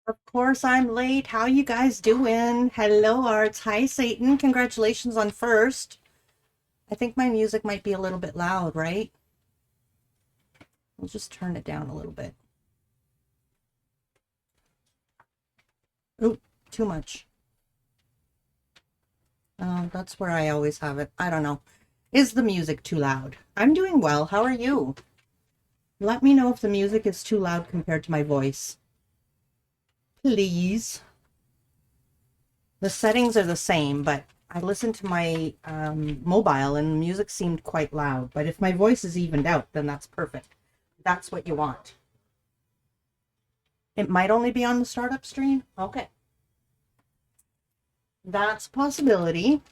Of course, I'm late. How you guys doing? Hello, Arts. Hi, Satan. Congratulations on first. I think my music might be a little bit loud, right? We'll just turn it down a little bit. Oop, too much. That's where I always have it. I don't know. Is the music too loud? I'm doing well. How are you? Let me know if the music is too loud compared to my voice. Please. The settings are the same, but I listened to my mobile and the music seemed quite loud. But if my voice is evened out, then that's perfect. That's what you want. It might only be on the startup stream. Okay. That's a possibility.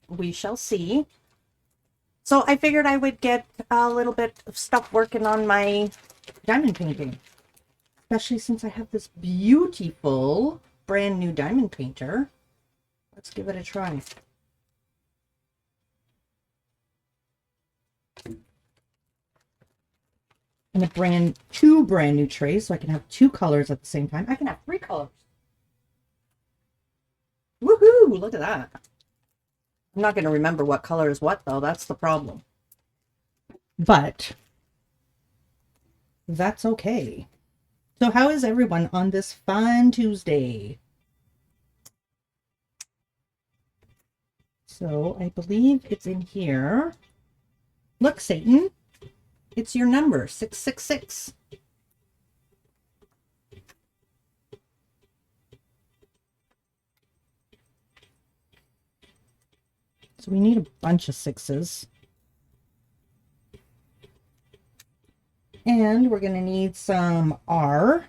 We shall see. So I figured I would get a little bit of stuff working on my diamond painting. Especially since I have this beautiful brand new diamond painter. Let's give it a try. And two brand new trays, so I can have two colors at the same time. I can have three colors. Woohoo! Look at that. I'm not going to remember what color is what, though. That's the problem. But that's okay. So how is everyone on this fun Tuesday? So I believe it's in here. Look, Satan. It's your number, 666. So we need a bunch of sixes. And we're going to need some R.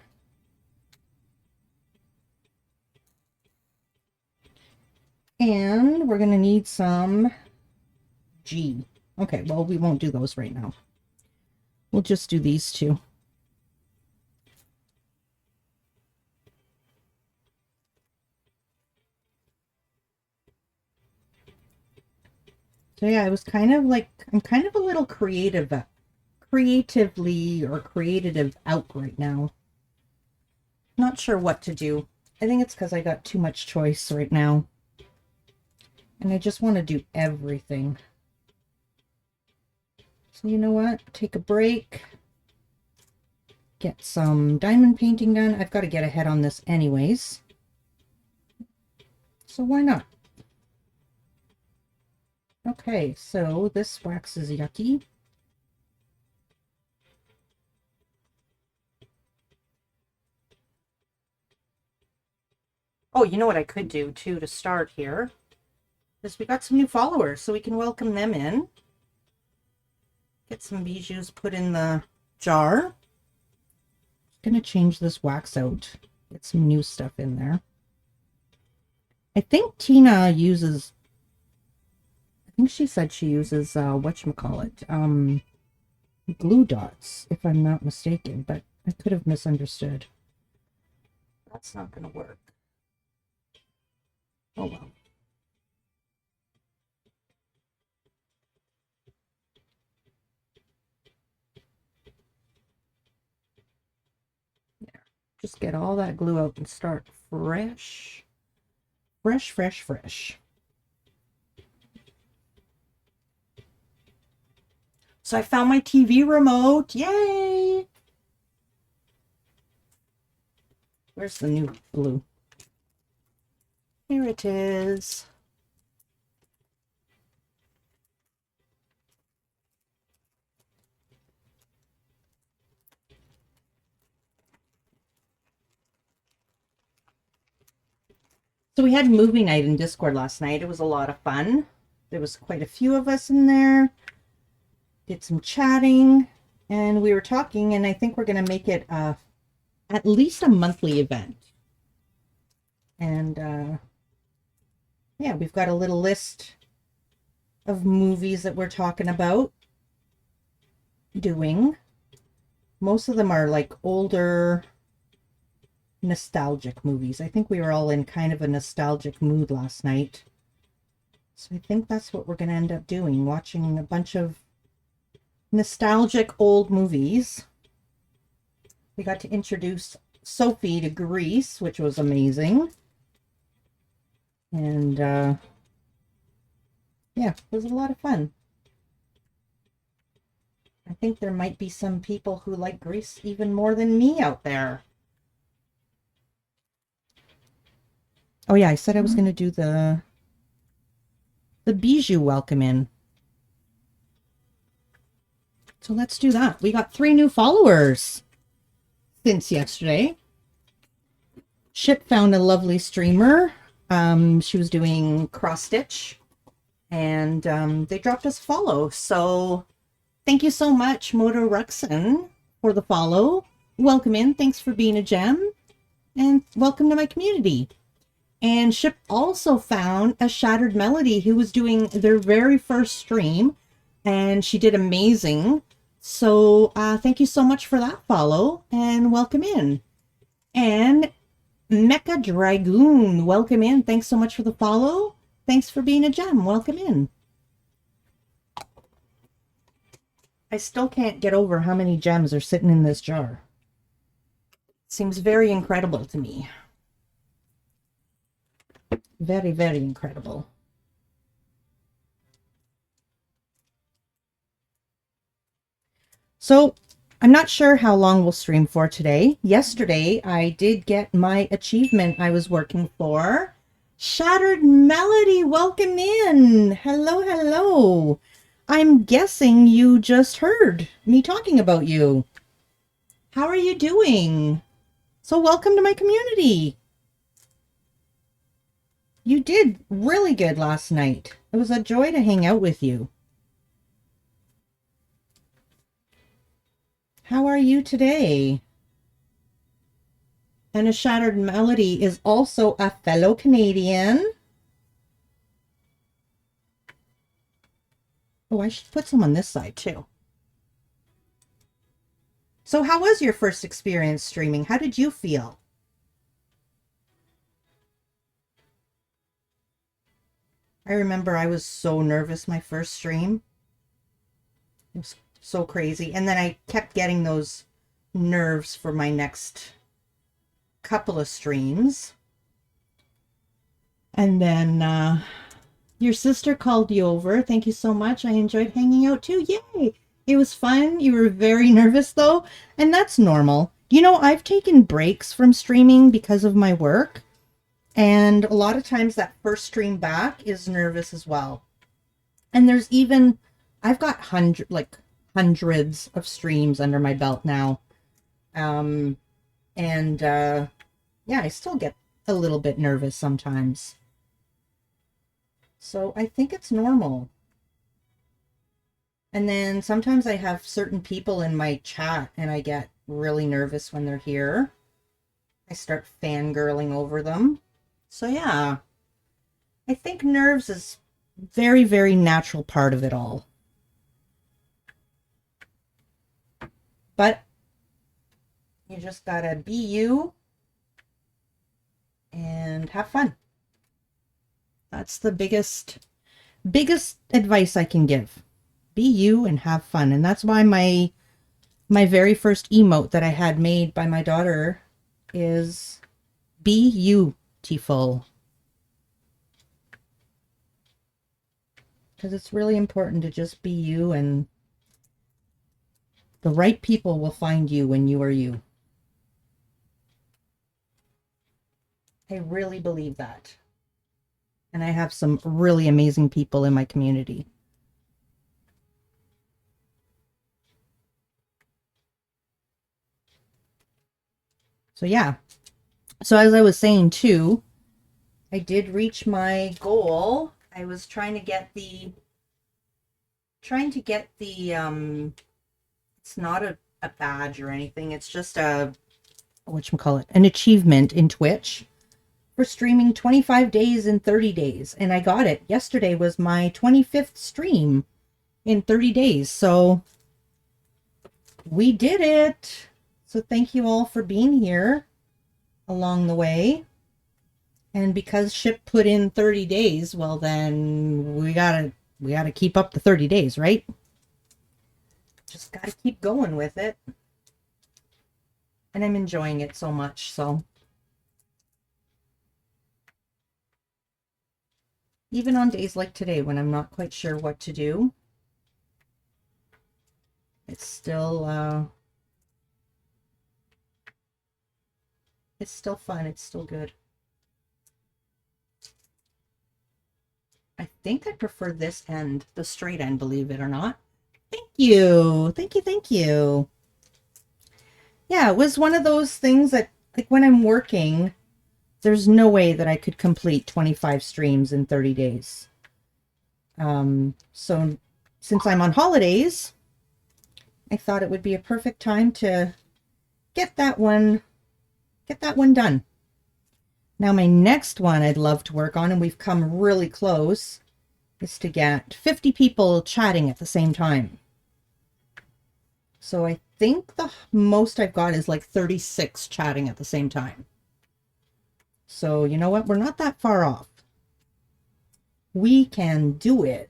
And we're going to need some G. Okay, well, we won't do those right now. We'll just do these two. So yeah, I was kind of like, I'm kind of a little creatively or creative out right now. Not sure what to do. I think it's because I got too much choice right now. And I just want to do everything. So you know what? Take a break. Get some diamond painting done. I've got to get ahead on this anyways. So why not? Okay, so this wax is yucky. Oh, you know what I could do too to start here is we got some new followers, so we can welcome them in. Get some bijous put in the jar. I'm gonna change this wax out. Get some new stuff in there. I think Tina uses, I think she said she uses whatchamacallit, glue dots, if I'm not mistaken, but I could have misunderstood. That's not gonna work. Oh well. There. Just get all that glue out and start fresh. Fresh, fresh, fresh. So I found my TV remote. Yay! Where's the new glue? Here it is. So we had movie night in Discord last night. It was a lot of fun. There was quite a few of us in there. Did some chatting, and we were talking, and I think we're going to make it at least a monthly event. And yeah, we've got a little list of movies that we're talking about doing. Most of them are like older nostalgic movies. I think we were all in kind of a nostalgic mood last night. So I think that's what we're going to end up doing, watching a bunch of nostalgic old movies. We got to introduce Sophie to Greece, which was amazing. And yeah, it was a lot of fun. I think there might be some people who like Greece even more than me out there. Oh yeah, I said I was going to do the Bijou welcome in. So let's do that. We got 3 new followers since yesterday. Ship found a lovely streamer. She was doing cross stitch, and they dropped us a follow. So thank you so much, Moto Ruxin, for the follow. Welcome in. Thanks for being a gem, and welcome to my community. And Ship also found a Shattered Melody who was doing their very first stream, and she did amazing. So thank you so much for that follow, and welcome in. And Mecha Dragoon, welcome in. Thanks so much for the follow. Thanks for being a gem. Welcome in. I still can't get over how many gems are sitting in this jar. It seems very incredible to me. Very, very incredible. So, I'm not sure how long we'll stream for today. Yesterday, I did get my achievement I was working for. Shattered Melody, welcome in. Hello, hello. I'm guessing you just heard me talking about you. How are you doing? So welcome to my community. You did really good last night. It was a joy to hang out with you. How are you today? And a Shattered Melody is also a fellow Canadian. Oh, I should put some on this side too. So how was your first experience streaming? How did you feel? I remember I was so nervous my first stream. It was so crazy. And then I kept getting those nerves for my next couple of streams. And then your sister called you over. Thank you so much. I enjoyed hanging out too. Yay! It was fun. You were very nervous though, and that's normal. You know, I've taken breaks from streaming because of my work, and a lot of times that first stream back is nervous as well. And there's even, I've got hundreds of streams under my belt now. Yeah, I still get a little bit nervous sometimes. So I think it's normal. And then sometimes I have certain people in my chat and I get really nervous when they're here. I start fangirling over them. So yeah, I think nerves is very, very natural part of it all. But you just gotta be you and have fun. That's the biggest advice I can give. Be you and have fun. And that's why my very first emote that I had made by my daughter is Bee-You-tiful. Because it's really important to just be you, and the right people will find you when you are you. I really believe that. And I have some really amazing people in my community. So yeah. So as I was saying too, I did reach my goal. I was trying to get the it's not a badge or anything. It's just an achievement in Twitch for streaming 25 days in 30 days. And I got it. Yesterday was my 25th stream in 30 days. So we did it. So thank you all for being here along the way. And because Ship put in 30 days, well then we gotta keep up the 30 days, right? Just gotta keep going with it. and I'm enjoying it so much. So even on days like today when I'm not quite sure what to do, it's still fun. It's still good. I think I prefer this end, the straight end, believe it or not. Thank you. Thank you. Thank you. Yeah, it was one of those things that, like, when I'm working, there's no way that I could complete 25 streams in 30 days. So since I'm on holidays, I thought it would be a perfect time to get that one done. Now my next one I'd love to work on, and we've come really close, is to get 50 people chatting at the same time. So I think the most I've got is like 36 chatting at the same time. So you know what? We're not that far off. We can do it.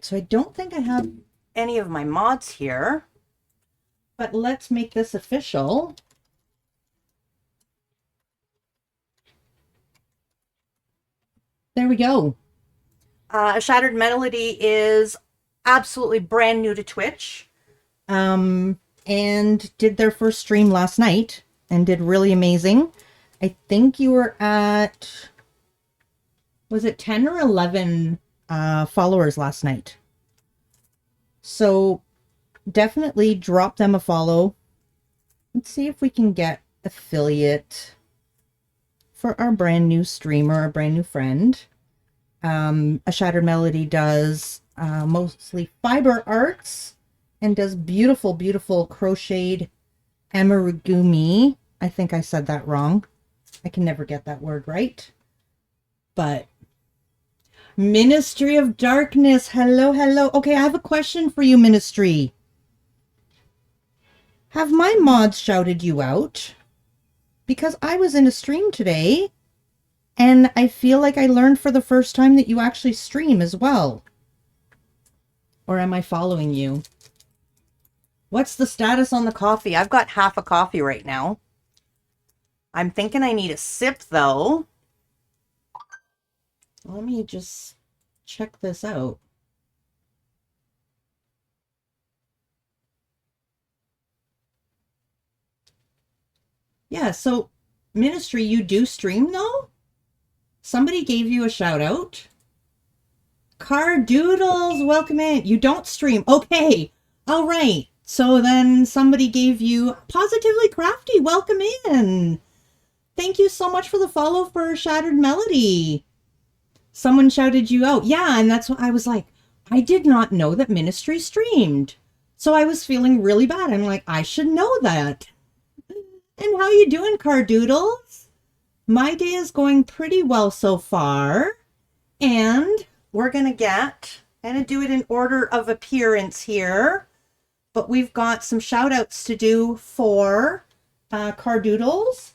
So I don't think I have any of my mods here, but let's make this official. There we go. Shattered Melody is absolutely brand new to Twitch, and did their first stream last night and did really amazing. I think you were at, was it 10 or 11 followers last night? So definitely drop them a follow. Let's see if we can get affiliate for our brand new streamer, our brand new friend. A Shattered Melody does mostly fiber arts and does beautiful, beautiful crocheted amigurumi. I think I said that wrong. I can never get that word right. But Ministry of Darkness, hello, hello. Okay, I have a question for you, Ministry. Have my mods shouted you out? Because I was in a stream today, and I feel like I learned for the first time that you actually stream as well. Or am I following you? What's the status on the coffee? I've got half a coffee right now. I'm thinking I need a sip, though. Let me just check this out. Yeah, so Ministry, you do stream, though? Somebody gave you a shout out. Cardoodles, welcome in. You don't stream. Okay. All right. So then somebody gave you Positively Crafty. Welcome in. Thank you so much for the follow for Shattered Melody. Someone shouted you out. Yeah, and that's what I was like. I did not know that Ministry streamed. So I was feeling really bad. I'm like, I should know that. And how you doing, Cardoodles? My day is going pretty well so far. And we're going to do it in order of appearance here. But we've got some shout outs to do for Cardoodles,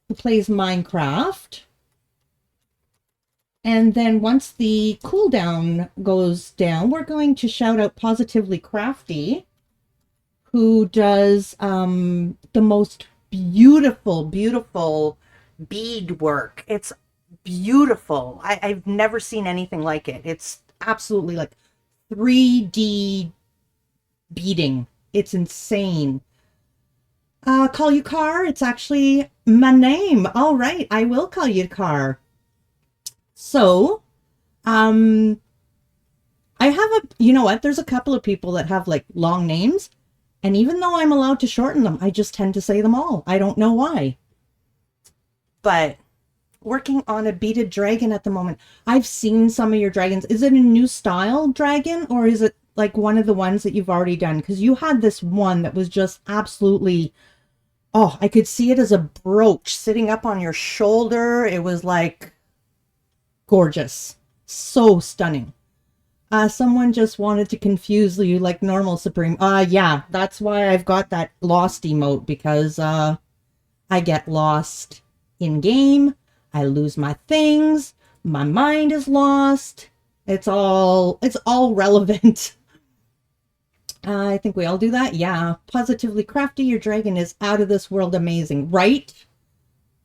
who plays Minecraft. And then once the cooldown goes down, we're going to shout out Positively Crafty, who does the most beautiful, beautiful bead work. It's beautiful. I've never seen anything like it. It's absolutely like 3D beading. It's insane. Call you Car? It's actually my name. All right, I will call you Car. So, I have you know what? There's a couple of people that have like long names, and even though I'm allowed to shorten them, I just tend to say them all. I don't know why. But working on a beaded dragon at the moment. I've seen some of your dragons. Is it a new style dragon, or is it like one of the ones that you've already done? Because you had this one that was just absolutely, oh, I could see it as a brooch sitting up on your shoulder. It was like gorgeous. So stunning. Someone just wanted to confuse you like normal Supreme. Yeah, that's why I've got that lost emote, because I get lost in game. I lose my things. My mind is lost. It's all relevant. I think we all do that. Yeah. Positively crafty. Your dragon is out of this world amazing, right?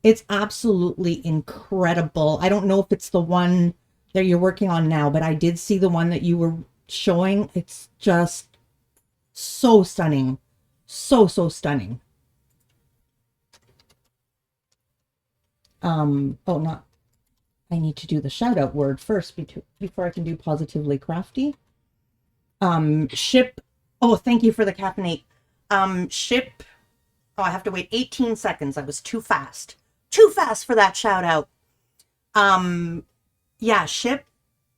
It's absolutely incredible. I don't know if it's the one that you're working on now, but I did see the one that you were showing. It's just so stunning. So stunning. Oh, not, I need to do the shout out word first before I can do positively crafty. Ship. Oh, thank you for the caffeinate. Ship. Oh, I have to wait 18 seconds. I was too fast. Too fast for that shout out. Yeah, Ship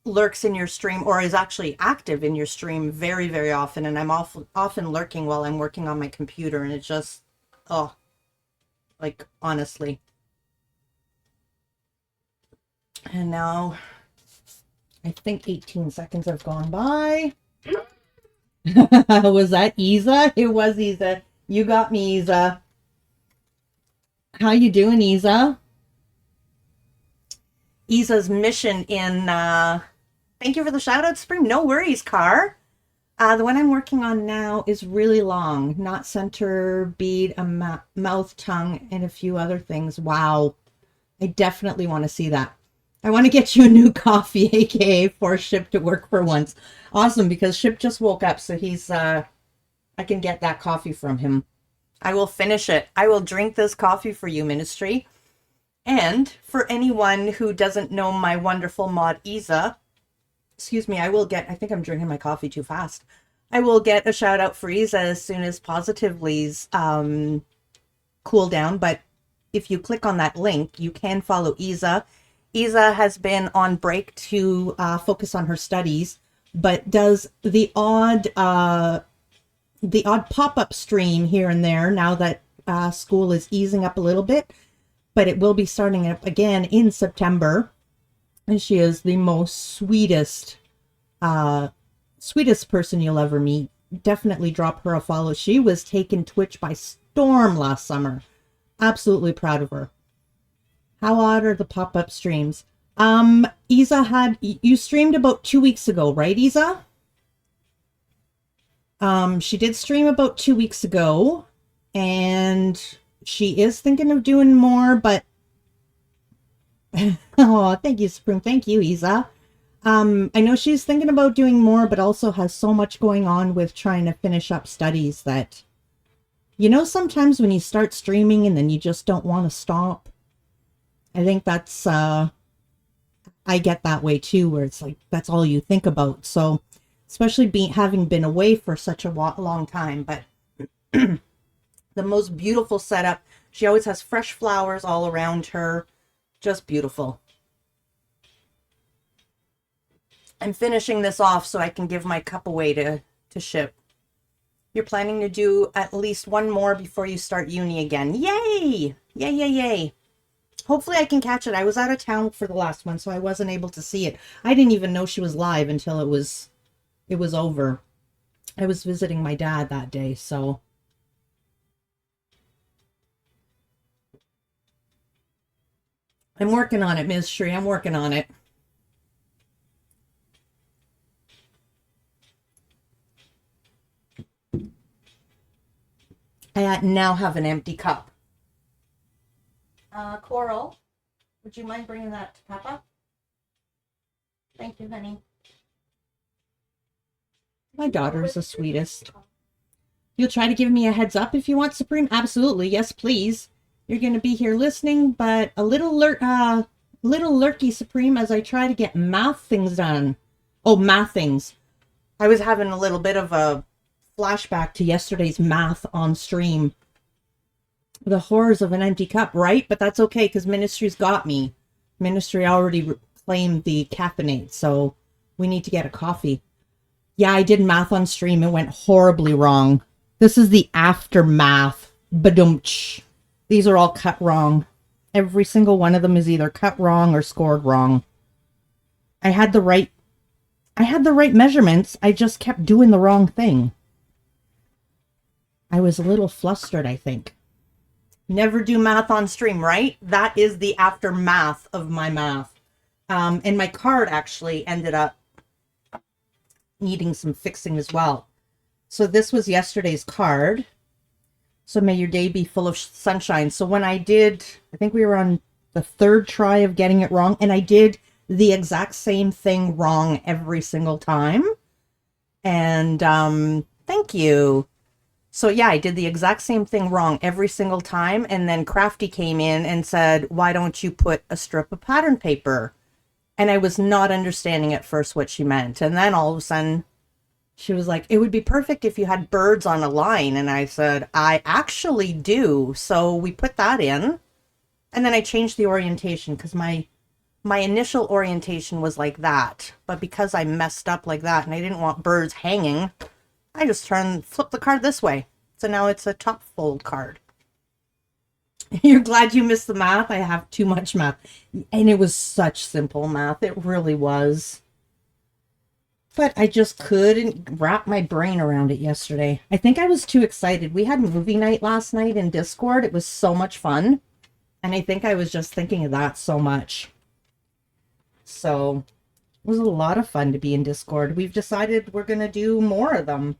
lurks in your stream, or is actually active in your stream very often, and I'm often lurking while I'm working on my computer, and it's just, oh, like, honestly. And now I think 18 seconds have gone by. Was that Isa? It was Isa. You got me, Isa. How you doing, Isa? Isa's mission in, thank you for the shout out, Supreme. No worries, Car. The one I'm working on now is really long. Knot center, bead, a mouth, tongue, and a few other things. Wow. I definitely want to see that. I want to get you a new coffee, aka for Ship to work for once. Awesome, because Ship just woke up, so he's, I can get that coffee from him. I will finish it. I will drink this coffee for you, Ministry. And for anyone who doesn't know my wonderful mod, Isa, excuse me, I will get, I think I'm drinking my coffee too fast. I will get a shout out for Isa as soon as Positively's cool down. But if you click on that link, you can follow Isa. Isa has been on break to focus on her studies, but does the odd pop-up stream here and there now that school is easing up a little bit, but it will be starting up again in September. And she is the most sweetest person you'll ever meet. Definitely drop her a follow. She was taking Twitch by storm last summer. Absolutely proud of her. How odd are the pop-up streams? Isa you streamed about 2 weeks ago, right, Isa? She did stream about 2 weeks ago, and she is thinking of doing more, but oh, thank you, Supreme. Thank you, Isa. I know she's thinking about doing more, but also has so much going on with trying to finish up studies that, you know, sometimes when you start streaming and then you just don't want to stop. I think that's, I get that way too, where it's like, that's all you think about. So, especially having been away for such a long time, but the most beautiful setup. She always has fresh flowers all around her. Just beautiful. I'm finishing this off so I can give my cup away to Ship. You're planning to do at least one more before you start uni again. Yay! Yay. Hopefully I can catch it. I was out of town for the last one, so I wasn't able to see it. I didn't even know she was live until it was over. I was visiting my dad that day, so. I'm working on it, Ms. Shree. I'm working on it. I now have an empty cup. Coral, would you mind bringing that to Papa? Thank you, honey. My daughter's the sweetest. You'll try to give me a heads up if you want, Supreme? Absolutely. Yes, please. You're going to be here listening, but a little lurky, Supreme, as I try to get math things done. Oh, math things. I was having a little bit of a flashback to yesterday's math on stream. The horrors of an empty cup, right? But that's okay, because Ministry's got me. Ministry already claimed the caffeinate, so we need to get a coffee. Yeah, I did math on stream. It went horribly wrong. This is the aftermath. Badumch. These are all cut wrong. Every single one of them is either cut wrong or scored wrong. I had the right measurements. I just kept doing the wrong thing. I was a little flustered, I think. Never do math on stream, right? That is the aftermath of my math. And my card actually ended up needing some fixing as well. So this was yesterday's card. So may your day be full of sunshine. So when I did, I think we were on the third try of getting it wrong, and I did the exact same thing wrong every single time. And thank you. So yeah, I did the exact same thing wrong every single time. And then Crafty came in and said, why don't you put a strip of pattern paper? And I was not understanding at first what she meant. And then all of a sudden she was like, it would be perfect if you had birds on a line. And I said, I actually do. So we put that in. And then I changed the orientation because my initial orientation was like that. But because I messed up like that and I didn't want birds hanging, I just flip the card this way. So now it's a top fold card. You're glad you missed the math? I have too much math. And it was such simple math. It really was. But I just couldn't wrap my brain around it yesterday. I think I was too excited. We had movie night last night in Discord. It was so much fun. And I think I was just thinking of that so much. So it was a lot of fun to be in Discord. We've decided we're going to do more of them.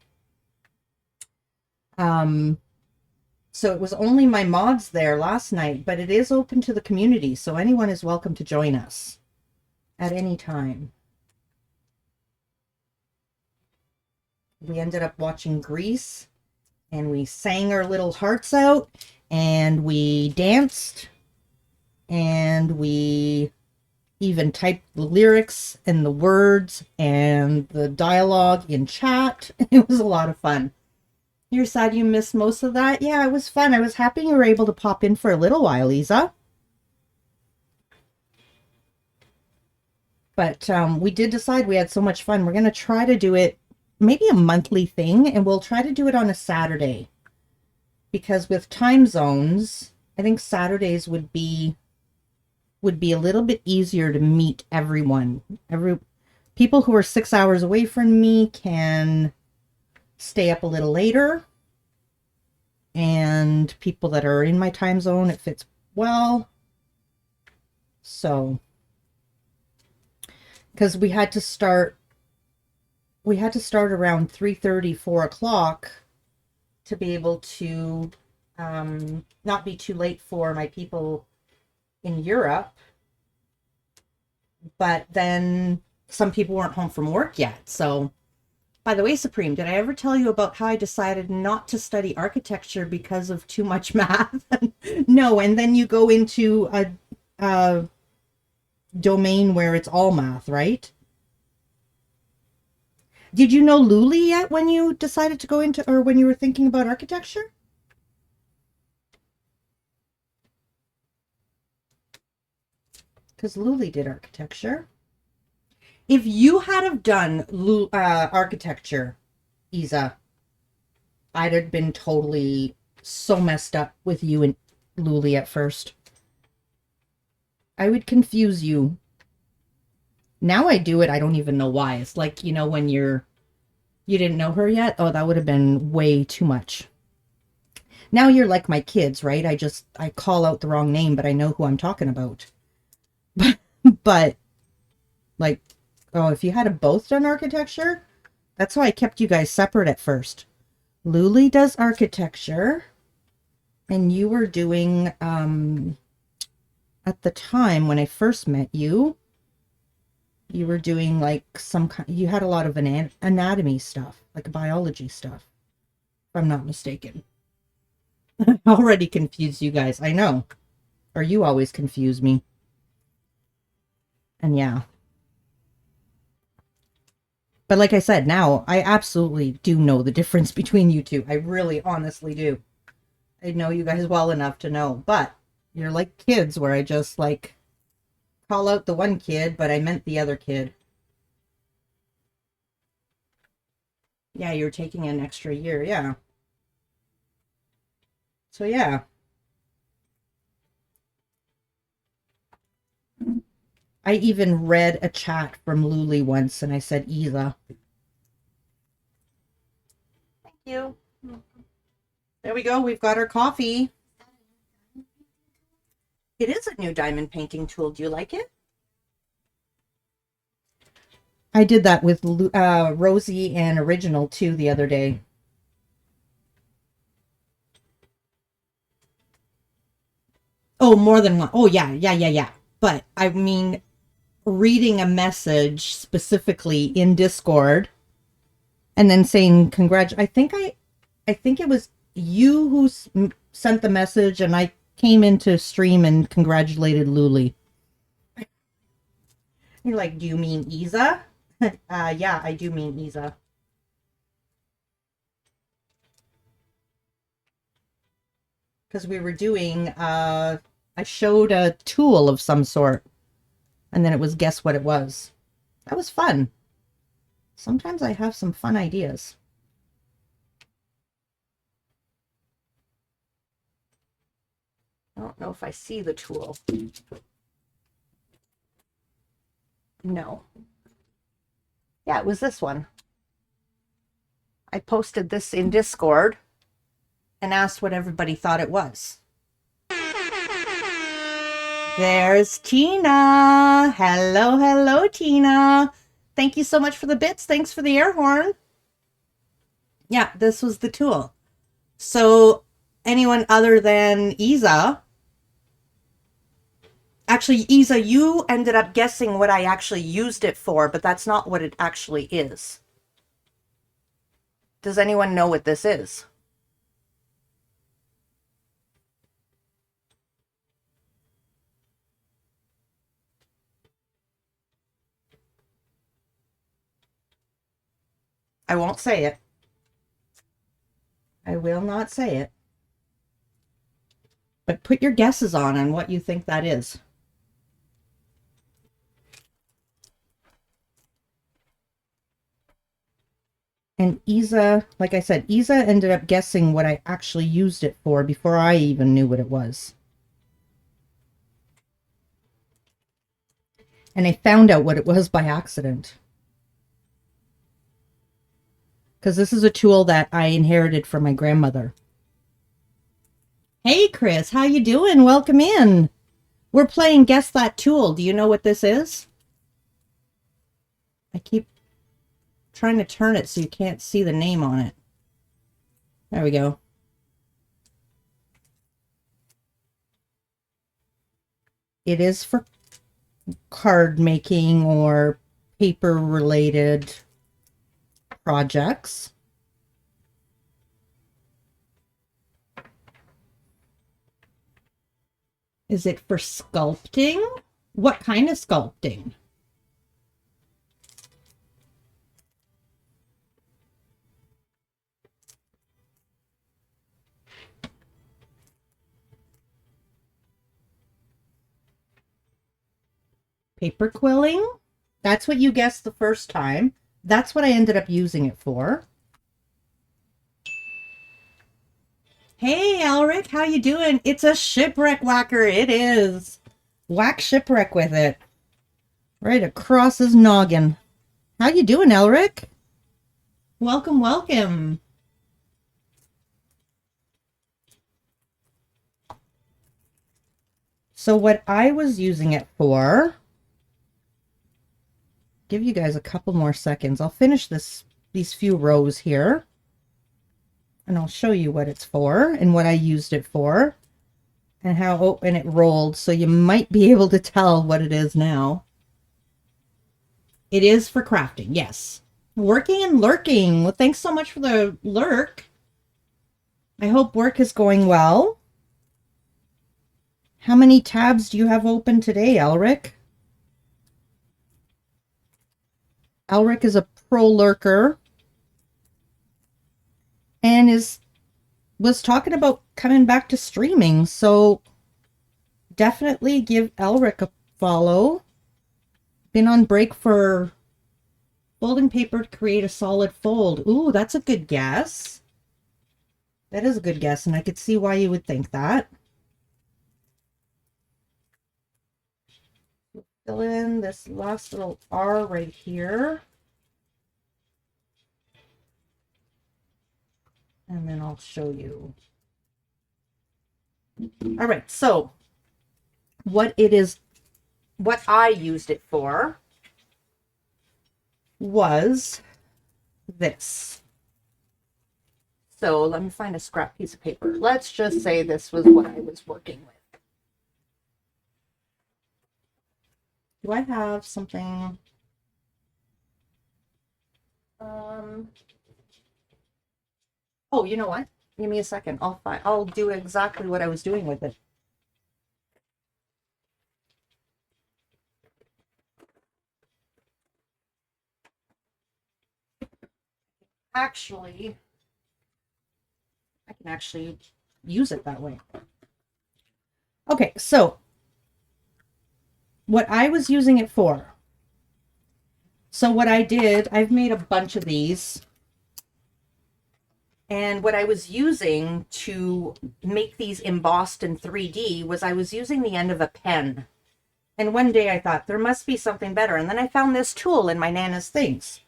So it was only my mods there last night, but it is open to the community. So anyone is welcome to join us at any time. We ended up watching Grease and we sang our little hearts out and we danced and we even typed the lyrics and the words and the dialogue in chat. It was a lot of fun. You're sad you missed most of that? Yeah, it was fun. I was happy you were able to pop in for a little while, Isa. But we did decide we had so much fun. We're going to try to do it maybe a monthly thing, and we'll try to do it on a Saturday. Because with time zones, I think Saturdays would be a little bit easier to meet everyone. People who are 6 hours away from me can stay up a little later, and people that are in my time zone, it fits well. So because we had to start around 3:30, 4 o'clock to be able to not be too late for my people in Europe. But then some people weren't home from work yet. So, by the way, Supreme, did I ever tell you about how I decided not to study architecture because of too much math? No, and then you go into a domain where it's all math, right? Did you know Luli yet when you decided to go into, or when you were thinking about architecture? Because Luli did architecture. If you had have done architecture, Isa, I'd have been totally so messed up with you and Luli at first. I would confuse you. Now I do it, I don't even know why. It's like, you know, when you didn't know her yet. Oh, that would have been way too much. Now you're like my kids, right? I call out the wrong name, but I know who I'm talking about. But like, oh, if you had both done architecture, that's why I kept you guys separate at first. Luli does architecture, and you were doing, at the time when I first met you, you were doing like you had a lot of anatomy stuff, like biology stuff, if I'm not mistaken. I already confused you guys, I know. Or you always confuse me. And yeah. But like I said, now I absolutely do know the difference between you two. I really honestly do. I know you guys well enough to know. But you're like kids where I just like call out the one kid, but I meant the other kid. Yeah, you're taking an extra year. Yeah. So yeah. I even read a chat from Luli once and I said, Isa. Thank you. There we go. We've got our coffee. It is a new diamond painting tool. Do you like it? I did that with Rosie and Original too the other day. Oh, more than one. Oh, yeah. But I mean, reading a message specifically in Discord and then saying I think it was you who sent the message, and I came into stream and congratulated Luli. You're like, do you mean Isa? Yeah, I do mean Isa. Because we were doing, I showed a tool of some sort, and then it was guess what it was. That was fun. Sometimes I have some fun ideas. I don't know if I see the tool. No. Yeah, it was this one. I posted this in Discord and asked what everybody thought it was. There's Tina. Hello, hello, Tina. Thank you so much for the bits. Thanks for the air horn. Yeah, this was the tool. So anyone other than Isa, actually, Isa, you ended up guessing what I actually used it for, but that's not what it actually is. Does anyone know what this is? I won't say it. I will not say it. But put your guesses on what you think that is. And Isa, like I said, Isa ended up guessing what I actually used it for before I even knew what it was. And I found out what it was by accident. Because this is a tool that I inherited from my grandmother. Hey, Chris, how you doing? Welcome in. We're playing Guess That Tool. Do you know what this is? I keep trying to turn it so you can't see the name on it. There we go. It is for card making or paper related projects. Is it for sculpting? What kind of sculpting? Paper quilling? That's what you guessed the first time. That's what I ended up using it for. Hey, Elric, how you doing? It's a shipwreck whacker. It is. Whack shipwreck with it. Right across his noggin. How you doing, Elric? Welcome, welcome. So what I was using it for, give you guys a couple more seconds. I'll finish these few rows here, and I'll show you what it's for and what I used it for and how and it rolled, so you might be able to tell what it is now. It is for crafting, yes. Working and lurking. Well, thanks so much for the lurk. I hope work is going well. How many tabs do you have open today, Elric? Elric is a pro lurker and was talking about coming back to streaming, so definitely give Elric a follow. Been on break for folding paper to create a solid fold. Ooh, that's a good guess. That is a good guess, and I could see why you would think that. Fill in this last little R right here. And then I'll show you. All right, so what I used it for was this. So let me find a scrap piece of paper. Let's just say this was what I was working with. Do I have something? Oh, you know what? Give me a second. I'll do exactly what I was doing with it. Actually, I can actually use it that way. Okay, so what I was using it for. So what I did, I've made a bunch of these. And what I was using to make these embossed in 3D was I was using the end of a pen. And one day I thought there must be something better. And then I found this tool in my Nana's things.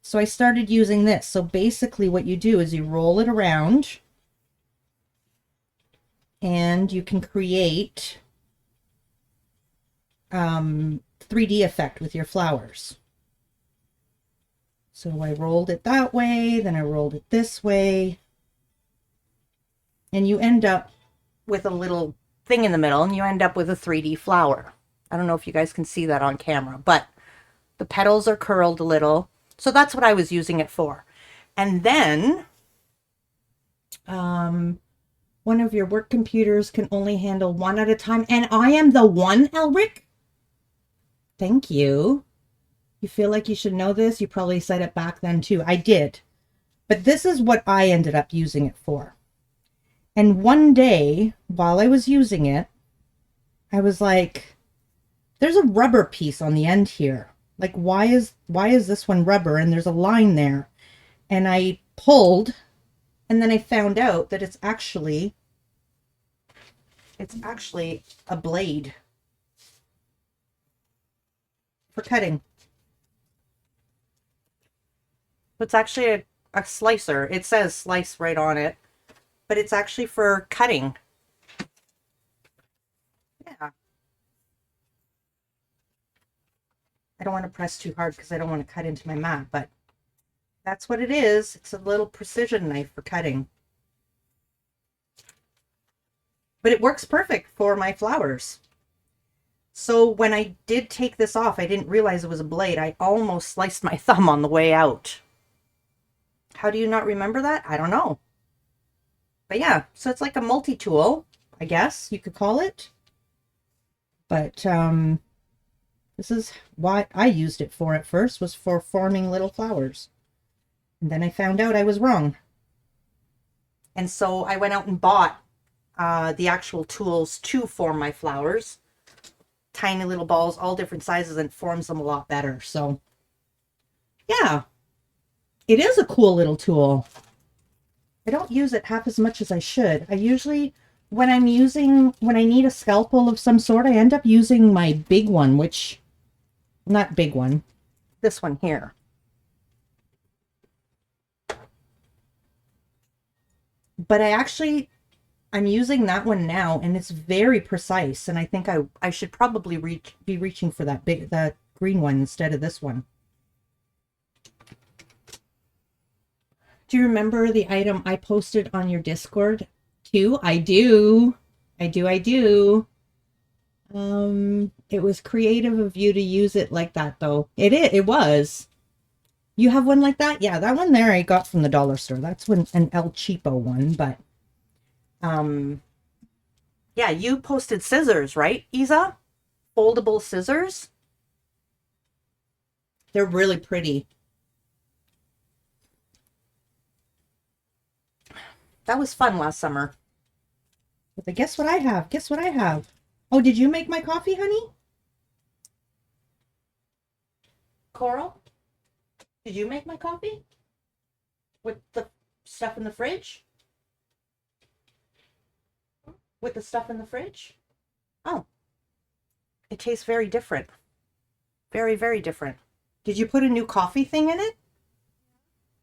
So I started using this. So basically what you do is you roll it around and you can create 3D effect with your flowers. So I rolled it that way, then I rolled it this way. And you end up with a little thing in the middle and you end up with a 3D flower. I don't know if you guys can see that on camera, but the petals are curled a little. So that's what I was using it for. And then one of your work computers can only handle one at a time. And I am the one, Elric? Thank you. You feel like you should know this? You probably said it back then too. I did. But this is what I ended up using it for. And one day, while I was using it, I was like, there's a rubber piece on the end here. Like, why is this one rubber? And there's a line there. And I pulled, and then I found out that it's actually a blade for cutting. It's actually a slicer. It says slice right on it, but it's actually for cutting. Yeah. I don't want to press too hard because I don't want to cut into my mat, but that's what it is. It's a little precision knife for cutting. But it works perfect for my flowers. So when I did take this off, I didn't realize it was a blade. I almost sliced my thumb on the way out. How do you not remember that? I don't know. But yeah, so it's like a multi-tool, I guess you could call it. But this is what I used it for at first, was for forming little flowers. And then I found out I was wrong. And so I went out and bought the actual tools to form my flowers. Tiny little balls, all different sizes, and forms them a lot better. So yeah, it is a cool little tool. I don't use it half as much as I should. I usually, when I need a scalpel of some sort, I end up using my big one, which, not big one, this one here. But I'm using that one now, and it's very precise, and I think I should probably be reaching for that green one instead of this one. Do you remember the item I posted on your Discord too? I do. I do. It was creative of you to use it like that, though. It was. You have one like that? Yeah, that one there I got from the dollar store. That's an El Cheapo one, but yeah, you posted scissors, right, Isa? Foldable scissors. They're really pretty. That was fun last summer. But guess what I have? Guess what I have? Oh, did you make my coffee, honey? Coral? Did you make my coffee? With the stuff in the fridge? With the stuff in the fridge? Oh. It tastes very different. Very, very different. Did you put a new coffee thing in it?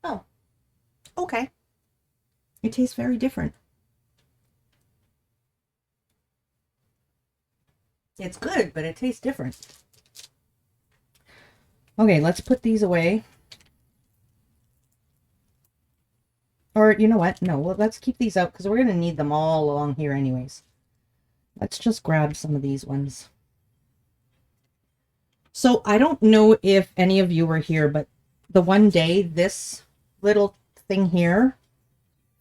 Oh. Okay. It tastes very different. It's good, but it tastes different. Okay, let's put these away. Or, you know what? No, well, let's keep these out because we're going to need them all along here anyways. Let's just grab some of these ones. So, I don't know if any of you were here, but the one day this little thing here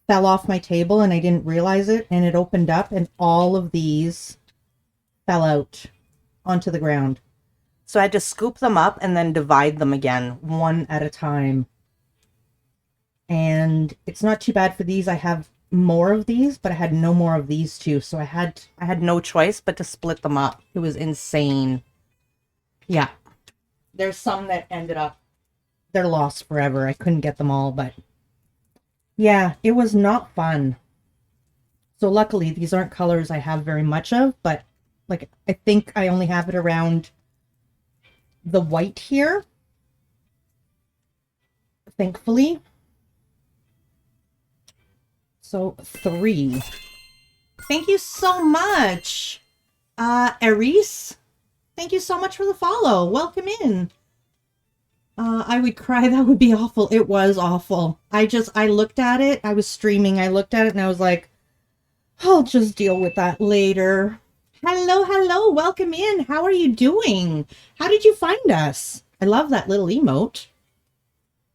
fell off my table and I didn't realize it, and it opened up and all of these fell out onto the ground. So I had to scoop them up and then divide them again, one at a time. And it's not too bad for these. I have more of these, but I had no more of these too. So I had no choice but to split them up. It was insane. Yeah. There's some that ended up, they're lost forever. I couldn't get them all, but yeah, it was not fun. So luckily these aren't colors I have very much of, but like I think I only have it around the white here. Thankfully. So 3. Thank you so much, Aris. Thank you so much for the follow. Welcome in. I would cry. That would be awful. It was awful. I looked at it. I was streaming. I looked at it and I was like, I'll just deal with that later. Hello, hello. Welcome in. How are you doing? How did you find us? I love that little emote.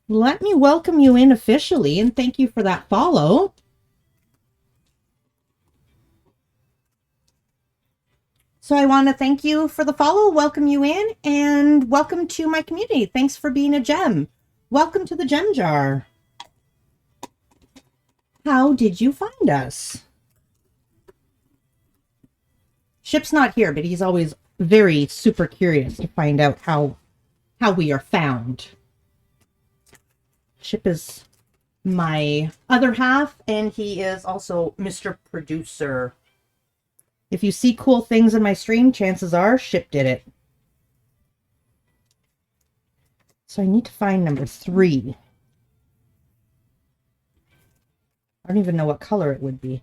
Let me welcome you in officially and thank you for that follow. So I want to thank you for the follow, welcome you in, and welcome to my community. Thanks for being a gem. Welcome to the Gem Jar. How did you find us? Ship's not here, but he's always very super curious to find out how we are found. Ship is my other half, and he is also Mr. Producer. If you see cool things in my stream, chances are Ship did it. So I need to find number 3. I don't even know what color it would be.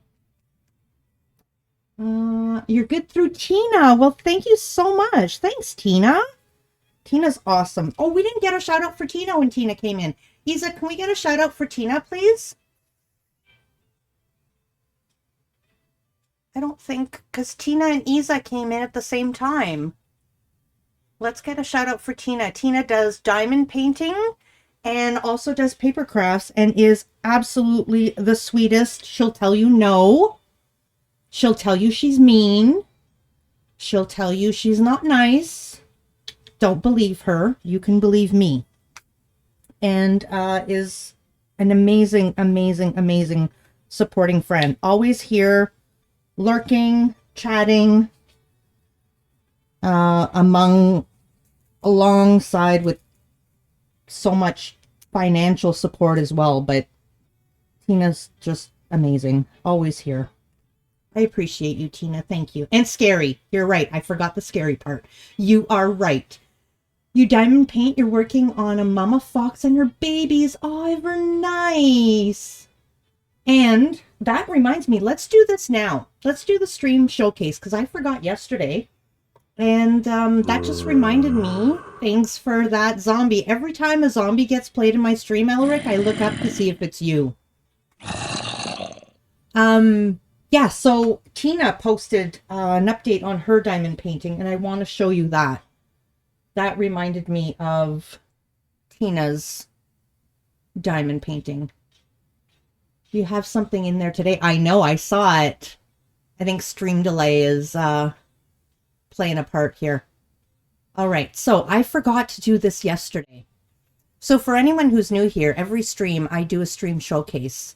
You're good through Tina. Well, thank you so much. Thanks, Tina. Tina's awesome. Oh, we didn't get a shout out for Tina when Tina came in. Isa, can we get a shout out for Tina, please? I don't think, because Tina and Isa came in at the same time. Let's get a shout out for Tina. Tina does diamond painting and also does paper crafts and is absolutely the sweetest. She'll tell you no. She'll tell you she's mean. She'll tell you she's not nice. Don't believe her. You can believe me. And is an amazing, amazing, amazing supporting friend. Always here, lurking, chatting, alongside with so much financial support as well. But Tina's just amazing. Always here. I appreciate you, Tina. Thank you. And scary. You're right. I forgot the scary part. You are right. You diamond paint. You're working on a mama fox and her babies. Oh, ever nice. And that reminds me, let's do this now. Let's do the stream showcase because I forgot yesterday. And that just reminded me. Thanks for that zombie. Every time a zombie gets played in my stream, Elric, I look up to see if it's you. Yeah, so Tina posted an update on her diamond painting, and I want to show you that. That reminded me of Tina's diamond painting. You have something in there today. I know, I saw it. I think stream delay is playing a part here. All right, so I forgot to do this yesterday. So for anyone who's new here, every stream I do a stream showcase.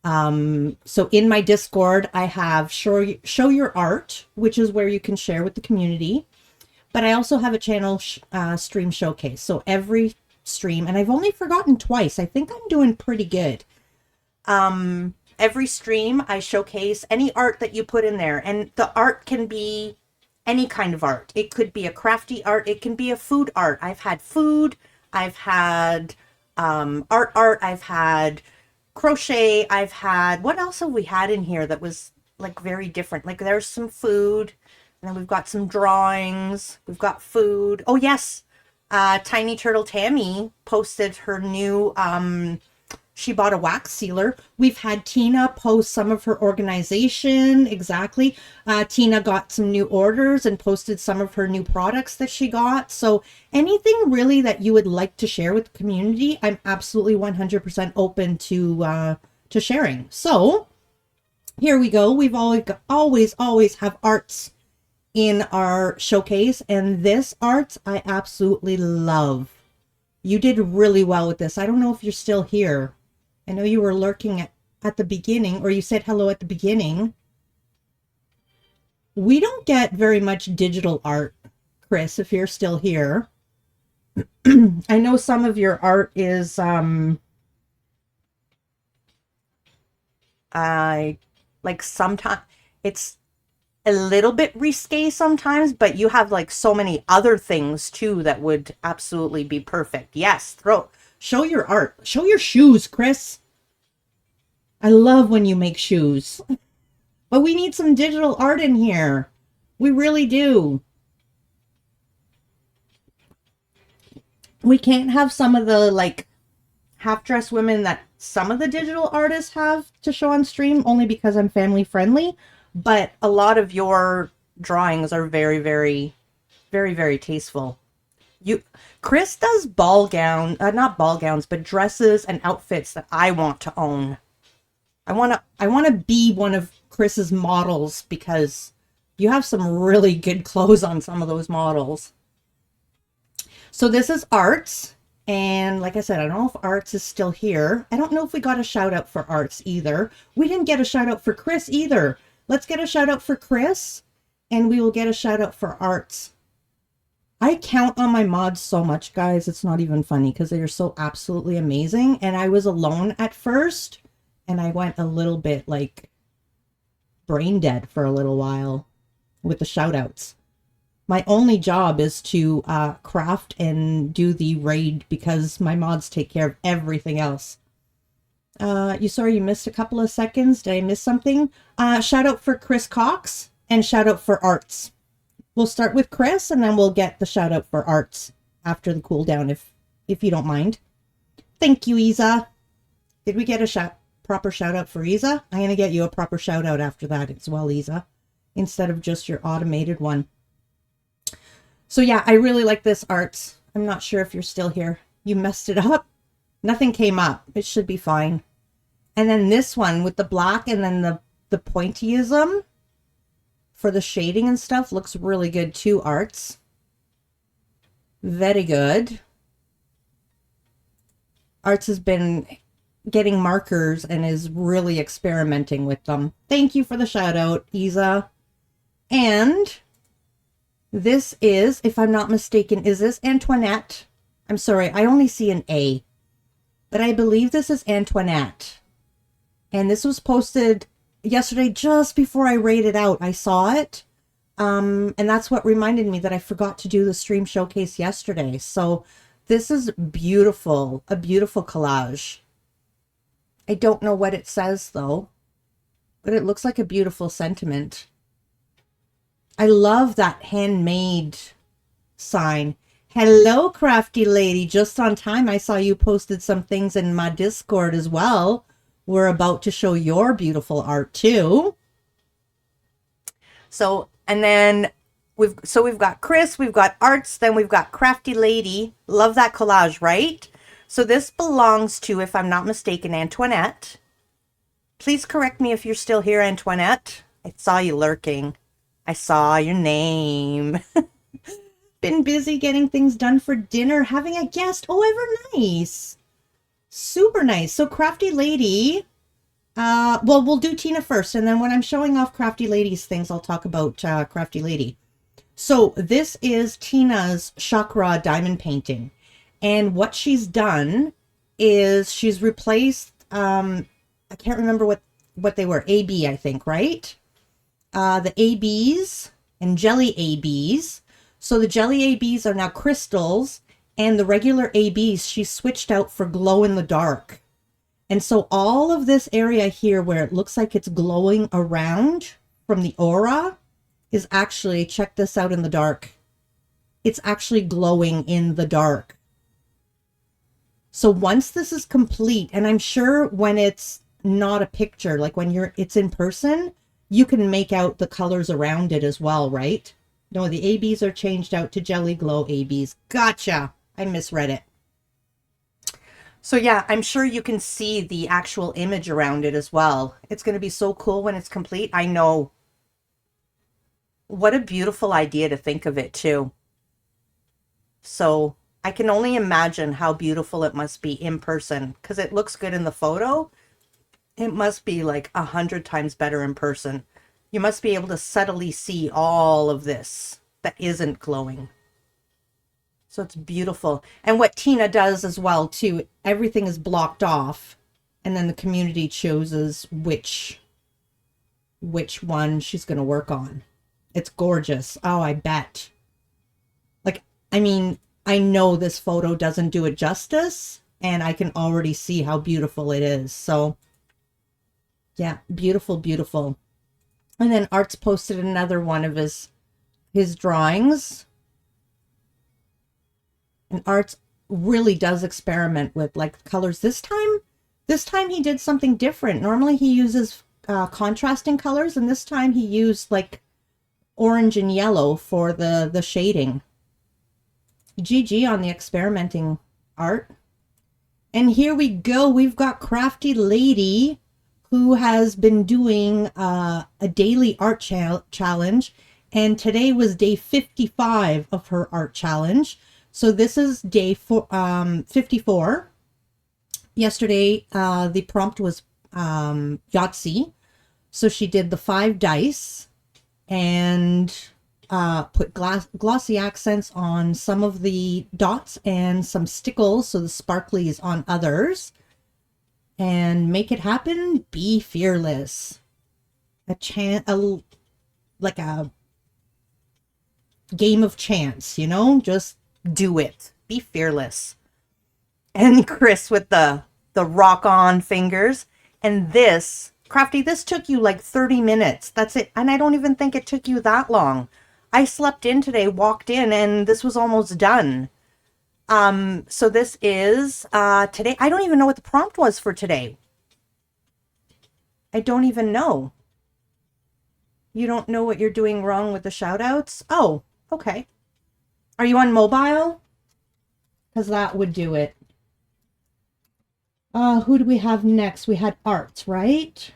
So in my Discord, I have show your art, which is where you can share with the community. But I also have a channel stream showcase. So every stream, and I've only forgotten twice. I think I'm doing pretty good. Every stream I showcase any art that you put in there, and the art can be any kind of art. It could be a crafty art. It can be a food art. I've had food. I've had art. I've had crochet. I've had, what else have we had in here that was like very different? Like there's some food. And then we've got some drawings. We've got food. Oh, yes. Tiny Turtle Tammy posted her new, she bought a wax sealer. We've had Tina post some of her organization. Exactly. Tina got some new orders and posted some of her new products that she got. So anything really that you would like to share with the community, I'm absolutely 100% open to sharing. So here we go. We've always have arts in our showcase, and this art I absolutely love. You did really well with this. I don't know if you're still here. I know you were lurking at the beginning, or you said hello at the beginning. We don't get very much digital art, Chris, if you're still here. I know some of your art is like sometimes it's a little bit risque sometimes, but you have like so many other things too that would absolutely be perfect. Yes, show your art. Show your shoes, Chris. I love when you make shoes. But we need some digital art in here. We really do. We can't have some of the like half-dressed women that some of the digital artists have to show on stream, only because I'm family friendly. But a lot of your drawings are very, very, very, very tasteful. Chris does not ball gowns, but dresses and outfits that I want to own. I want to be one of Chris's models because you have some really good clothes on some of those models. So this is Arts. And like I said, I don't know if Arts is still here. I don't know if we got a shout out for Arts either. We didn't get a shout out for Chris either. Let's get a shout out for Chris, and we will get a shout out for Arts. I count on my mods so much, guys. It's not even funny because they are so absolutely amazing. And I was alone at first, and I went a little bit like brain dead for a little while with the shout outs. My only job is to craft and do the raid because my mods take care of everything else. You missed a couple of seconds. Did I miss something? Shout out for Chris Cox and shout out for Arts. We'll start with Chris and then we'll get the shout out for Arts after the cooldown if you don't mind. Thank you, Isa. Did we get a proper shout out for Isa? I'm going to get you a proper shout out after that as well, Isa, instead of just your automated one. So yeah, I really like this Arts. I'm not sure if you're still here. You messed it up. Nothing came up. It should be fine. And then this one with the black and then the pointyism for the shading and stuff looks really good too, Arts. Very good. Arts has been getting markers and is really experimenting with them. Thank you for the shout out, Isa. And this is, if I'm not mistaken, is this Antoinette? I'm sorry, I only see an A. But I believe this is Antoinette. And this was posted yesterday just before I rated out. I saw it. And that's what reminded me that I forgot to do the stream showcase yesterday. So this is beautiful. A beautiful collage. I don't know what it says though. But it looks like a beautiful sentiment. I love that handmade sign. Hello, crafty lady. Just on time. I saw you posted some things in my Discord as well. We're about to show your beautiful art too. So, and then we've got Chris, we've got Arts, then we've got Crafty Lady. Love that collage, right? So this belongs to, if I'm not mistaken, Antoinette. Please correct me if you're still here, Antoinette. I saw you lurking. I saw your name. Been busy getting things done for dinner, having a guest. Oh, ever nice. Super nice. So Crafty Lady, well, we'll do Tina first, and then when I'm showing off Crafty Lady's things, I'll talk about Crafty Lady. So this is Tina's chakra diamond painting, and what she's done is she's replaced, I can't remember what they were, AB, I think, right? The ABs and jelly ABs. So the jelly ABs are now crystals, and the regular ABs she switched out for glow in the dark. And so all of this area here where it looks like it's glowing around from the aura is actually, check this out in the dark. It's actually glowing in the dark. So once this is complete, and I'm sure when it's not a picture, like when it's in person, you can make out the colors around it as well, right? No, the ABs are changed out to Jelly Glow ABs. Gotcha. I misread it. So yeah, I'm sure you can see the actual image around it as well. It's going to be so cool when it's complete. I know. What a beautiful idea to think of it too. So I can only imagine how beautiful it must be in person, because it looks good in the photo. It must be like 100 times better in person. You must be able to subtly see all of this that isn't glowing. So it's beautiful. And what Tina does as well too, everything is blocked off, and then the community chooses which one she's going to work on. It's gorgeous. Oh, I bet. Like, I mean, I know this photo doesn't do it justice, and I can already see how beautiful it is. So yeah, beautiful, beautiful. And then Art's posted another one of his drawings. And Art's really does experiment with like colors. This time he did something different. Normally he uses contrasting colors, and this time he used like orange and yellow for the shading. GG on the experimenting, Art. And here we go. We've got Crafty Lady, who has been doing a daily art challenge. And today was day 55 of her art challenge. So this is day 54. Yesterday, the prompt was Yahtzee. So she did the 5 dice and put glossy accents on some of the dots and some stickles, so the sparklies on others. And make it happen, be fearless. Like a game of chance, you know? Just do it. Be fearless. And Chris with the rock on fingers. And this, Crafty, this took you like 30 minutes. That's it. And I don't even think it took you that long. I slept in today, walked in, and this was almost done. So this is today. I don't even know what the prompt was for today. I don't even know. You don't know what you're doing wrong with the shout outs? Oh, okay. Are you on mobile? Because that would do it. Who do we have next? We had Arts, right?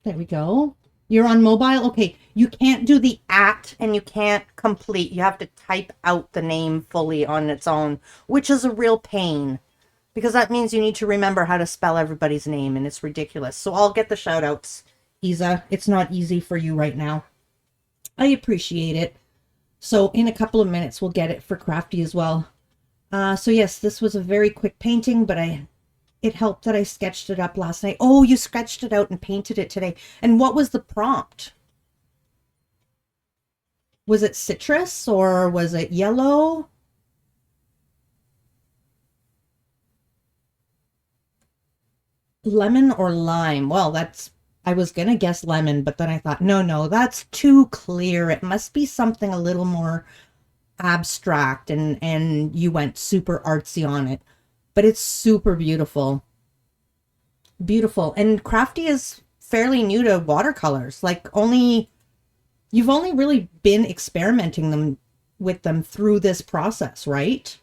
There we go. You're on mobile? Okay. You can't do the @ and you can't complete. You have to type out the name fully on its own, which is a real pain, because that means you need to remember how to spell everybody's name, and it's ridiculous. So I'll get the shout outs, Isa. It's not easy for you right now. I appreciate it. So in a couple of minutes, we'll get it for Crafty as well. So yes, this was a very quick painting, but it helped that I sketched it up last night. Oh, you sketched it out and painted it today. And what was the prompt? Was it citrus or was it yellow? Lemon or lime? Well, I was going to guess lemon, but then I thought, no, that's too clear. It must be something a little more abstract, and you went super artsy on it. But it's super beautiful. Beautiful. And Crafty is fairly new to watercolors. Like you've only really been experimenting with them through this process, right?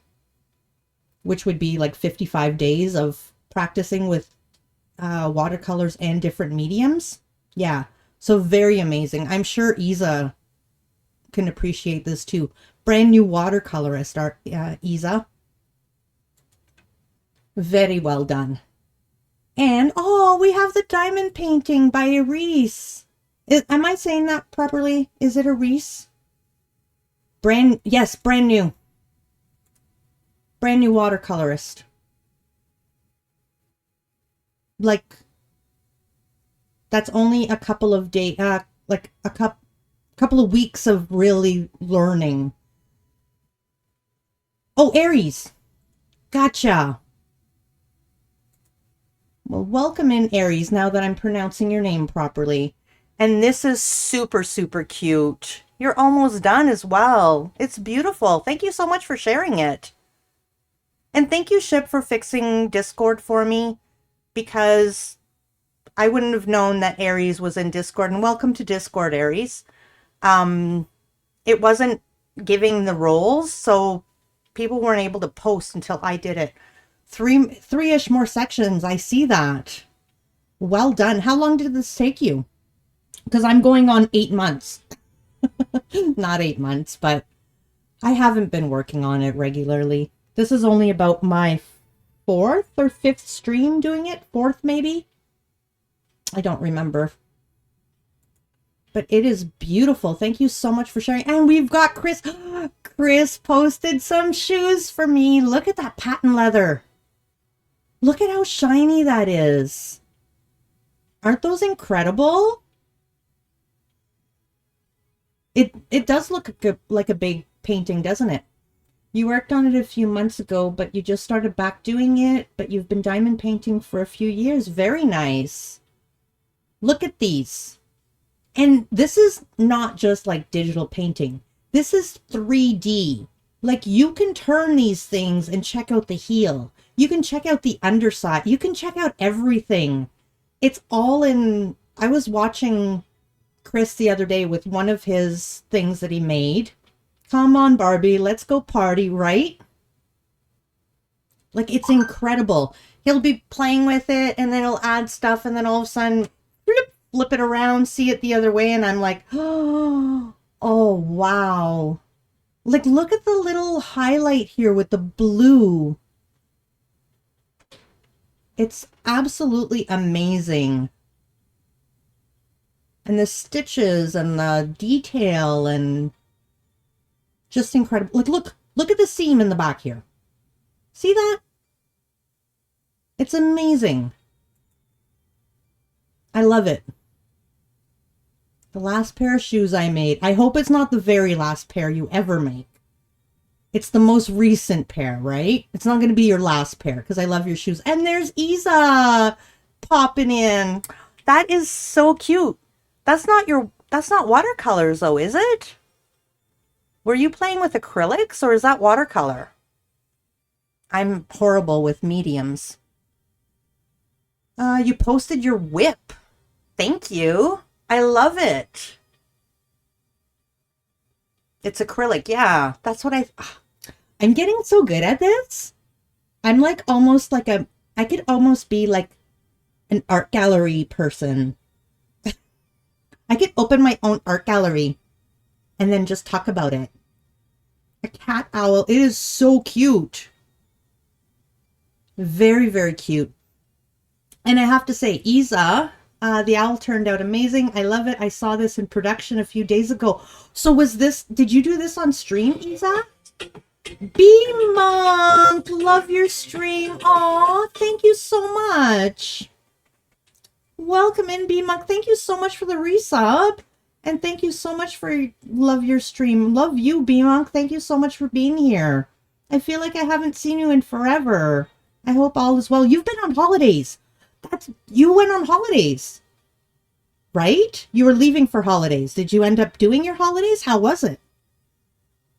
Which would be like 55 days of practicing with watercolors and different mediums. Yeah. So very amazing. I'm sure Isa can appreciate this too. Brand new watercolorist, Isa. Very well done. And, oh, we have the diamond painting by Iris. Am I saying that properly? Is it Iris? Yes, brand new. Brand new watercolorist. Like, that's only a couple of days, like a couple of weeks of really learning. Oh, Aries. Gotcha. Well, welcome in, Aries, now that I'm pronouncing your name properly. And this is super, super cute. You're almost done as well. It's beautiful. Thank you so much for sharing it. And thank you, Ship, for fixing Discord for me, because I wouldn't have known that Aries was in Discord. And welcome to Discord, Aries. It wasn't giving the roles, so people weren't able to post until I did it. Three-ish more sections. I see that. Well done. How long did this take you? Because I'm going on 8 months. Not 8 months, but I haven't been working on it regularly. This is only about my 4th or 5th stream doing it. 4th, maybe? I don't remember. But it is beautiful. Thank you so much for sharing. And we've got Chris. Chris posted some shoes for me. Look at that patent leather. Look at how shiny that is. Aren't those incredible? It does look like a big painting, doesn't it? You worked on it a few months ago, but you just started back doing it, but you've been diamond painting for a few years. Very nice. Look at these. And this is not just like digital painting. This is 3D. Like, you can turn these things and check out the heel. You can check out the underside. You can check out everything. It's all in... I was watching Chris the other day with one of his things that he made. Come on, Barbie, let's go party, right? Like, it's incredible. He'll be playing with it, and then he'll add stuff, and then all of a sudden, flip it around, see it the other way, and I'm like, oh, wow. Like, look at the little highlight here with the blue. It's absolutely amazing. And the stitches and the detail and just incredible. Like, look at the seam in the back here. See that? It's amazing. I love it. The last pair of shoes I made. I hope it's not the very last pair you ever make. It's the most recent pair, right? It's not going to be your last pair because I love your shoes. And there's Isa popping in. That is so cute. That's not watercolors though, is it? Were you playing with acrylics or is that watercolor? I'm horrible with mediums. You posted your whip. Thank you. I love it. It's acrylic. Yeah, that's what I'm getting so good at this. I'm like almost like I could almost be like an art gallery person. I could open my own art gallery and then just talk about it. A cat owl. It is so cute. Very, very cute. And I have to say, Isa, the owl turned out amazing. I love it. I saw this in production a few days ago. So did you do this on stream, Isa? Bee-Monk, love your stream. Aw, thank you so much. Welcome in, Bee-Monk. Thank you so much for the resub. And thank you so much for love your stream. Love you, Bee-Monk. Thank you so much for being here. I feel like I haven't seen you in forever. I hope all is well. You've been on holidays. You went on holidays, right? You were leaving for holidays. Did you end up doing your holidays? How was it?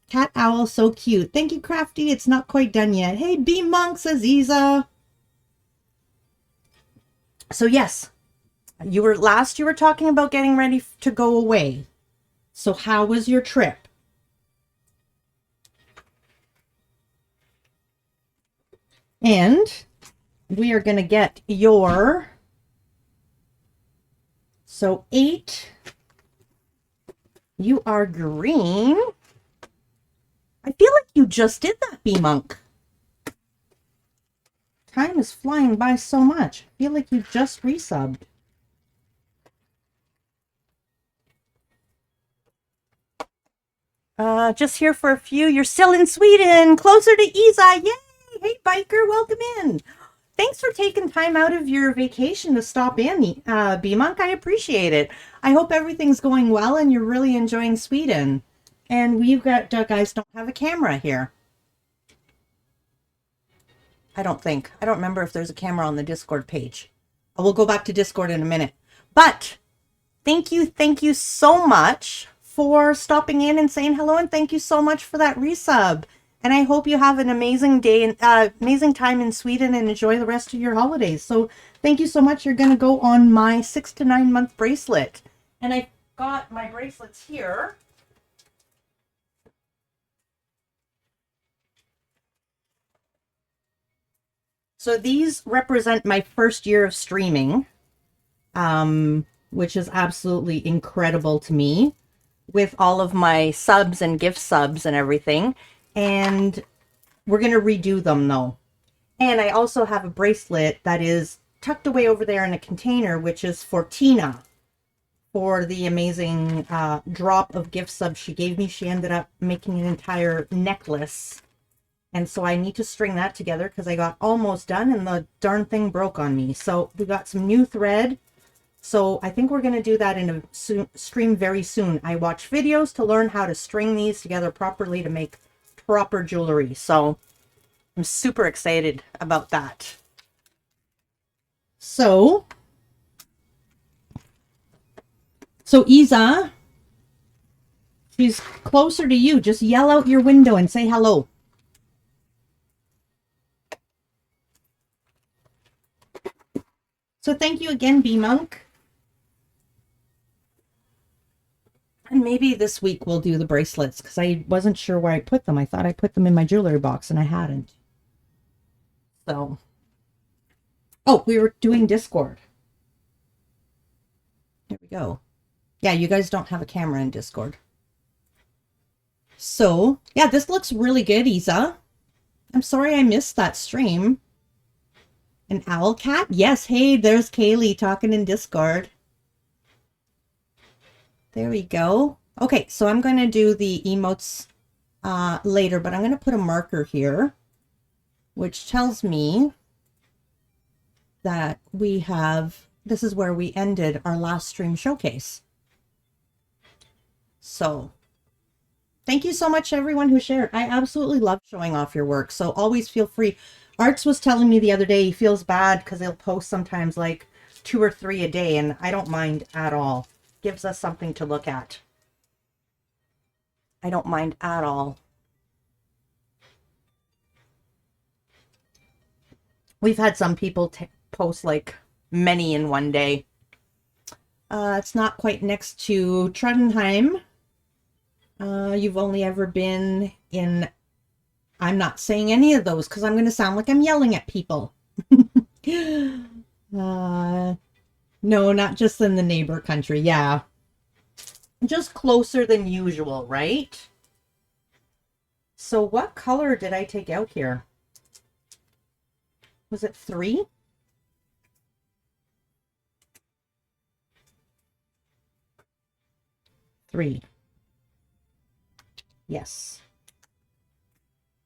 Cat owl, so cute. Thank you, Crafty. It's not quite done yet. Hey, Bee-Monk, says Isa. So yes, you were talking about getting ready to go away. So how was your trip? And we are going to get your, so 8, you are green. I feel like you just did that, Bee-Monk. Time is flying by so much. I feel like you just resubbed. Just here for a few. You're still in Sweden, closer to Isa. Yay! Hey, biker, welcome in. Thanks for taking time out of your vacation to stop in, Bee-Monk. I appreciate it. I hope everything's going well and you're really enjoying Sweden. And we've got, guys don't have a camera here. I don't remember if there's a camera on the Discord page. We'll go back to Discord in a minute. But thank you so much for stopping in and saying hello, and thank you so much for that resub. And I hope you have an amazing day and amazing time in Sweden and enjoy the rest of your holidays. So thank you so much. You're going to go on my 6 to 9 month bracelet. And I got my bracelets here. So these represent my first year of streaming, which is absolutely incredible to me, with all of my subs and gift subs and everything. And we're going to redo them though. And I also have a bracelet that is tucked away over there in a container, which is for Tina, for the amazing drop of gift subs she gave me. She ended up making an entire necklace. And so I need to string that together because I got almost done and the darn thing broke on me. So we got some new thread. So I think we're going to do that in a stream very soon. I watch videos to learn how to string these together properly to make proper jewelry. So I'm super excited about that. So Isa, she's closer to you. Just yell out your window and say hello. So thank you again, B-Monk. And maybe this week we'll do the bracelets because I wasn't sure where I put them. I thought I put them in my jewelry box and I hadn't. So, oh, we were doing Discord. There we go. Yeah, you guys don't have a camera in Discord. So, yeah, this looks really good, Isa. I'm sorry I missed that stream. An owl cat? Yes, hey, there's Kaylee talking in Discord. There we go. Okay, so I'm going to do the emotes later, but I'm going to put a marker here, which tells me that we have, this is where we ended our last stream showcase. So thank you so much, everyone who shared. I absolutely love showing off your work, so always feel free. Arts was telling me the other day he feels bad because he'll post sometimes like 2 or 3 a day, and I don't mind at all. Gives us something to look at. I don't mind at all. We've had some people post like many in one day. It's not quite next to Trondheim. You've only ever been in... I'm not saying any of those because I'm going to sound like I'm yelling at people. No, not just in the neighbor country. Yeah. Just closer than usual, right? So what color did I take out here? Was it 3? 3. Yes.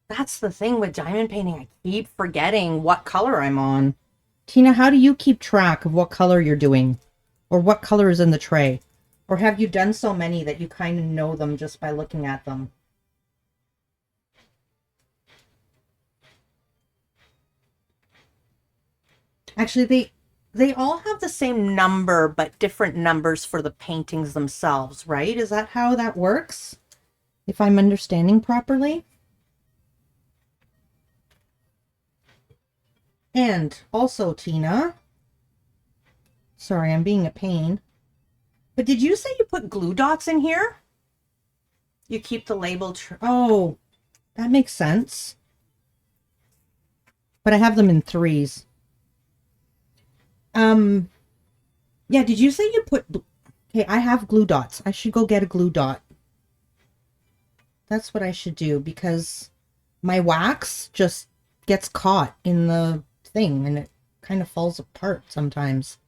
That's the thing with diamond painting. I keep forgetting what color I'm on. Tina, how do you keep track of what color you're doing? Or what color is in the tray? Or have you done so many that you kind of know them just by looking at them? Actually, they all have the same number, but different numbers for the paintings themselves, right? Is that how that works? If I'm understanding properly? And also, Tina, sorry, I'm being a pain, but did you say you put glue dots in here? You keep the label, oh, that makes sense. But I have them in 3s. Yeah, did you say you put, okay, I have glue dots. I should go get a glue dot. That's what I should do because my wax just gets caught in the thing and it kind of falls apart sometimes.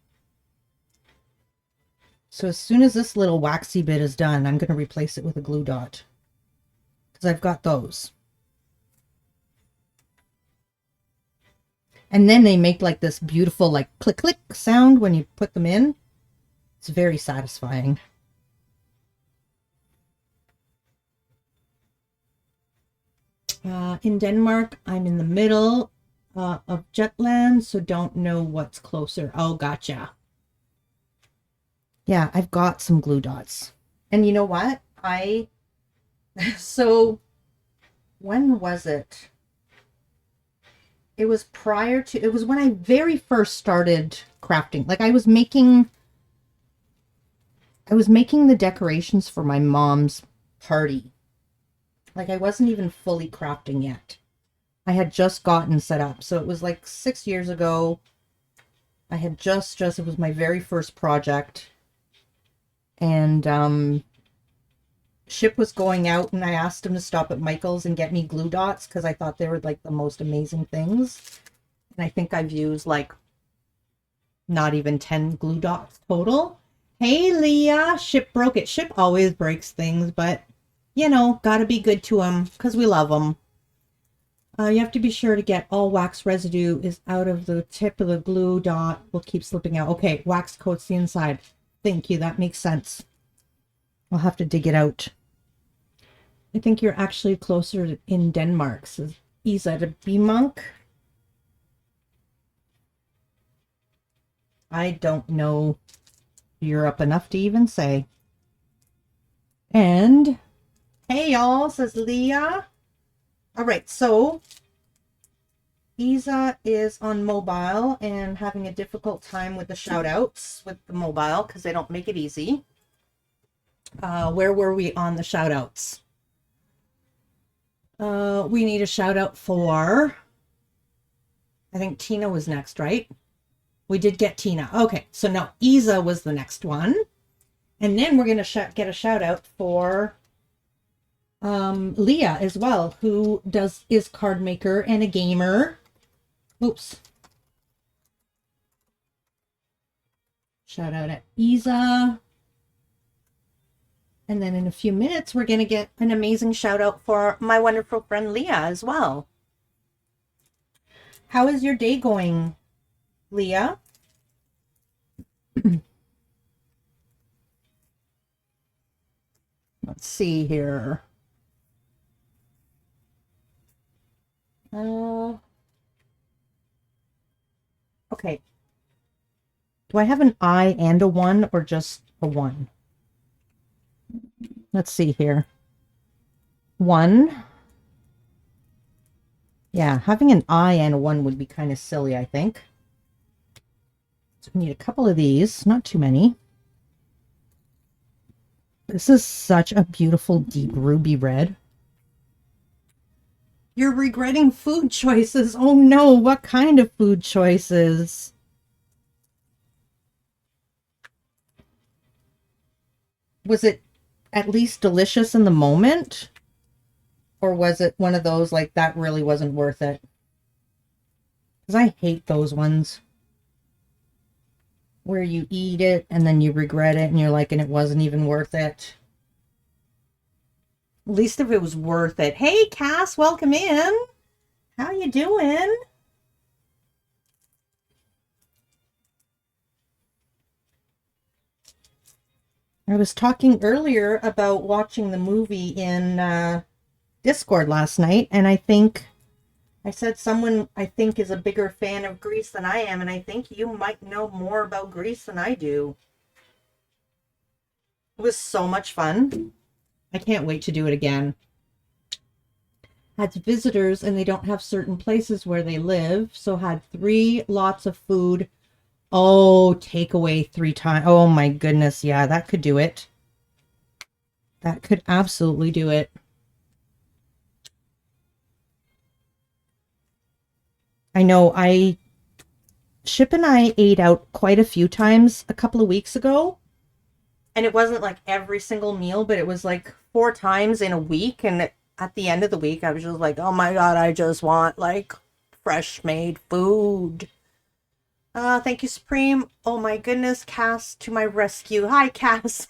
So as soon as this little waxy bit is done, I'm going to replace it with a glue dot because I've got those. And then they make like this beautiful like click click sound when you put them in. It's very satisfying. In Denmark, I'm in the middle of Jutland, so don't know what's closer. Oh, gotcha. Yeah, I've got some glue dots. And you know what? So when was it? It was it was when I very first started crafting. Like I was making the decorations for my mom's party. Like I wasn't even fully crafting yet. I had just gotten set up. So it was like 6 years ago. I had it was my very first project. And ship was going out and I asked him to stop at Michael's and get me glue dots because I thought they were like the most amazing things. And I think I've used like not even 10 glue dots total. Hey, Leah, Ship broke it. Ship always breaks things, but you know, gotta be good to them because we love them. You have to be sure to get all wax residue is out of the tip of the glue dot. Will keep slipping out. Okay, wax coats the inside. Thank you. That makes sense. I'll have to dig it out. I think you're actually closer in Denmark, says Isa to Bee Monk. I don't know Europe enough to even say. And hey y'all, says Leah. All right, so Isa is on mobile and having a difficult time with the shout outs with the mobile because they don't make it easy. Where were we on the shout outs? We need a shout out for, I think Tina was next, right? We did get Tina. Okay, so now Isa was the next one. And then we're going to get a shout out for Leah as well, who is card maker and a gamer. Oops. Shout out at Isa. And then in a few minutes, we're going to get an amazing shout out for my wonderful friend Leah as well. How is your day going, Leah? Let's see here. Okay. Do I have an I and a 1 or just a 1? Let's see here. 1. Yeah, having an I and a 1 would be kind of silly, I think. So we need a couple of these, not too many. This is such a beautiful deep ruby red. You're regretting food choices. Oh no, what kind of food choices? Was it at least delicious in the moment? Or was it one of those like that really wasn't worth it? Because I hate those ones where you eat it and then you regret it and you're like, and it wasn't even worth it. At least if it was worth it. Hey, Cass, welcome in. How you doing? I was talking earlier about watching the movie in Discord last night, and I said someone I think is a bigger fan of Greece than I am, and I think you might know more about Greece than I do. It was so much fun. I can't wait to do it again. Had visitors and they don't have certain places where they live, so had 3 lots of food. Oh, takeaway 3 times. Oh my goodness, yeah, that could do it. That could absolutely do it. I know Ship and I ate out quite a few times a couple of weeks ago. And it wasn't like every single meal, but it was like 4 times in a week. And at the end of the week, I was just like, oh my God, I just want like fresh made food. Thank you, Supreme. Oh my goodness, Cass to my rescue. Hi, Cass.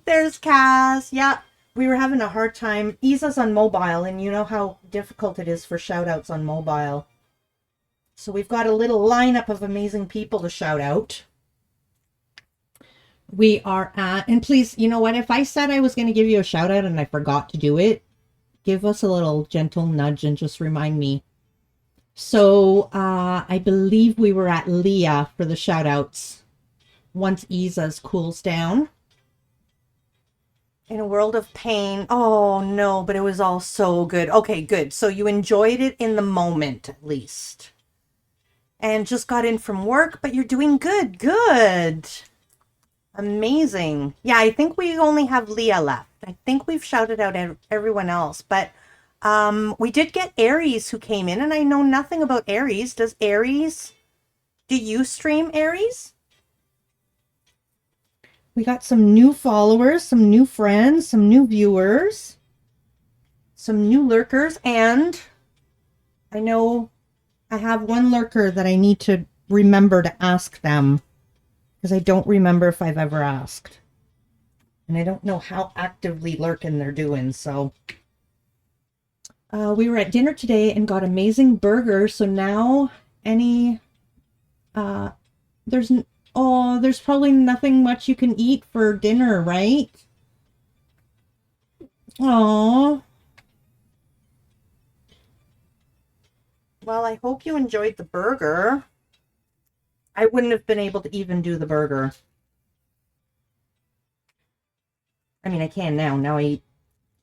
There's Cass. Yeah, we were having a hard time. Isa's on mobile, and you know how difficult it is for shout outs on mobile. So we've got a little lineup of amazing people to shout out. We are at, and please, you know what? If I said I was going to give you a shout out and I forgot to do it, give us a little gentle nudge and just remind me. So I believe we were at Leah for the shout outs. once Isa's cools down. In a world of pain. Oh no, but it was all so good. Okay, good. So you enjoyed it in the moment at least. And just got in from work, but you're doing good. Good. Amazing. Yeah, I think we only have Leah left. I think we've shouted out everyone else, but we did get Aries who came in, and I know nothing about Aries. Do you stream Aries? We got some new followers, some new friends, some new viewers, some new lurkers, and I know I have one lurker that I need to remember to ask them because I don't remember if I've ever asked. And I don't know how actively lurking they're doing, so. We were at dinner today and got amazing burgers, so now there's probably nothing much you can eat for dinner, right? Oh. Well, I hope you enjoyed the burger. I wouldn't have been able to even do the burger. I mean, I can now. Now I eat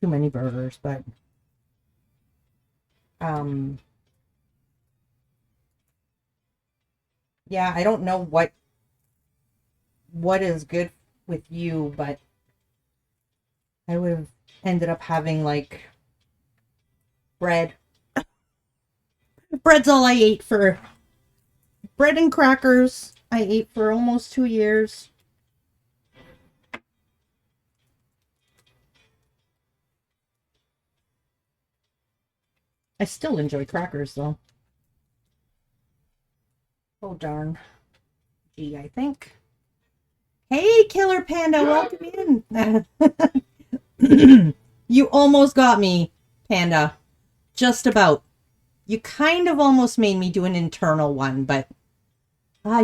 too many burgers, but yeah, I don't know what is good with you, but I would have ended up having like bread. Bread's all I ate for. Bread and crackers I ate for almost 2 years. I still enjoy crackers though. Oh darn. Gee, I think. Hey, Killer Panda, welcome in. You almost got me, Panda. Just about. You kind of almost made me do an internal one, but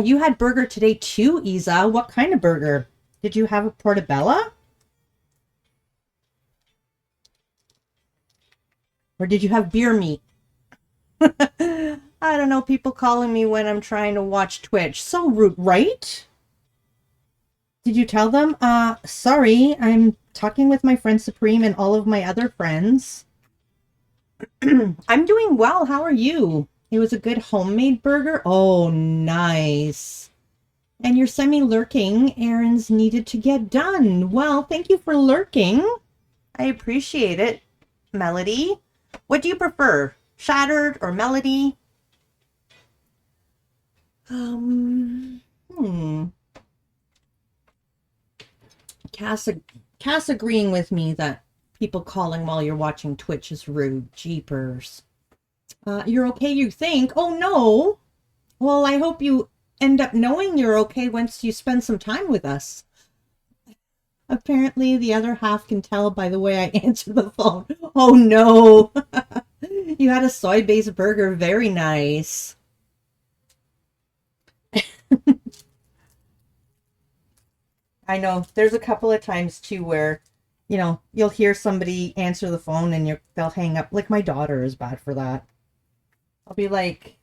you had burger today too, Isa. What kind of burger? Did you have a portobello? Or did you have beer meat? I don't know, people calling me when I'm trying to watch Twitch. So rude, right? Did you tell them? Sorry, I'm talking with my friend Supreme and all of my other friends. I'm doing well. How are you? It was a good homemade burger. Oh, nice. And you're semi-lurking. Errands needed to get done. Well, thank you for lurking. I appreciate it. Melody? What do you prefer? Shattered or Melody? Cass agreeing with me that people calling while you're watching Twitch is rude. Jeepers. You're okay, you think? Oh, no. Well, I hope you end up knowing you're okay once you spend some time with us. Apparently, the other half can tell by the way I answer the phone. Oh, no. You had a soy-based burger. Very nice. I know. There's a couple of times, too, where, you know, you'll hear somebody answer the phone and they'll hang up. Like, my daughter is bad for that. I'll be like,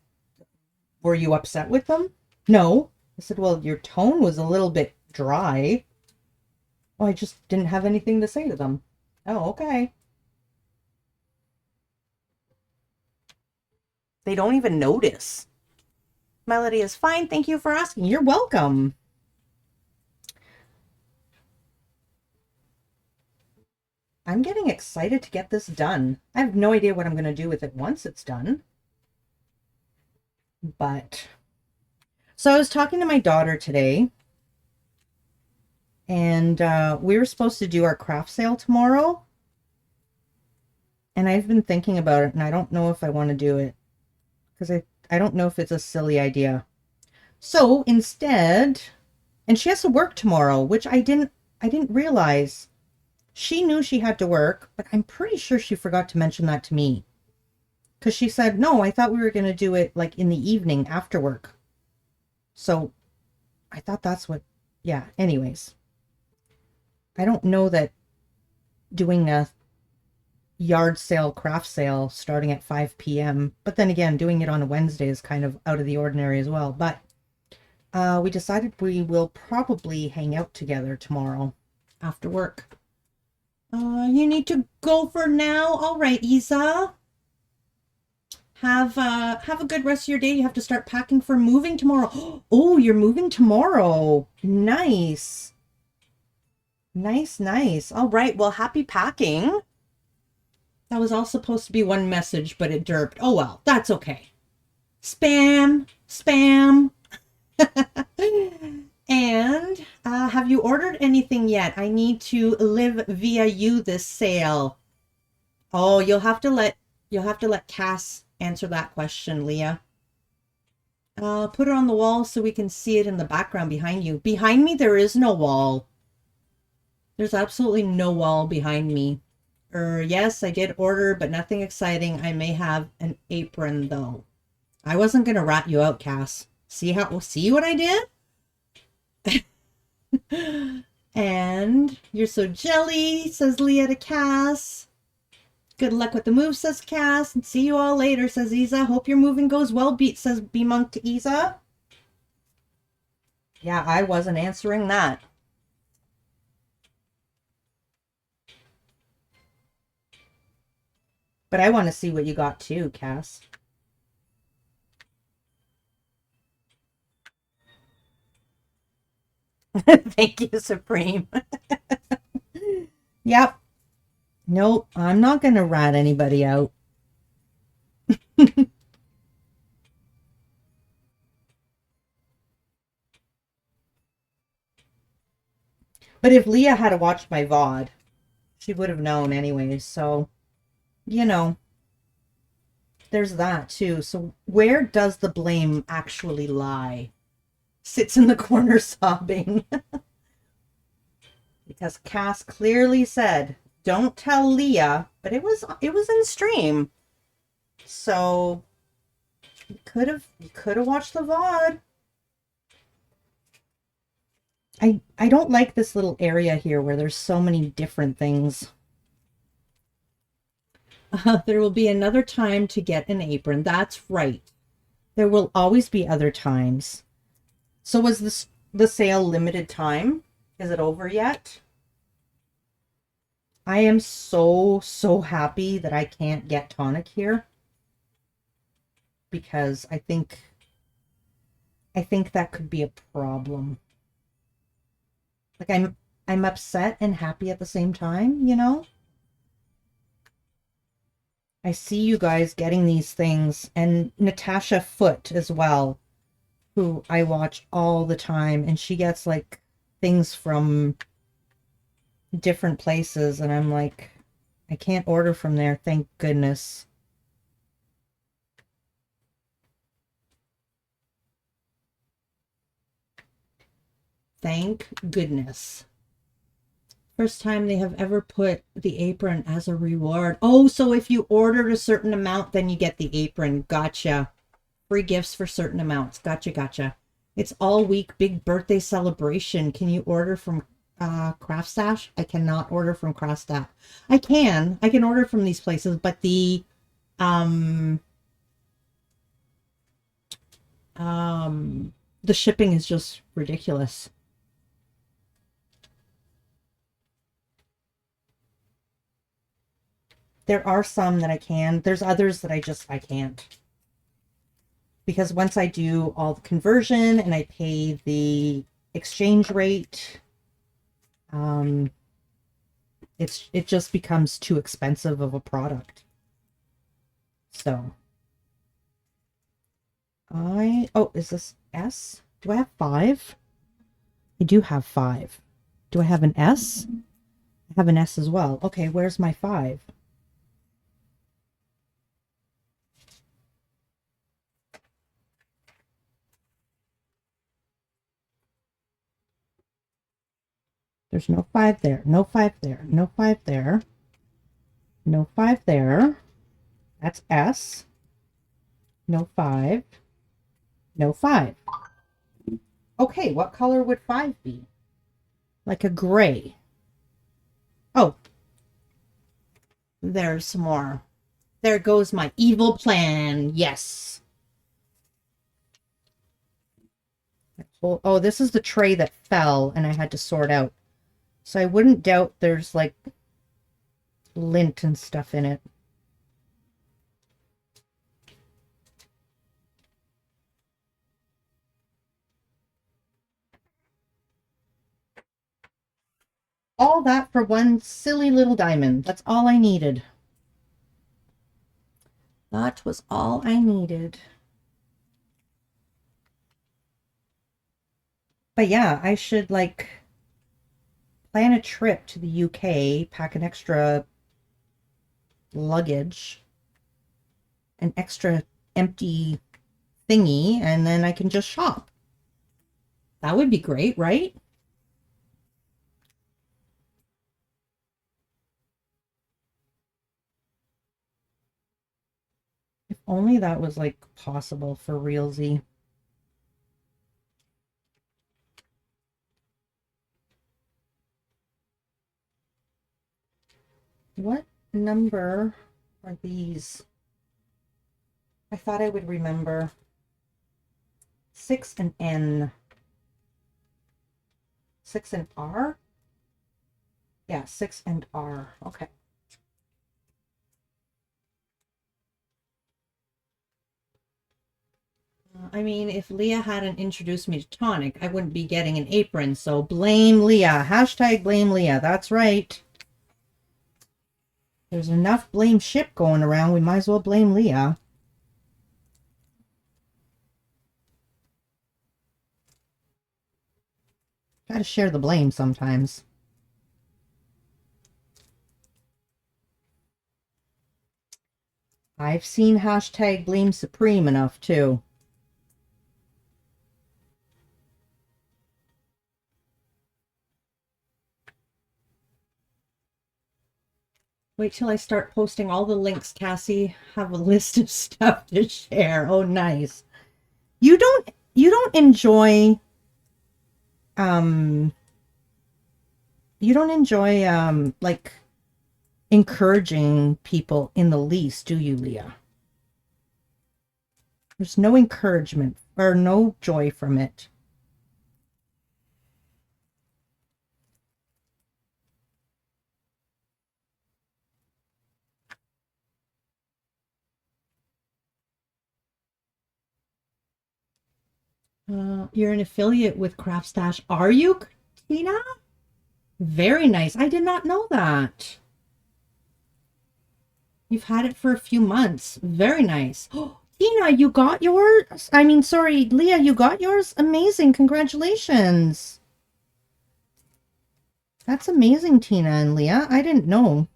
were you upset with them? No. I said, well, your tone was a little bit dry. Oh, I just didn't have anything to say to them. Oh, okay. They don't even notice. Melody is fine. Thank you for asking. You're welcome. I'm getting excited to get this done. I have no idea what I'm going to do with it once it's done. But, so I was talking to my daughter today, and we were supposed to do our craft sale tomorrow. And I've been thinking about it, and I don't know if I want to do it. Because I don't know if it's a silly idea. So instead, and she has to work tomorrow, which I didn't realize. She knew she had to work, but I'm pretty sure she forgot to mention that to me. Because she said, no, I thought we were going to do it like in the evening after work. So I thought that's what, yeah, anyways. I don't know that doing a yard sale, craft sale starting at 5 p.m. But then again, doing it on a Wednesday is kind of out of the ordinary as well. But We decided we will probably hang out together tomorrow after work. You need to go for now. All right, Isa. Have a good rest of your day. You have to start packing for moving tomorrow. Oh, you're moving tomorrow. Nice. Nice, nice. All right. Well, happy packing. That was all supposed to be one message, but it derped. Oh well, that's okay. Spam, spam. And have you ordered anything yet? I need to live via you this sale. Oh, you'll have to let Cass answer that question, Leah. Put it on the wall so we can see it in the background behind you. Behind me, there is no wall. There's absolutely no wall behind me. Yes, I did order, but nothing exciting. I may have an apron though. I wasn't gonna rat you out, Cass. See what I did? And you're so jelly, says Leah to Cass. Good luck with the move, says Cass. And see you all later, says Isa. Hope your moving goes well, says B-Monk to Isa. Yeah, I wasn't answering that. But I want to see what you got too, Cass. Thank you, Supreme. Yep. Nope, I'm not going to rat anybody out. But if Leah had watched my VOD, she would have known anyways. So, you know, there's that too. So where does the blame actually lie? Sits in the corner sobbing. Because Cass clearly said, don't tell Leah, but it was in stream. So you could have watched the VOD. I don't like this little area here where there's so many different things. There will be another time to get an apron. That's right. There will always be other times. So was the sale limited time? Is it over yet? I am so happy that I can't get tonic here. Because I think that could be a problem. Like I'm upset and happy at the same time, you know? I see you guys getting these things, and Natasha Foote as well, who I watch all the time, and she gets like things from different places, and I'm like, I can't order from there, thank goodness. Thank goodness. First time they have ever put the apron as a reward. Oh, so if you ordered a certain amount, then you get the apron. Gotcha. Free gifts for certain amounts. Gotcha. It's all week big birthday celebration. Can you order from Craft Stash? I cannot order from Craft Stash. I can order from these places, but the shipping is just ridiculous. There are some that I can. There's others that I can't. Because once I do all the conversion and I pay the exchange rate, it just becomes too expensive of a product. So is this S? Do I have 5? I do have 5. Do I have an S? I have an S as well. Okay, where's my 5? There's no 5 there. No 5 there. No 5 there. No 5 there. That's S. No 5. No 5. Okay, what color would 5 be? Like a gray. Oh. There's some more. There goes my evil plan. Yes. Oh, this is the tray that fell and I had to sort out. So I wouldn't doubt there's like lint and stuff in it. All that for one silly little diamond. That's all I needed. That was all I needed. But yeah, I should like plan a trip to the UK, pack an extra luggage, an extra empty thingy, and then I can just shop. That would be great, right? If only that was like possible for realsy. What number are these? I thought I would remember. 6 and N. 6 and R? Yeah, 6 and R. Okay. I mean, if Leah hadn't introduced me to Tonic, I wouldn't be getting an apron. So blame Leah. Hashtag blame Leah. That's right. There's enough blame ship going around. We might as well blame Leah. Gotta share the blame sometimes. I've seen hashtag blame Supreme enough too. Wait till I start posting all the links, Cassie. Have a list of stuff to share. Oh, nice. You don't enjoy um like encouraging people in the least, do you, Leah? There's no encouragement or no joy from it. You're an affiliate with Craft Stash. Are you, Tina? Very nice. I did not know that. You've had it for a few months. Very nice. Oh, Tina, you got yours? I mean, sorry, Leah, you got yours? Amazing. Congratulations. That's amazing, Tina and Leah. I didn't know.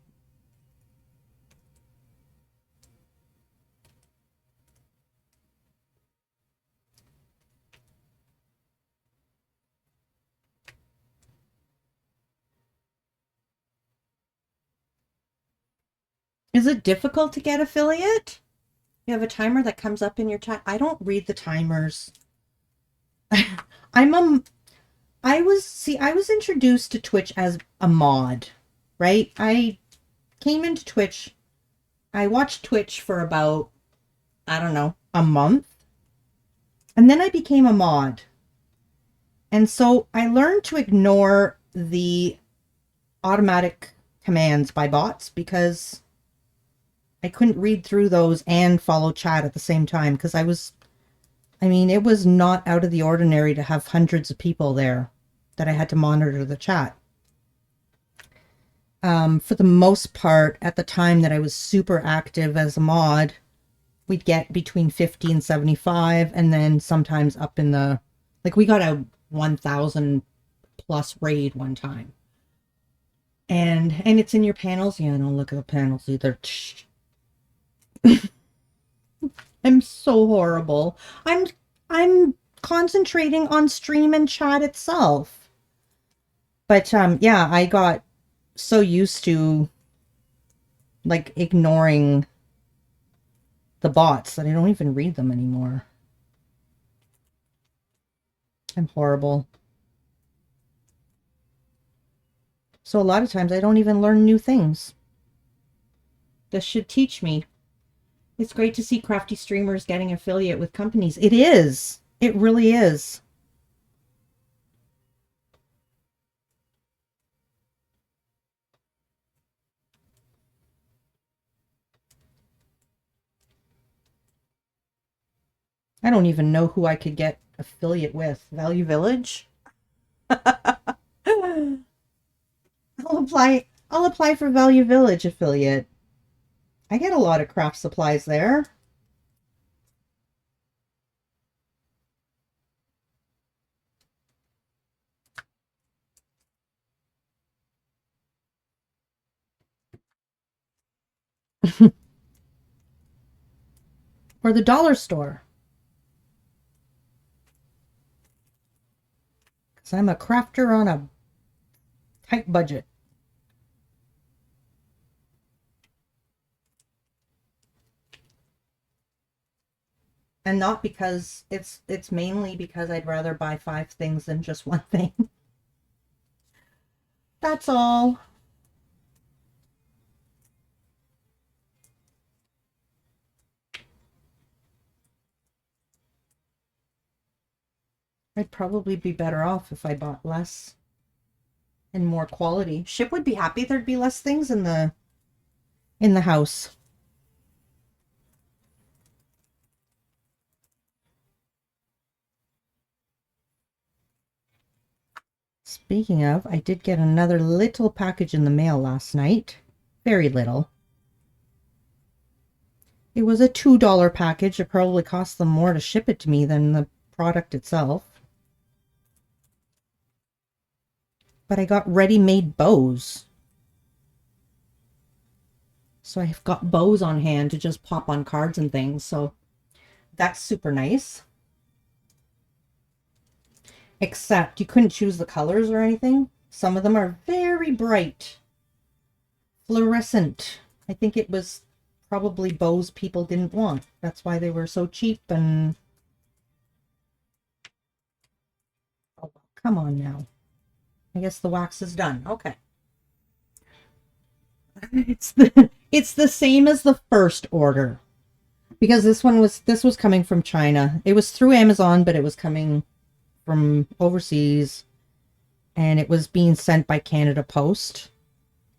Is it difficult to get affiliate? You have a timer that comes up in your chat. I don't read the timers. I was introduced to Twitch as a mod, right? I came into Twitch. I watched Twitch for about, I don't know, a month. And then I became a mod. And so I learned to ignore the automatic commands by bots because I couldn't read through those and follow chat at the same time because it was not out of the ordinary to have hundreds of people there that I had to monitor the chat. For the most part, at the time that I was super active as a mod, we'd get between 50 and 75, and then sometimes up in the, like we got a 1,000 plus raid one time. And it's in your panels. Yeah, I don't look at the panels either. I'm so horrible. I'm concentrating on stream and chat itself. But yeah, I got so used to like ignoring the bots that I don't even read them anymore. I'm horrible. So a lot of times I don't even learn new things. This should teach me. It's great to see crafty streamers getting affiliate with companies. It is. It really is. I don't even know who I could get affiliate with. Value Village? I'll apply for Value Village affiliate. I get a lot of craft supplies there. Or the dollar store. Because I'm a crafter on a tight budget. And not because it's mainly because I'd rather buy 5 things than just one thing. That's all. I'd probably be better off if I bought less and more quality. Ship would be happy there'd be less things in the house. Speaking of, I did get another little package in the mail last night. Very little. It was a $2 package. It probably cost them more to ship it to me than the product itself. But I got ready-made bows. So I've got bows on hand to just pop on cards and things. So that's super nice. Except you couldn't choose the colors or anything. Some of them are very bright. Fluorescent. I think it was probably bows people didn't want. That's why they were so cheap and... Oh, come on now. I guess the wax is done. Okay. It's the same as the first order. Because this was coming from China. It was through Amazon, but it was coming from overseas. And it was being sent by Canada Post.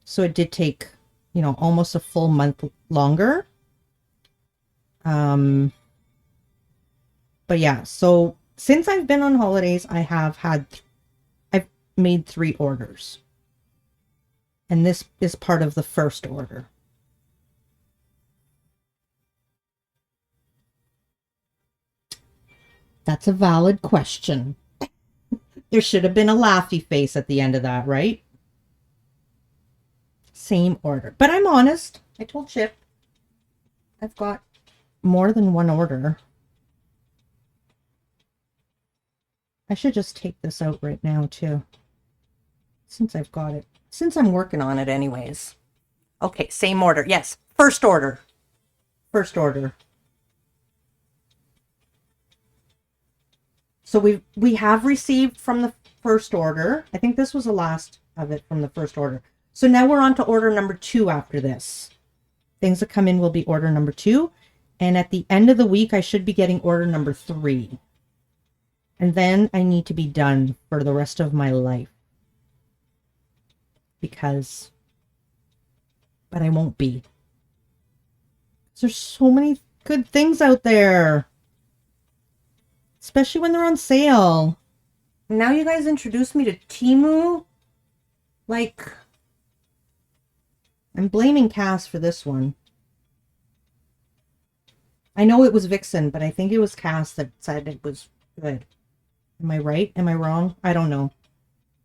So it did take, you know, almost a full month longer. But yeah, so since I've been on holidays, I've made 3 orders. And this is part of the first order. That's a valid question. There should have been a laughy face at the end of that, right? Same order. But I'm honest. I told Chip I've got more than one order. I should just take this out right now, too. Since I've got it. Since I'm working on it anyways. Okay, same order. Yes, first order. First order. So we have received from the first order. I think this was the last of it from the first order. So now we're on to order number 2 after this. Things that come in will be order number 2. And at the end of the week, I should be getting order number 3. And then I need to be done for the rest of my life. But I won't be. There's so many good things out there. Especially when they're on sale. Now you guys introduced me to Temu. Like, I'm blaming Cass for this one. I know it was Vixen, but I think it was Cass that said it was good. Am I right? Am I wrong? I don't know.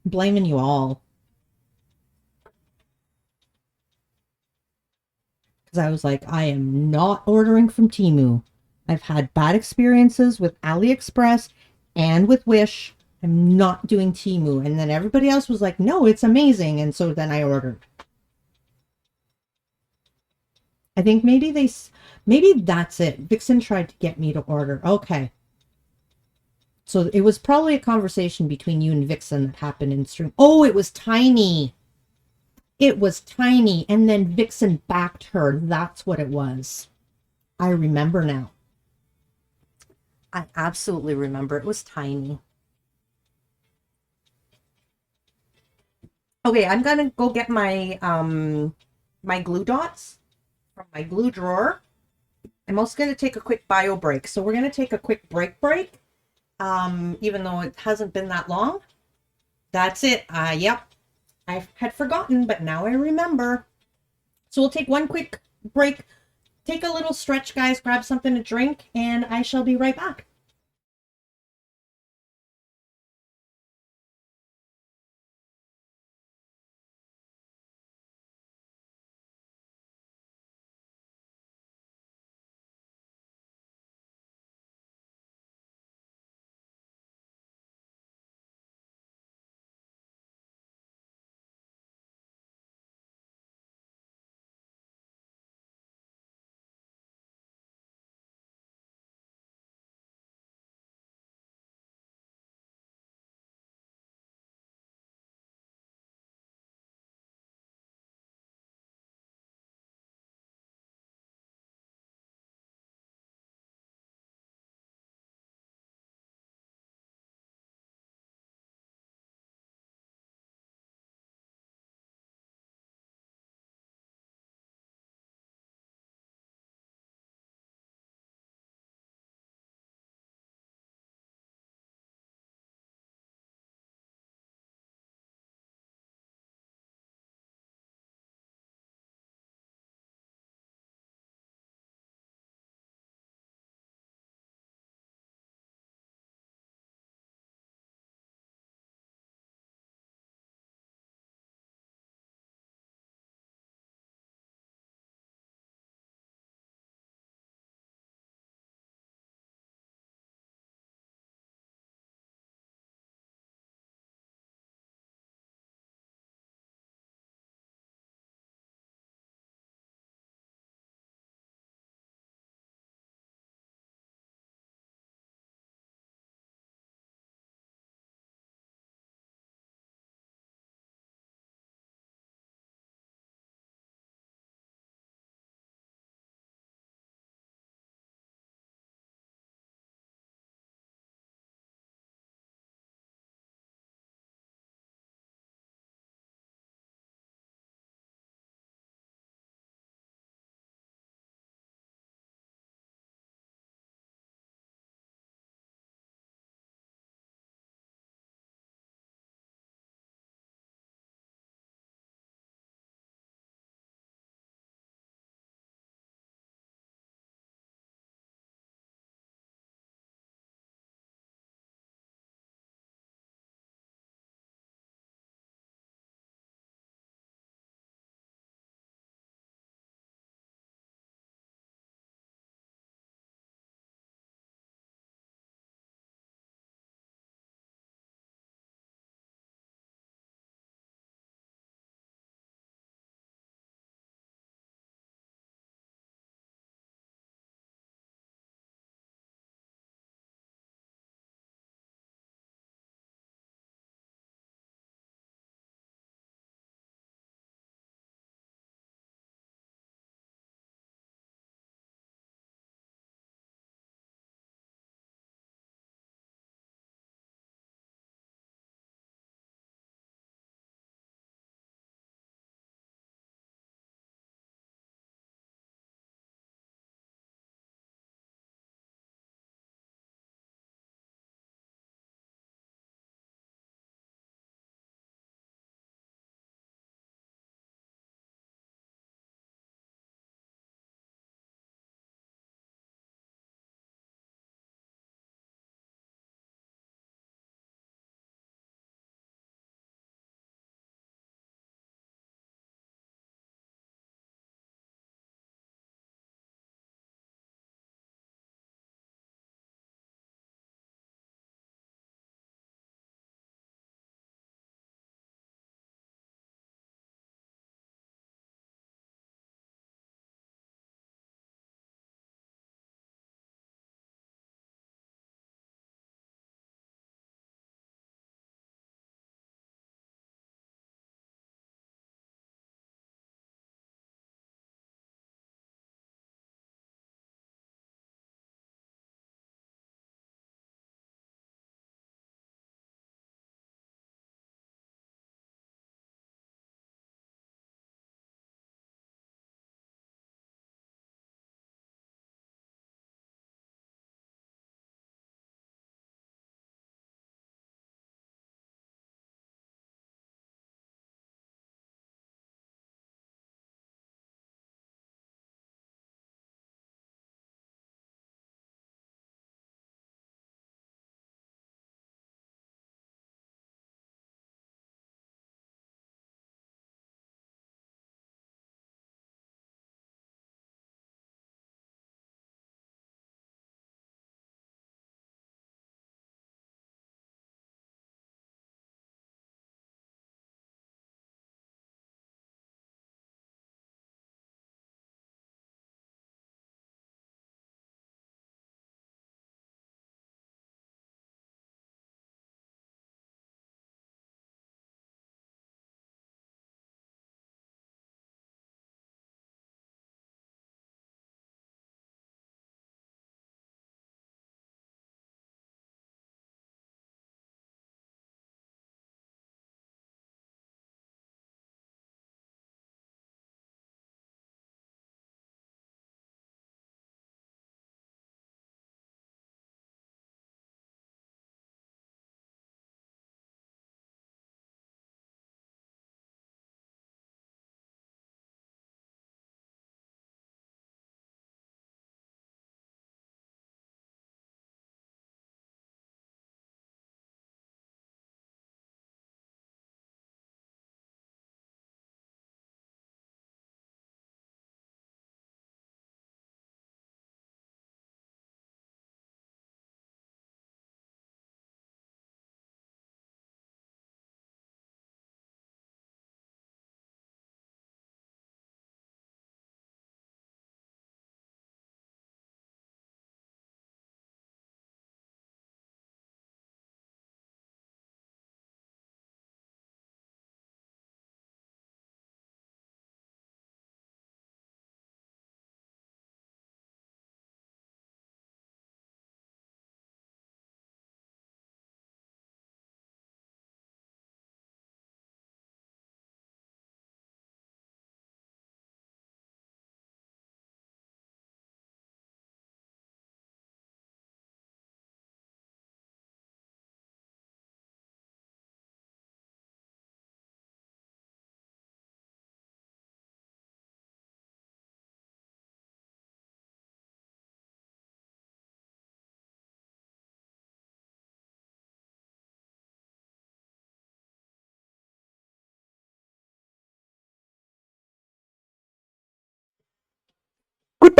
I'm blaming you all. Because I was like, I am not ordering from Temu. I've had bad experiences with AliExpress and with Wish. I'm not doing Temu. And then everybody else was like, no, it's amazing. And so then I ordered. I think maybe that's it. Vixen tried to get me to order. Okay. So it was probably a conversation between you and Vixen that happened in stream. Oh, it was Tiny. It was Tiny. And then Vixen backed her. That's what it was. I remember now. I absolutely remember. It was Tiny. Okay, I'm gonna go get my my glue dots from my glue drawer. I'm also going to take a quick bio break. So we're going to take a quick break, even though it hasn't been that long. That's it. Yep. I had forgotten, but now I remember. So we'll take one quick break, take a little stretch, guys, grab something to drink, and I shall be right back.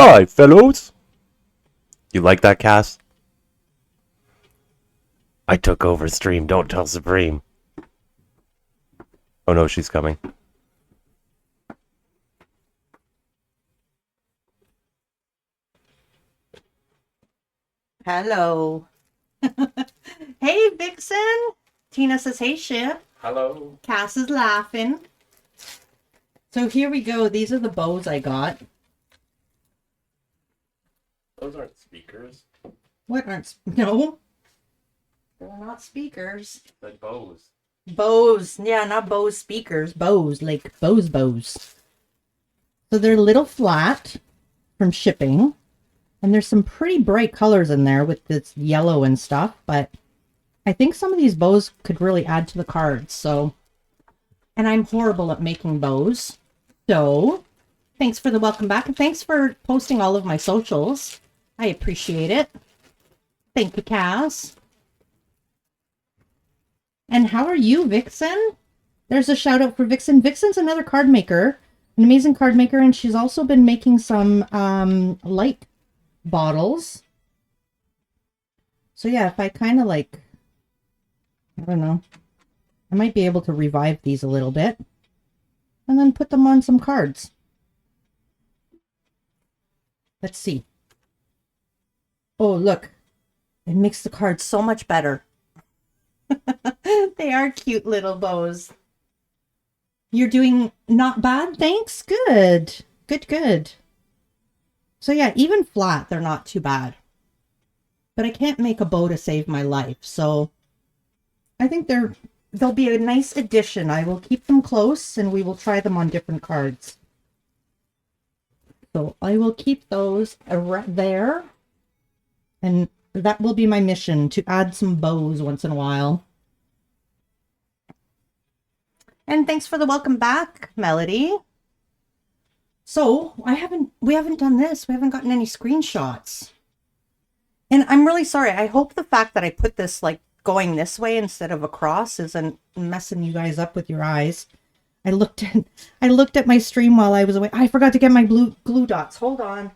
Hi, fellows. You like that, Cass? I took over stream. Don't tell Supreme. Oh no, she's coming. Hello. Hey, Vixen. Tina says, hey, Ship. Hello. Cass is laughing. So here we go. These are the bows I got. Those aren't speakers. What aren't... No. They're not speakers. They're bows. Bows. Yeah, not Bose speakers. Bows. Like bows. So they're a little flat from shipping. And there's some pretty bright colors in there with this yellow and stuff. But I think some of these bows could really add to the cards. So... And I'm horrible at making bows. So, thanks for the welcome back. And thanks for posting all of my socials. I appreciate it. Thank you, Cass. And how are you, Vixen? There's a shout out for Vixen. Vixen's another card maker, an amazing card maker, and she's also been making some light bottles. So yeah, if I kind of like, I don't know, I might be able to revive these a little bit and then put them on some cards. Let's see. Oh, look. It makes the cards so much better. They are cute little bows. You're doing not bad, thanks. Good. Good. So yeah, even flat, they're not too bad. But I can't make a bow to save my life, so I think they'll be a nice addition. I will keep them close and we will try them on different cards. So I will keep those right there. And that will be my mission, to add some bows once in a while. And thanks for the welcome back, Melody. So we haven't done this. We haven't gotten any screenshots. And I'm really sorry. I hope the fact that I put this like going this way instead of across isn't messing you guys up with your eyes. I looked at my stream while I was away. I forgot to get my glue dots. Hold on.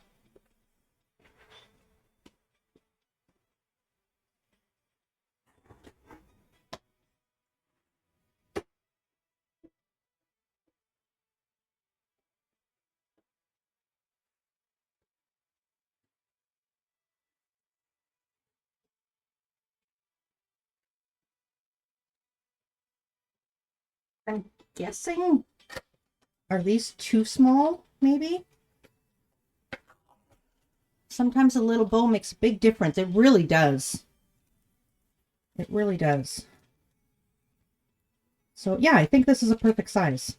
I'm guessing, are these too small, maybe? Sometimes a little bow makes a big difference. It really does. It really does. So yeah, I think this is a perfect size.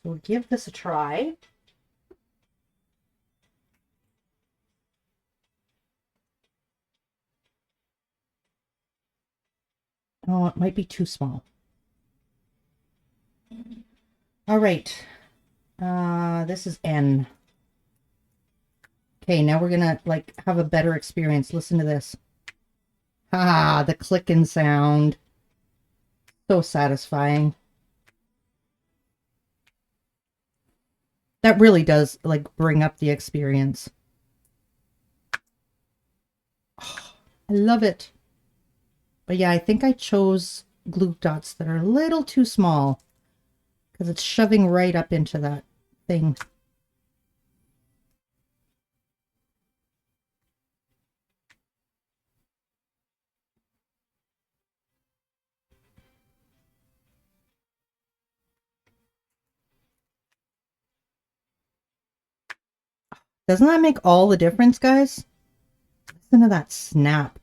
So we'll give this a try. Oh, it might be too small. All right. This is N. Okay, now we're gonna like have a better experience. Listen to this. Ah, the clicking sound. So satisfying. That really does like bring up the experience. Oh, I love it. But yeah, I think I chose glue dots that are a little too small because it's shoving right up into that thing. Doesn't that make all the difference, guys? Listen to that snap.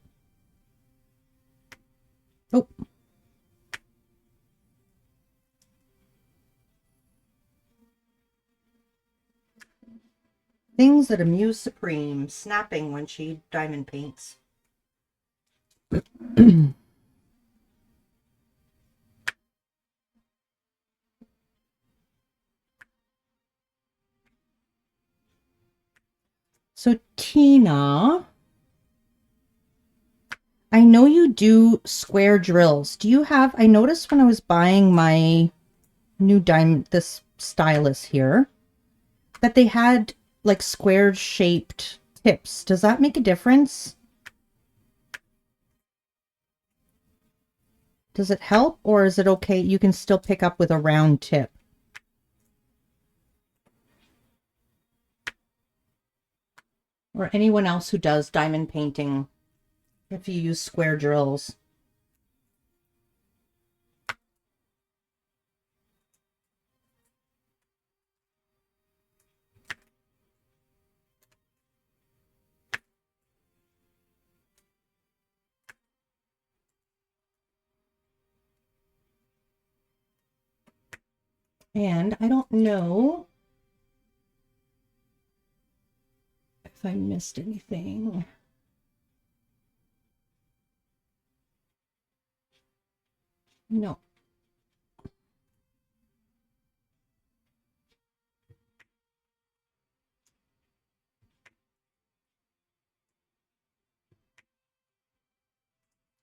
Oh. Things that amuse Supreme, snapping when she diamond paints. So Tina, I know you do square drills. Do you have, I noticed when I was buying my new diamond, this stylus here, that they had like square shaped tips. Does that make a difference? Does it help, or is it okay? You can still pick up with a round tip. Or anyone else who does diamond painting, if you use square drills. And I don't know if I missed anything. No.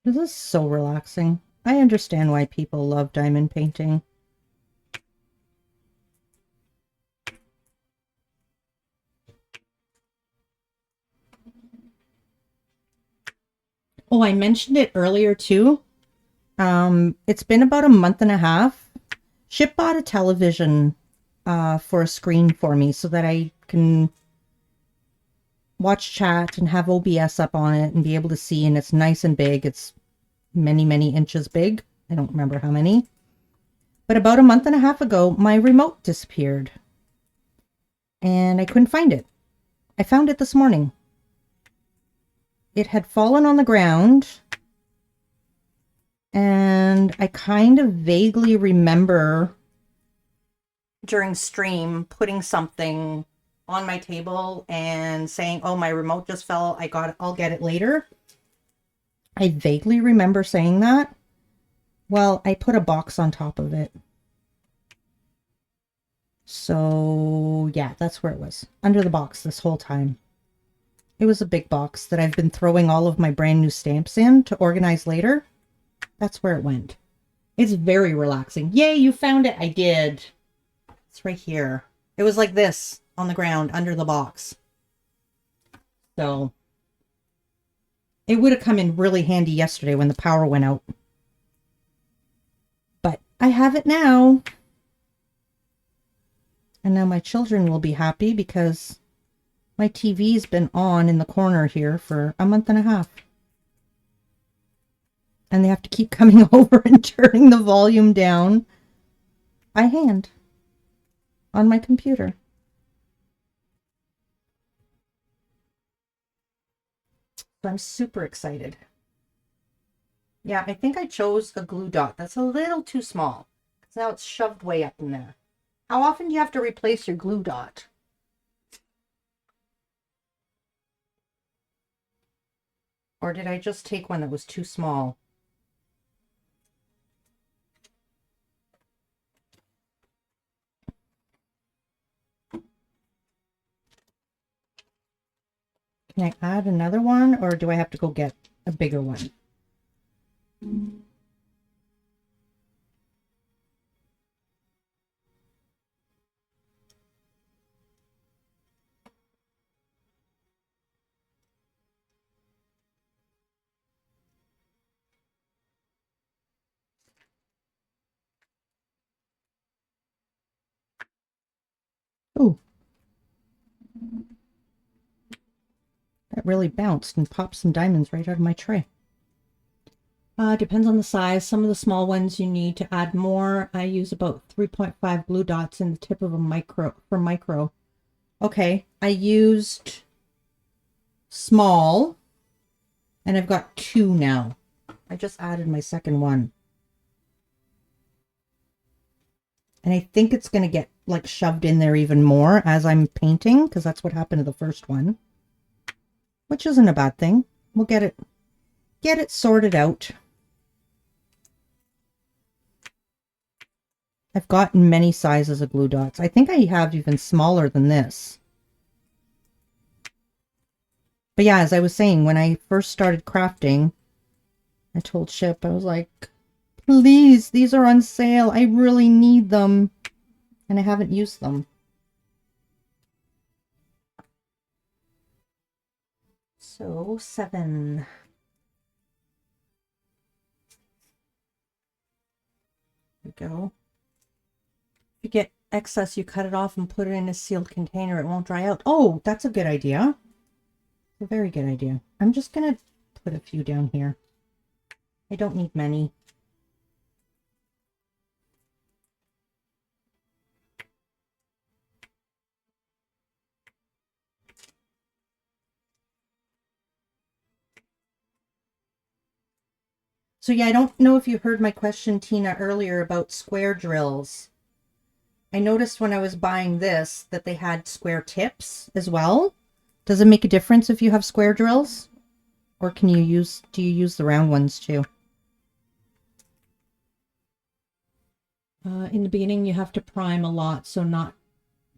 This is so relaxing. I understand why people love diamond painting. Oh, I mentioned it earlier too. It's been about a month and a half. Ship bought a television for a screen for me so that I can watch chat and have OBS up on it and be able to see, and it's nice and big. It's many, many inches big. I don't remember how many. But about a month and a half ago, my remote disappeared. And I couldn't find it. I found it this morning. It had fallen on the ground. And I kind of vaguely remember during stream putting something on my table and saying, oh, my remote just fell. I'll get it later. I vaguely remember saying that. Well, I put a box on top of it. So yeah, that's where it was. Under the box this whole time. It was a big box that I've been throwing all of my brand new stamps in to organize later. That's where it went. It's very relaxing. Yay, you found it. I did. It's right here. It was like this on the ground under the box. So it would have come in really handy yesterday when the power went out. But I have it now. And now my children will be happy because my TV's been on in the corner here for a month and a half. And they have to keep coming over and turning the volume down by hand on my computer. So I'm super excited. Yeah, I think I chose a glue dot. That's a little too small. Because now it's shoved way up in there. How often do you have to replace your glue dot? Or did I just take one that was too small? Can I add another one, or do I have to go get a bigger one? Ooh. That really bounced and popped some diamonds right out of my tray. Depends on the size. Some of the small ones you need to add more. I use about 3.5 blue dots in the tip of a micro. Okay, I used small, and I've got 2 now. I just added my second one. And I think it's going to get like shoved in there even more as I'm painting, because that's what happened to the first one. Which isn't a bad thing. We'll get it sorted out. I've gotten many sizes of glue dots. I think I have even smaller than this. But yeah, as I was saying, when I first started crafting, I told Ship, I was like, Please, these are on sale. I really need them. And I haven't used them. So, 7. There we go. If you get excess, you cut it off and put it in a sealed container. It won't dry out. Oh, that's a good idea. A very good idea. I'm just going to put a few down here. I don't need many. So yeah, I don't know if you heard my question, Tina, earlier about square drills. I noticed when I was buying this that they had square tips as well. Does it make a difference if you have square drills? Or do you use the round ones too? In the beginning, you have to prime a lot, so not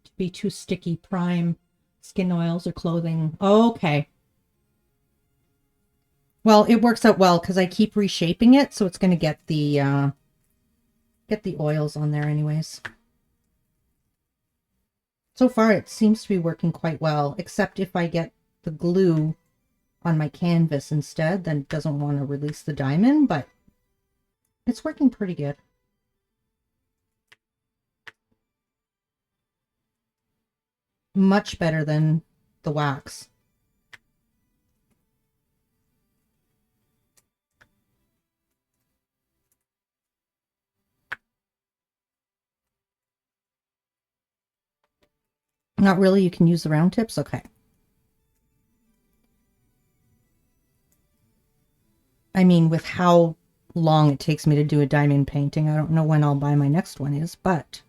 to be too sticky. Prime skin oils or clothing. Okay. Well, it works out well because I keep reshaping it, so it's going to get the oils on there anyways. So far, it seems to be working quite well, except if I get the glue on my canvas instead, then it doesn't want to release the diamond, but it's working pretty good. Much better than the wax. Not really, you can use the round tips? Okay. I mean, with how long it takes me to do a diamond painting, I don't know when I'll buy my next one is, but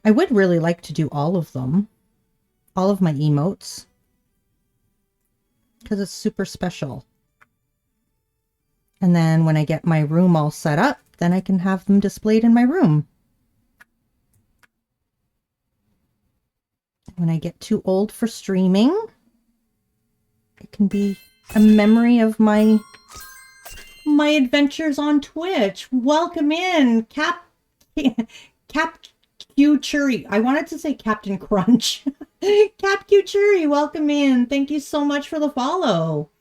I would really like to do all of them. All of my emotes. Because it's super special. And then when I get my room all set up, then I can have them displayed in my room. When I get too old for streaming, it can be a memory of my adventures on Twitch. Welcome in, Cap Q Churi. I wanted to say Captain Crunch. Cap Q Churi, welcome in. Thank you so much for the follow.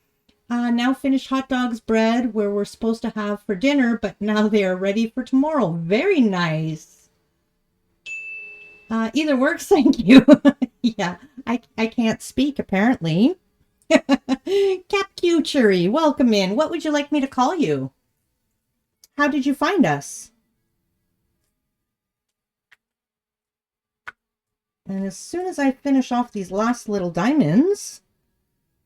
Now finished hot dogs bread where we're supposed to have for dinner, but now they are ready for tomorrow. Very nice. Either works, thank you. Yeah, I can't speak apparently. Cap Q Churi, welcome in. What would you like me to call you? How did you find us? And as soon as I finish off these last little diamonds,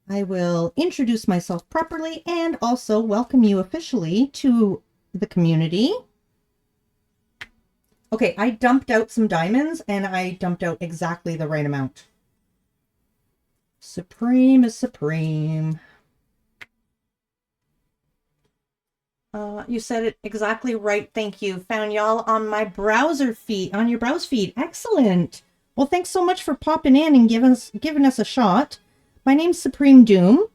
I will introduce myself properly and also welcome you officially to the community. Okay, I dumped out some diamonds and I dumped out exactly the right amount. Supreme is supreme. You said it exactly right. Thank you. Found y'all on my browser feed, on your browse feed. Excellent. Well, thanks so much for popping in and giving us a shot. My name's Supreme Doom.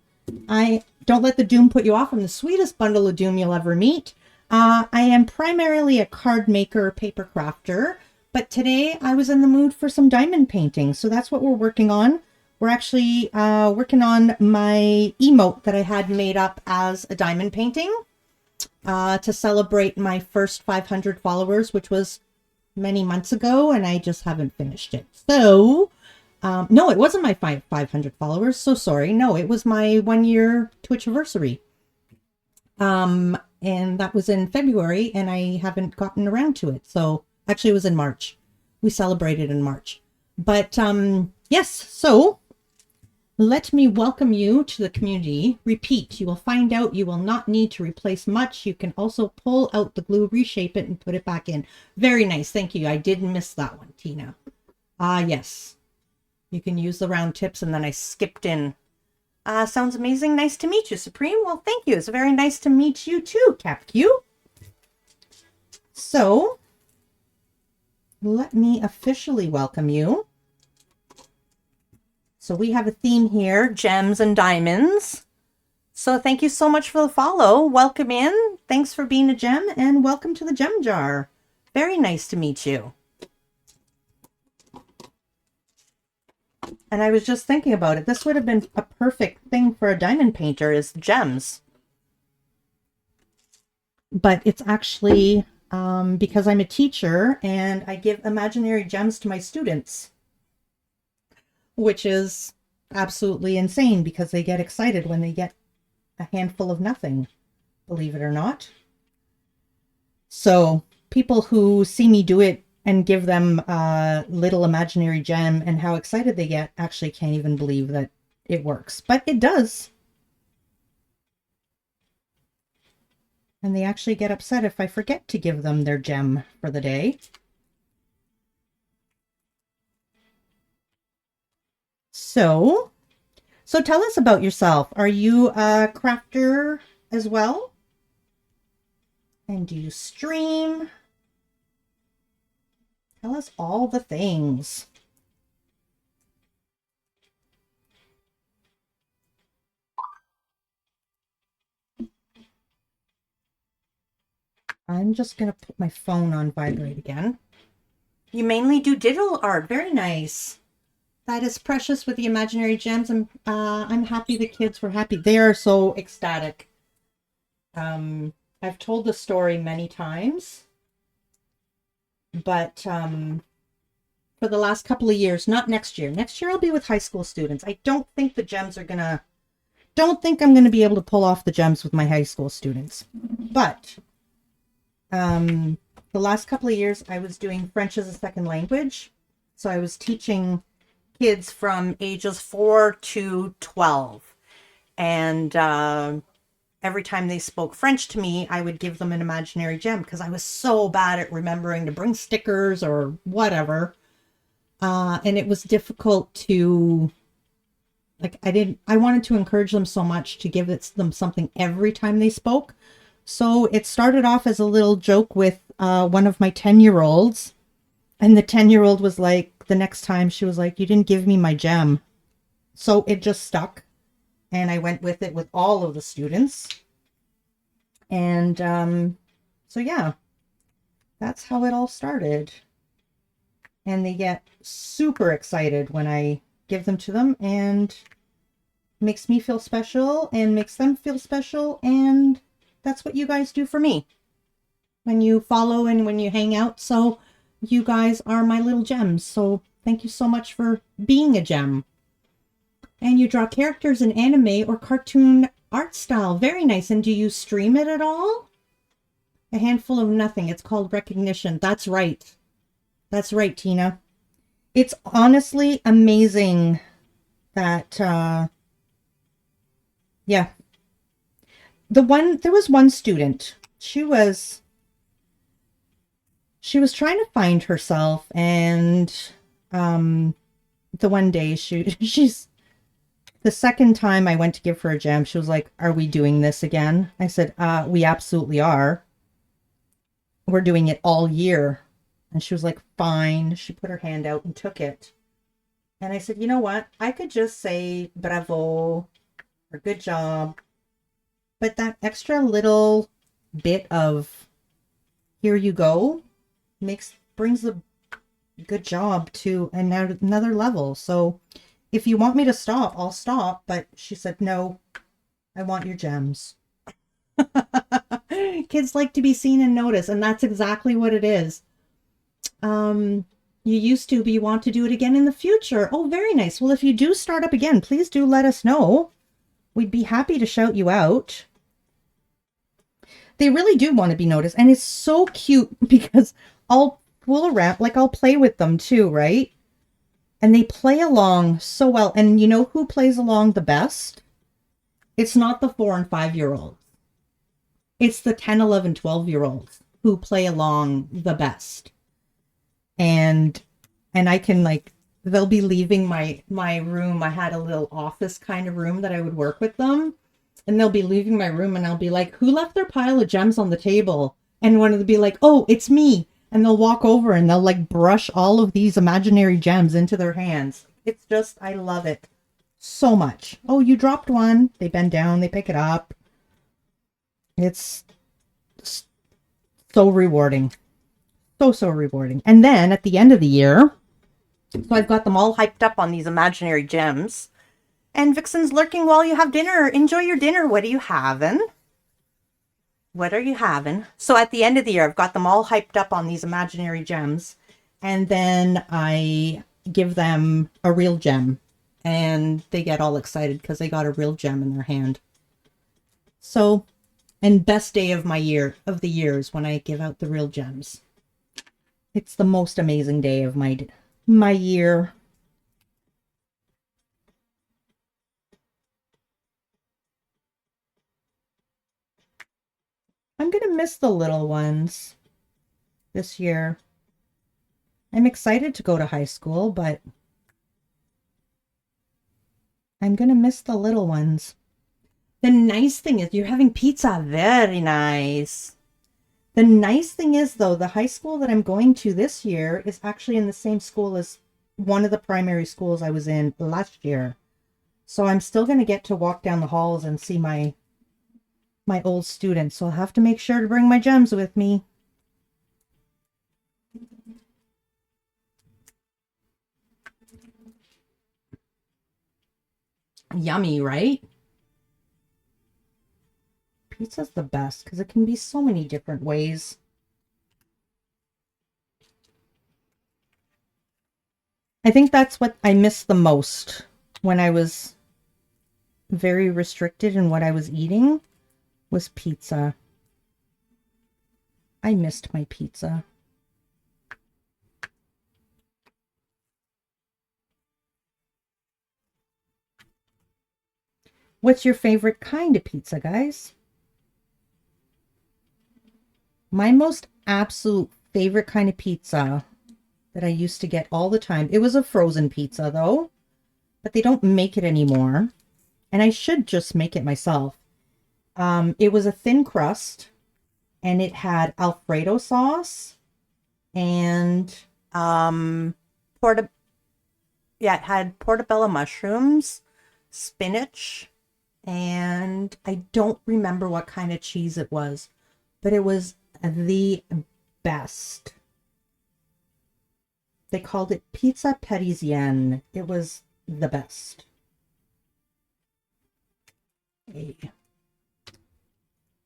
I don't let the doom put you off. I'm the sweetest bundle of doom you'll ever meet. I am primarily a card maker, paper crafter, but today I was in the mood for some diamond painting, so that's what we're working on. We're actually working on my emote that I had made up as a diamond painting to celebrate my first 500 followers, which was many months ago, and I just haven't finished it. So, no, it wasn't my 500 followers. So sorry. No, it was my 1-year Twitch anniversary. And that was in February, and I haven't gotten around to it. So actually it was in March. We celebrated in March. But yes, so let me welcome you to the community. Repeat, you will find out you will not need to replace much. You can also pull out the glue, reshape it, and put it back in. Very nice. Thank you. I did miss that one, Tina. Yes. You can use the round tips, and then I skipped in. Sounds amazing. Nice to meet you, Supreme. Well, thank you. It's very nice to meet you too, CapQ. So, let me officially welcome you. So we have a theme here, gems and diamonds. So thank you so much for the follow. Welcome in. Thanks for being a gem and welcome to the gem jar. Very nice to meet you. And I was just thinking about it. This would have been a perfect thing for a diamond painter is gems. But it's actually because I'm a teacher and I give imaginary gems to my students, which is absolutely insane because they get excited when they get a handful of nothing, believe it or not. So people who see me do it and give them a little imaginary gem and how excited they get actually can't even believe that it works, but it does. And they actually get upset if I forget to give them their gem for the day. So tell us about yourself. Are you a crafter as well? And do you stream? Tell us all the things. I'm just going to put my phone on vibrate again. You mainly do digital art. Very nice. That is precious with the imaginary gems. I'm happy the kids were happy. They are so ecstatic. I've told the story many times, but for the last couple of years, not next year. Next year I'll be with high school students. I don't think the gems are gonna, don't think I'm gonna be able to pull off the gems with my high school students. But the last couple of years I was doing French as a second language. So I was teaching kids from ages 4 to 12. And every time they spoke French to me, I would give them an imaginary gem because I was so bad at remembering to bring stickers or whatever. And it was difficult to, like, I wanted to encourage them so much to give them something every time they spoke. So it started off as a little joke with one of my 10-year-olds. And the 10-year-old was like, the next time she was like, you didn't give me my gem. So it just stuck. And I went with it with all of the students. And so yeah, that's how it all started. And they get super excited when I give them to them, and makes me feel special and makes them feel special. And that's what you guys do for me when you follow and when you hang out. So you guys are my little gems. So thank you so much for being a gem. And you draw characters in anime or cartoon art style. Very nice. And do you stream it at all? A handful of nothing. It's called recognition. That's right. That's right, Tina. It's honestly amazing that, yeah. There was one student. She was trying to find herself, and the one day she's the second time I went to give her a gem, she was like, are we doing this again? I said, we absolutely are. We're doing it all year. And she was like, fine. She put her hand out and took it. And I said, you know what? I could just say bravo or good job. But that extra little bit of here you go brings the good job to another level. So if you want me to stop, I'll stop. But she said, no, I want your gems. Kids like to be seen and noticed, and that's exactly what it is. You used to, but you want to do it again in the future. Oh, very nice. Well, if you do start up again, please do let us know. We'd be happy to shout you out. They really do want to be noticed, and it's so cute because I'll fool around, like I'll play with them too, right? And they play along so well. And you know who plays along the best? It's not the 4 and 5-year-olds. It's the 10, 11, 12-year-olds who play along the best. And I can, like, they'll be leaving my room. I had a little office kind of room that I would work with them. And they'll be leaving my room and I'll be like, who left their pile of gems on the table? And one of them will be like, oh, it's me. And they'll walk over and they'll like brush all of these imaginary gems into their hands. It's just, I love it so much. Oh, you dropped one. They bend down, they pick it up. It's so rewarding. So rewarding. And then at the end of the year, so I've got them all hyped up on these imaginary gems. And Vixen's lurking while you have dinner. Enjoy your dinner. What are you having? What are you having? So at the end of the year, I've got them all hyped up on these imaginary gems. And then I give them a real gem. And they get all excited because they got a real gem in their hand. So, and best day of the year is when I give out the real gems. It's the most amazing day of my year. I'm going to miss the little ones this year. I'm excited to go to high school, but I'm going to miss the little ones. The nice thing is you're having pizza. Very nice. The nice thing is, though, the high school that I'm going to this year is actually in the same school as one of the primary schools I was in last year. So I'm still going to get to walk down the halls and see my old students. So I'll have to make sure to bring my gems with me. Yummy, right? Pizza's the best because it can be so many different ways. I think that's what I missed the most when I was very restricted in what I was eating was pizza. I missed my pizza. What's your favorite kind of pizza, guys? My most absolute favorite kind of pizza that I used to get all the time. It was a frozen pizza, though, but they don't make it anymore. And I should just make it myself. It was a thin crust, and it had Alfredo sauce and it had portobello mushrooms, spinach, and I don't remember what kind of cheese it was, but it was the best. They called it pizza parisienne. It was the best.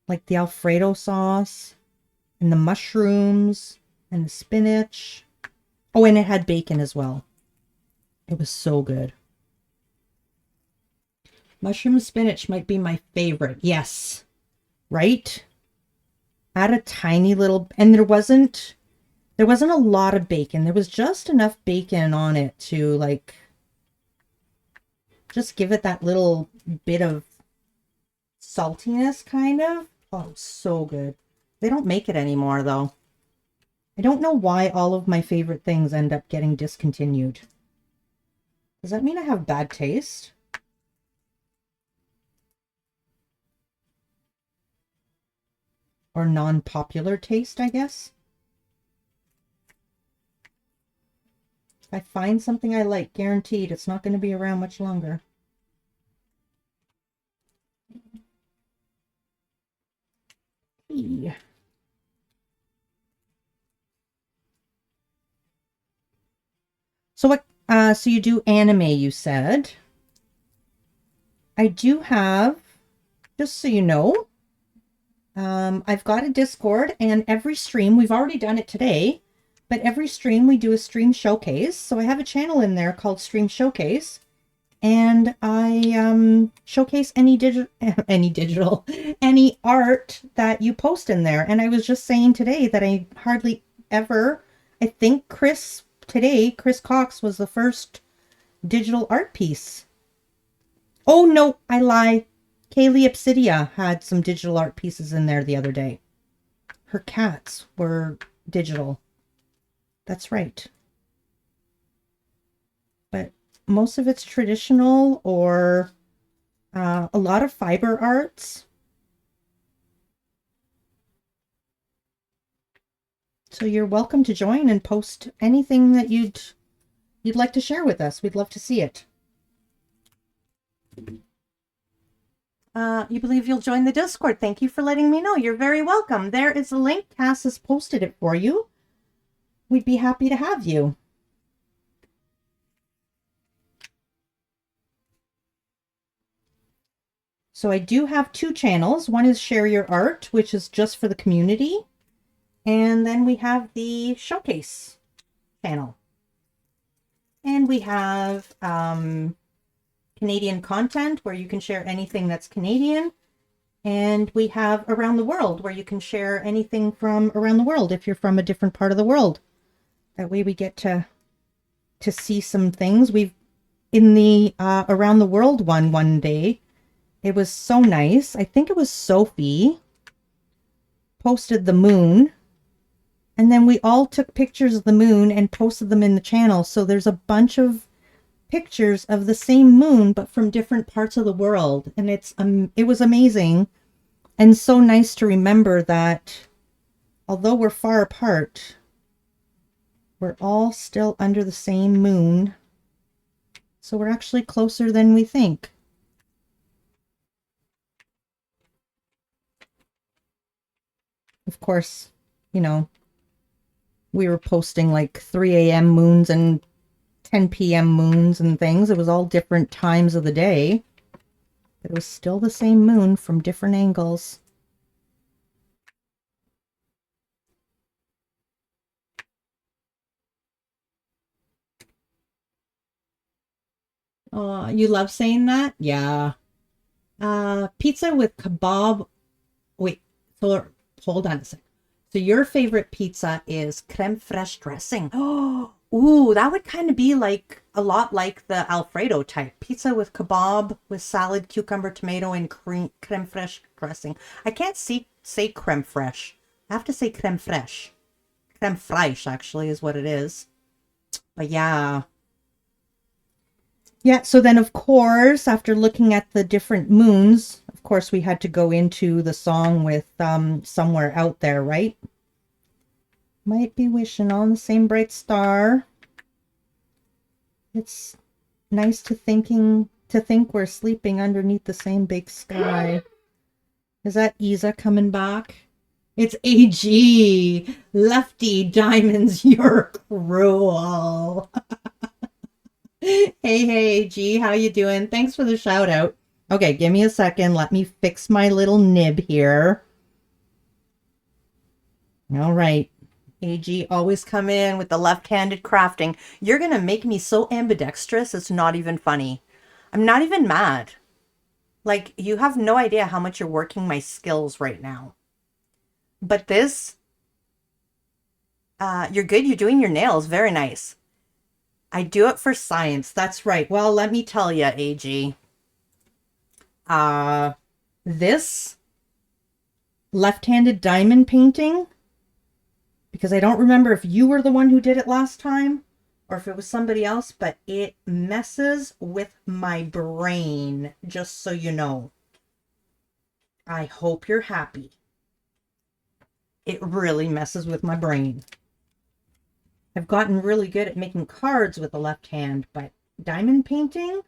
Like the Alfredo sauce and the mushrooms and the spinach. Oh, and it had bacon as well. It was so good. Mushroom spinach might be my favorite. Yes. Right? Add a tiny little, and there wasn't a lot of bacon. There was just enough bacon on it to like just give it that little bit of saltiness kind of. Oh, so good. They don't make it anymore though. I don't know why all of my favorite things end up getting discontinued. Does that mean I have bad taste? Or non-popular taste, I guess? If I find something I like, guaranteed it's not going to be around much longer. Hey. So what, so you do anime, you said. I do have, just so you know, I've got a Discord, and every stream, we've already done it today, but every stream we do a stream showcase. So I have a channel in there called Stream Showcase, and I showcase any art that you post in there. And I was just saying today that I hardly ever, I think Chris Cox was the first digital art piece. Oh no, I lie. Kaylee Obsidia had some digital art pieces in there the other day. Her cats were digital. That's right. But most of it's traditional or a lot of fiber arts. So you're welcome to join and post anything that you'd like to share with us. We'd love to see it. You believe you'll join the Discord. Thank you for letting me know. You're very welcome. There is a link. Cass has posted it for you. We'd be happy to have you. So I do have two channels. One is Share Your Art, which is just for the community. And then we have the Showcase channel. And we have Canadian content, where you can share anything that's Canadian. And we have Around the World, where you can share anything from around the world if you're from a different part of the world. That way we get to see some things. We've in the Around the World one day. It was so nice. I think it was Sophie posted the moon, and then we all took pictures of the moon and posted them in the channel. So there's a bunch of pictures of the same moon, but from different parts of the world. And it was amazing and so nice to remember that although we're far apart, we're all still under the same moon. So we're actually closer than we think. Of course, you know, we were posting like 3 a.m. moons and 10 p.m. moons and things. It was all different times of the day. But it was still the same moon from different angles. You love saying that? Yeah. Pizza with kebab. Wait, so hold on a second. So your favorite pizza is creme fraiche dressing. Oh, ooh, that would kind of be like a lot like the Alfredo type. Pizza with kebab, with salad, cucumber, tomato, and creme fraiche dressing. I can't say creme fraiche. I have to say creme fraiche. Creme fraiche, actually, is what it is. But yeah. Yeah, so then, of course, after looking at the different moons, of course, we had to go into the song with Somewhere Out There, right? Might be wishing on the same bright star. It's nice to think we're sleeping underneath the same big sky. Is that Isa coming back? It's AG. Lefty Diamonds, you're cruel. Hey, AG, how you doing? Thanks for the shout out. Okay, give me a second. Let me fix my little nib here. All right. AG, always come in with the left-handed crafting. You're going to make me so ambidextrous, it's not even funny. I'm not even mad. Like, you have no idea how much you're working my skills right now. But this, you're good. You're doing your nails. Very nice. I do it for science. That's right. Well, let me tell you, AG. This left-handed diamond painting, because I don't remember if you were the one who did it last time or if it was somebody else, but it messes with my brain, just so you know. I hope you're happy. It really messes with my brain. I've gotten really good at making cards with the left hand, but diamond painting?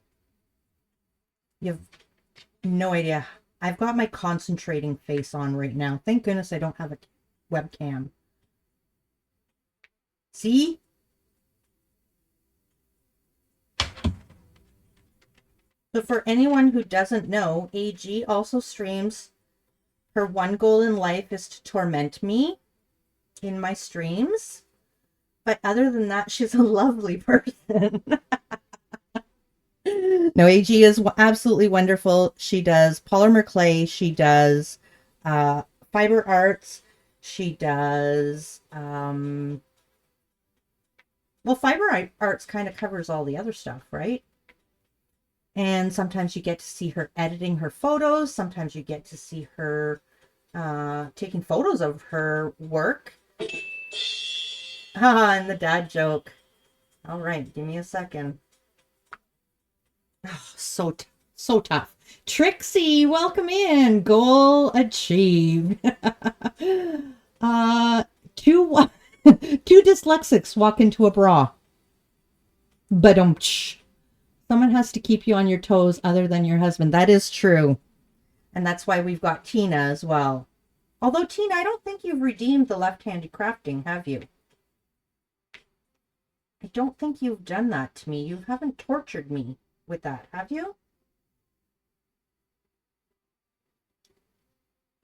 You have no idea. I've got my concentrating face on right now. Thank goodness I don't have a webcam. See? So for anyone who doesn't know, AG also streams. Her one goal in life is to torment me in my streams. But other than that, she's a lovely person. No, AG is absolutely wonderful. She does polymer clay. She does fiber arts. She does... well, fiber arts kind of covers all the other stuff, right? And sometimes you get to see her editing her photos. Sometimes you get to see her taking photos of her work. And the dad joke. All right, give me a second. Oh, so tough. Trixie, welcome in. Goal achieved. Two dyslexics walk into a bra. Badumch. Someone has to keep you on your toes other than your husband. That is true. And that's why we've got Tina as well. Although, Tina, I don't think you've redeemed the left-handed crafting, have you? I don't think you've done that to me. You haven't tortured me with that, have you?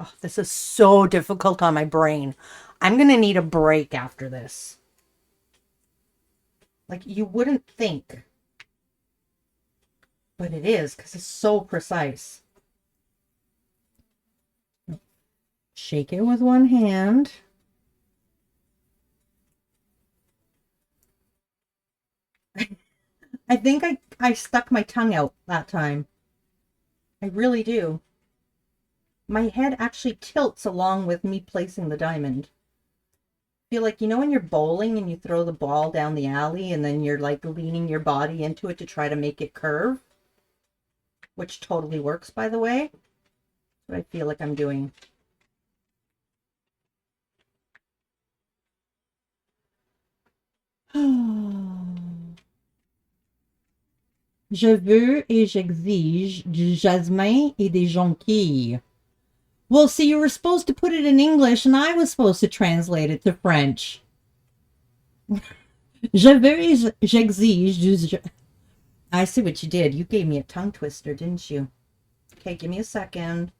Oh, this is so difficult on my brain. I'm going to need a break after this. Like, you wouldn't think. But it is, because it's so precise. Shake it with one hand. I think I stuck my tongue out that time. I really do. My head actually tilts along with me placing the diamond. I feel like, you know, when you're bowling and you throw the ball down the alley and then you're like leaning your body into it to try to make it curve, which totally works, by the way. That's what I feel like I'm doing. Je veux et j'exige du jasmin et des jonquilles. Well, see, you were supposed to put it in English and I was supposed to translate it to French. Je veux et j'exige du... I see what you did. You gave me a tongue twister, didn't you? Okay, give me a second.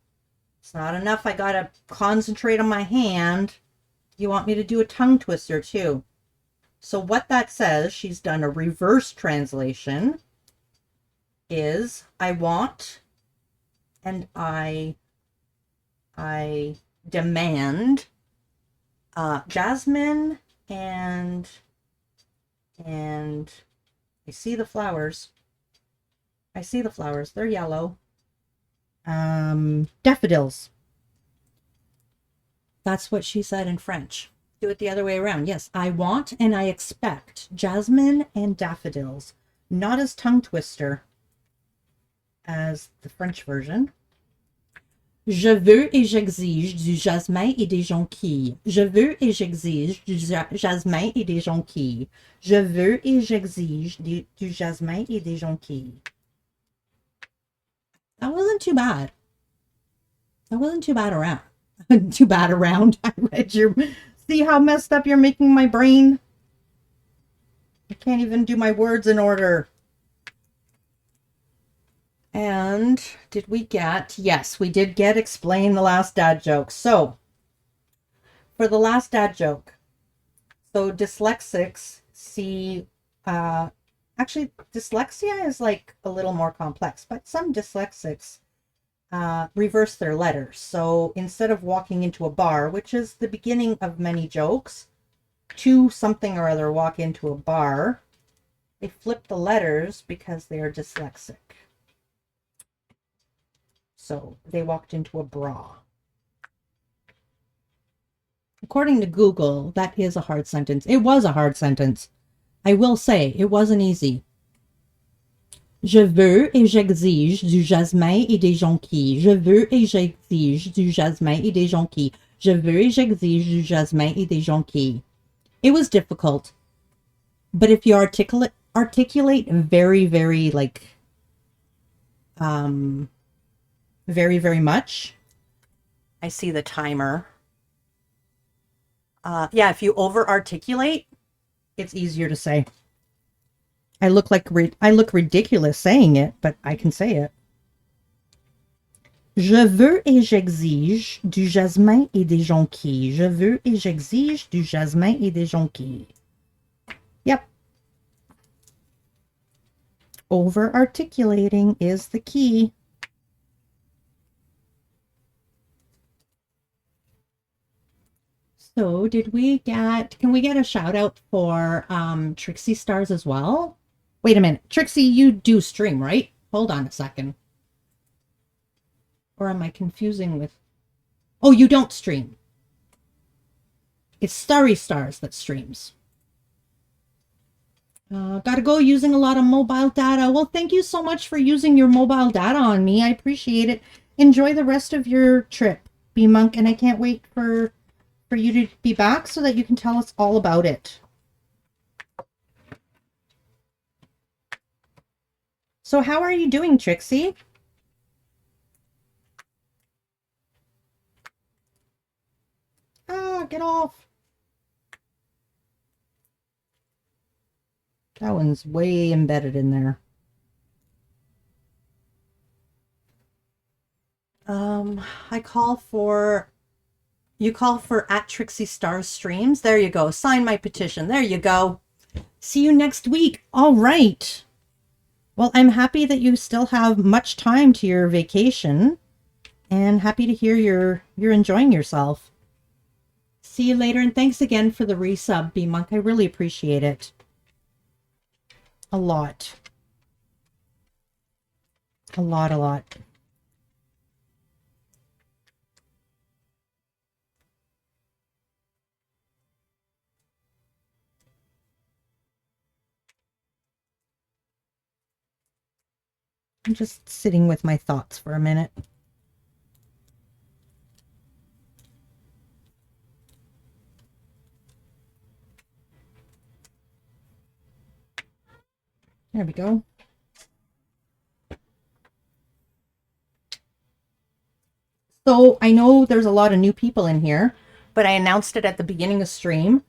It's not enough. I gotta concentrate on my hand. You want me to do a tongue twister too. So what that says, she's done a reverse translation, is I want and I demand jasmine and I see the flowers. I see the flowers. They're yellow. Daffodils. That's what she said in French. Do it the other way around. Yes, I want and I expect jasmine and daffodils. Not as tongue twister as the French version. Je veux et j'exige du jasmin et des jonquilles. Je veux et j'exige du jasmin et des jonquilles. Je veux et j'exige du jasmin et des jonquilles. That wasn't too bad. That wasn't too bad around. Too bad around. I read your... See how messed up you're making my brain? I can't even do my words in order. And did we get... Yes, we did get explain the last dad joke. So, for the last dad joke, so dyslexics see... actually, dyslexia is like a little more complex, but some dyslexics reverse their letters. So instead of walking into a bar, which is the beginning of many jokes, to something or other walk into a bar, they flip the letters because they are dyslexic. So they walked into a bra. According to Google, that is a hard sentence. It was a hard sentence. I will say, it wasn't easy. Je veux et j'exige du jasmin et des jonquilles. Je veux et j'exige du jasmin et des jonquilles. Je veux et j'exige du jasmin et des jonquilles. It was difficult. But if you articulate very, very, like, very, very much. I see the timer. Yeah, if you over-articulate, it's easier to say. I look ridiculous saying it, but I can say it. Je veux et j'exige du jasmin et des jonquilles. Je veux et j'exige du jasmin et des jonquilles. Yep. Over-articulating is the key. So can we get a shout out for Trixie Stars as well? Wait a minute. Trixie, you do stream, right? Hold on a second. Or am I confusing with... Oh, you don't stream. It's Starry Stars that streams. Gotta go using a lot of mobile data. Well, thank you so much for using your mobile data on me. I appreciate it. Enjoy the rest of your trip, Bee-Monk, and I can't wait for you to be back so that you can tell us all about it. So how are you doing, Trixie? Ah, get off. That one's way embedded in there. I call for... You call for @TrixieStarsStreams. There you go. Sign my petition. There you go. See you next week. All right. Well, I'm happy that you still have much time to your vacation, and happy to hear you're enjoying yourself. See you later, and thanks again for the resub, B-Monk. I really appreciate it. A lot. A lot, a lot. I'm just sitting with my thoughts for a minute. There we go. So I know there's a lot of new people in here, but I announced it at the beginning of stream.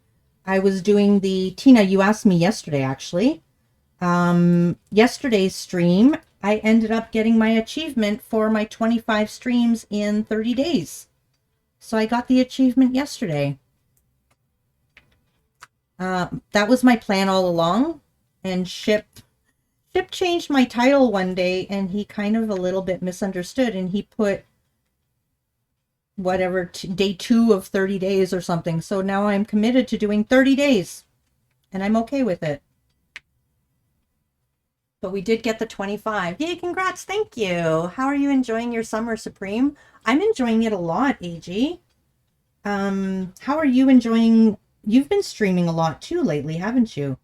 I was doing the Tina, you asked me yesterday, actually. Yesterday's stream, I ended up getting my achievement for my 25 streams in 30 days. So I got the achievement yesterday. That was my plan all along. And Ship changed my title one day, and he kind of a little bit misunderstood, and he put whatever day 2 of 30 days or something. So now I'm committed to doing 30 days, and I'm okay with it. But we did get the 25. Yay, congrats, thank you. How are you enjoying your summer, Supreme? I'm enjoying it a lot, AG. How are you enjoying... You've been streaming a lot too lately, haven't you?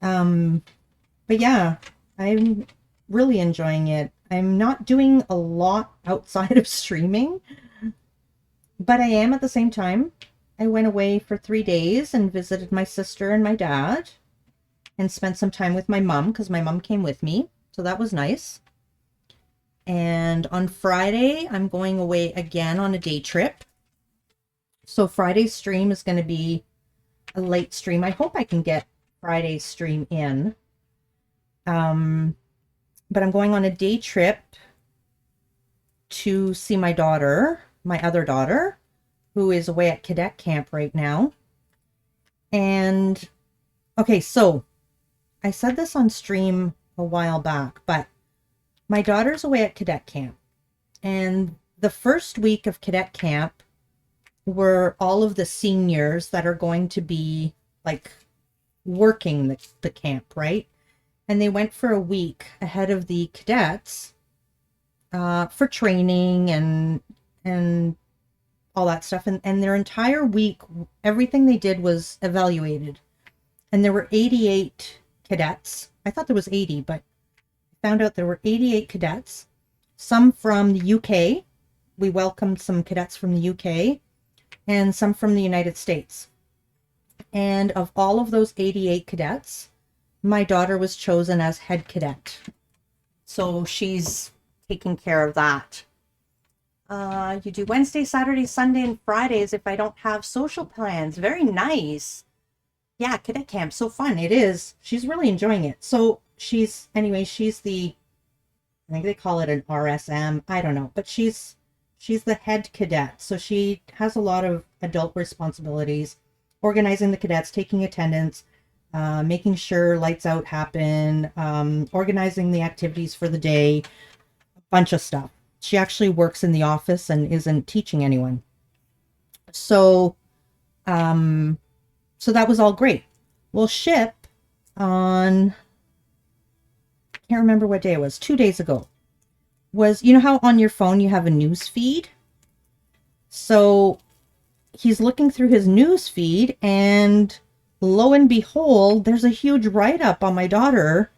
But yeah, I'm really enjoying it. I'm not doing a lot outside of streaming, but I am at the same time. I went away for 3 days and visited my sister and my dad and spent some time with my mom because my mom came with me. So that was nice. And on Friday, I'm going away again on a day trip. So Friday's stream is going to be a late stream. I hope I can get Friday's stream in. But I'm going on a day trip to see my daughter, my other daughter, who is away at cadet camp right now. And okay, so I said this on stream a while back, but my daughter's away at cadet camp. And the first week of cadet camp were all of the seniors that are going to be like working the camp, right? And they went for a week ahead of the cadets for training and all that stuff. And their entire week, everything they did was evaluated. And there were 88 cadets. I thought there was 80, but I found out there were 88 cadets. Some from the UK. We welcomed some cadets from the UK and some from the United States. And of all of those 88 cadets, my daughter was chosen as head cadet. So she's taking care of that. You do Wednesday, Saturday, Sunday, and Fridays if I don't have social plans. Very nice. Yeah, cadet camp, so fun. It is. She's really enjoying it. So she's the, I think they call it an RSM. I don't know, but she's the head cadet. So she has a lot of adult responsibilities, organizing the cadets, taking attendance, making sure lights out happen, organizing the activities for the day, a bunch of stuff. She actually works in the office and isn't teaching anyone. So, so that was all great. Well, Ship on, can't remember what day it was, 2 days ago, was, you know how on your phone you have a news feed? So he's looking through his news feed, and lo and behold, there's a huge write-up on my daughter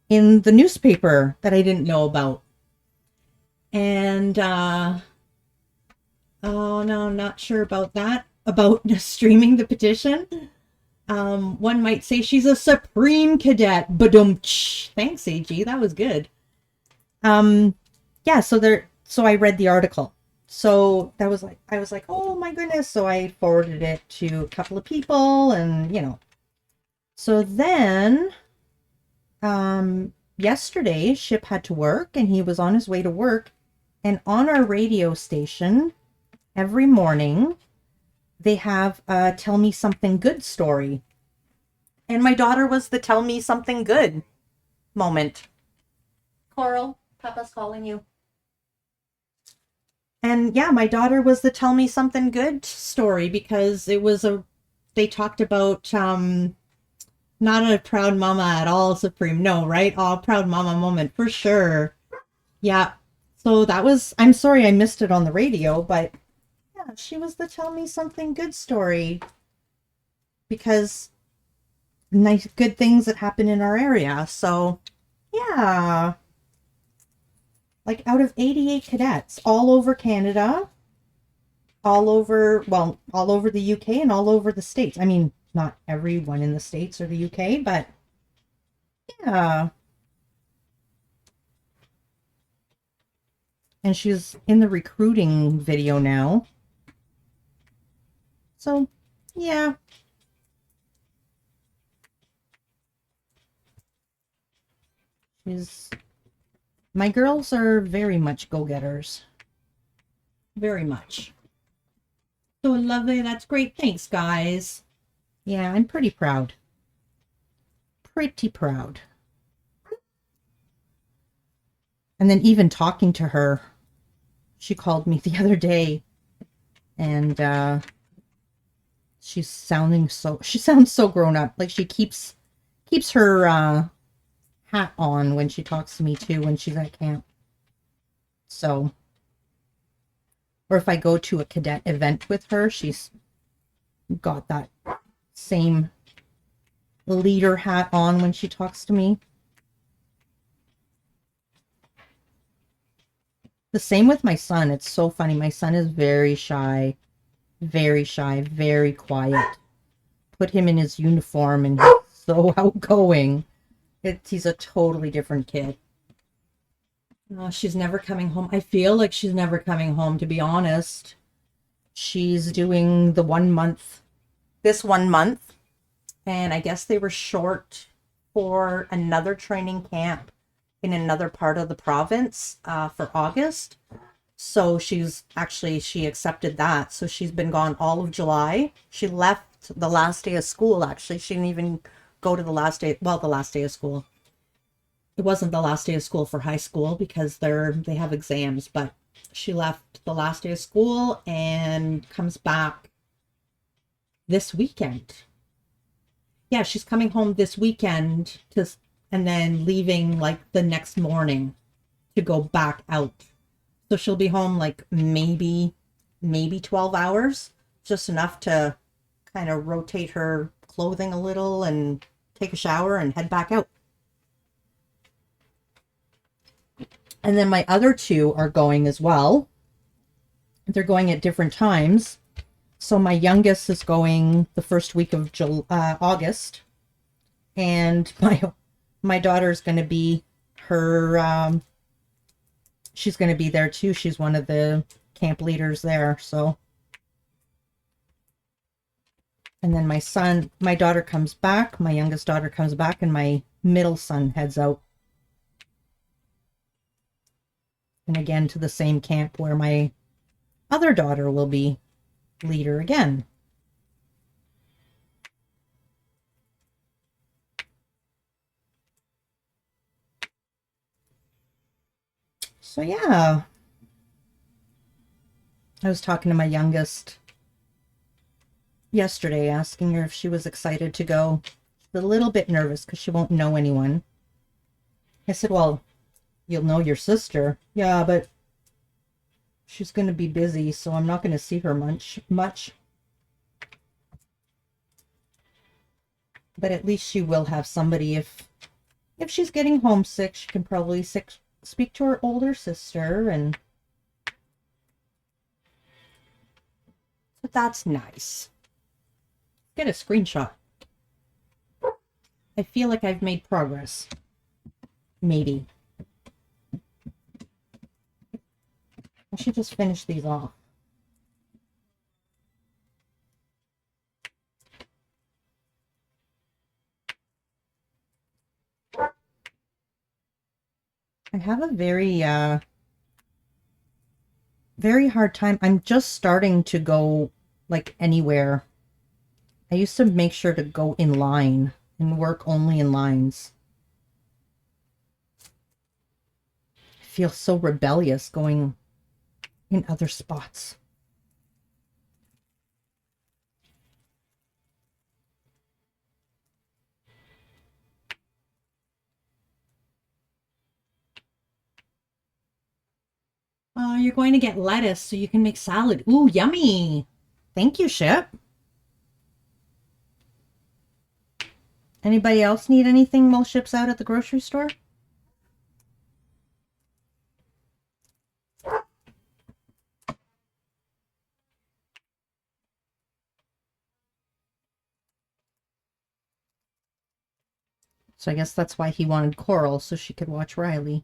in the newspaper that I didn't know about. And, oh no, I'm not sure about that, about streaming the petition. One might say she's a Supreme Cadet. Badum. Thanks, AG. That was good. Yeah, so I read the article. So that was like, I was like, oh my goodness. So I forwarded it to a couple of people and, you know. So then, yesterday, Ship had to work and he was on his way to work. And on our radio station, every morning, they have a Tell Me Something Good story. And my daughter was the Tell Me Something Good moment. Coral, Papa's calling you. And yeah, my daughter was the Tell Me Something Good story because it was they talked about, not a proud mama at all, Supreme. No, right? Oh, proud mama moment for sure. Yeah. So that was, I'm sorry I missed it on the radio, but yeah, she was the Tell Me Something Good story because nice, good things that happen in our area. So yeah, like out of 88 cadets all over Canada, all over, well, all over the UK and all over the States. I mean, not everyone in the States or the UK, but yeah. And she's in the recruiting video now. So, yeah. She's, my girls are very much go-getters. Very much. So lovely. That's great. Thanks, guys. Yeah, I'm pretty proud. Pretty proud. And then even talking to her, she called me the other day and she sounds so grown up. Like she keeps her hat on when she talks to me too when she's at camp. So, or if I go to a cadet event with her, she's got that same leader hat on when she talks to me. The same with my son. It's so funny. My son is very shy, very quiet. Put him in his uniform and he's so outgoing. He's a totally different kid. Oh, she's never coming home. I feel like she's never coming home, to be honest. She's doing the 1 month, this 1 month. And I guess they were short for another training camp in another part of the province for August. So she accepted that. So she's been gone all of July. She left the last day of school, actually. She didn't even go to the last day, well, the last day of school. It wasn't the last day of school for high school because they have exams, but she left the last day of school and comes back this weekend. Yeah, she's coming home this weekend and then leaving like the next morning to go back out. So she'll be home like maybe 12 hours, just enough to kind of rotate her clothing a little and take a shower and head back out. And then my other two are going as well. They're going at different times. So my youngest is going the first week of August. And my daughter's going to be she's going to be there too. She's one of the camp leaders there. So, and then my daughter comes back, my youngest daughter comes back, and my middle son heads out. And again to the same camp where my other daughter will be leader again. So yeah, I was talking to my youngest yesterday, asking her if she was excited to go. She's a little bit nervous because she won't know anyone. I said, well, you'll know your sister. Yeah, but she's going to be busy, so I'm not going to see her much. But at least she will have somebody. If she's getting homesick, she can probably speak to her older sister, and so that's nice. Get a screenshot. I feel like I've made progress. Maybe. I should just finish these off. I have a very hard time. I'm just starting to go like anywhere. I used to make sure to go in line and work only in lines. I feel so rebellious going in other spots. You're going to get lettuce so you can make salad. Ooh, yummy. Thank you, Ship. Anybody else need anything while Ship's out at the grocery store? So I guess that's why he wanted Coral, so she could watch Riley.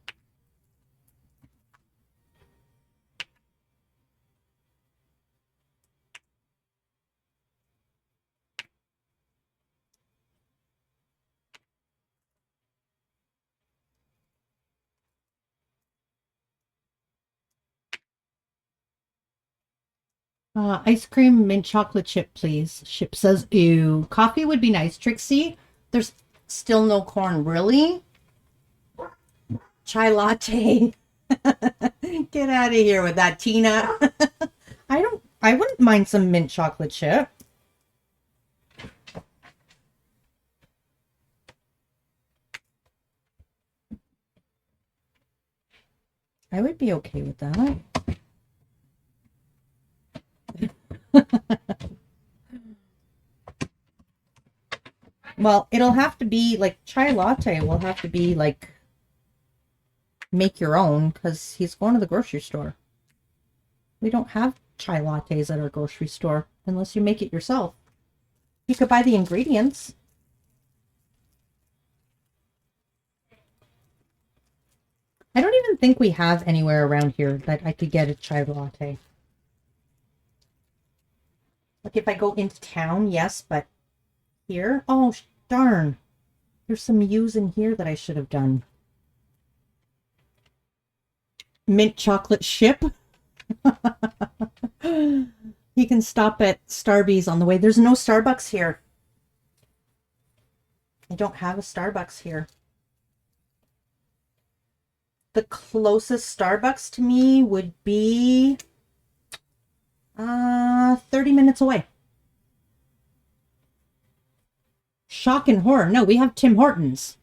Ice cream mint chocolate chip, please. Ship says, ew. Coffee would be nice. Trixie, there's still no corn. Really? Chai latte. Get out of here with that, Tina. I wouldn't mind some mint chocolate chip. I would be okay with that. Well, it'll have to be like chai latte will have to be like make your own because he's going to the grocery store. We don't have chai lattes at our grocery store unless you make it yourself. You could buy the ingredients. I don't even think we have anywhere around here that I could get a chai latte. Like if I go into town, yes, but here? Oh, darn. There's some U's in here that I should have done. Mint chocolate Ship. You can stop at Starbucks on the way. There's no Starbucks here. I don't have a Starbucks here. The closest Starbucks to me would be 30 minutes away. Shock and horror. No, we have Tim Hortons.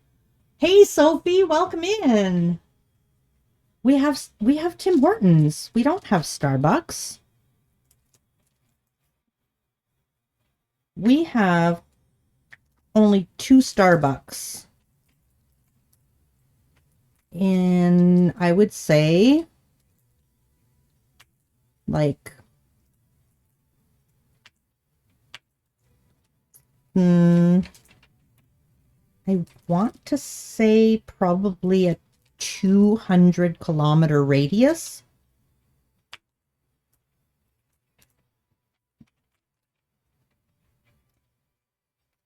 Hey, Sophie, welcome in. We have Tim Hortons. We don't have Starbucks. We have only 2 Starbucks. In, I would say, like, I want to say probably a 200-kilometer radius.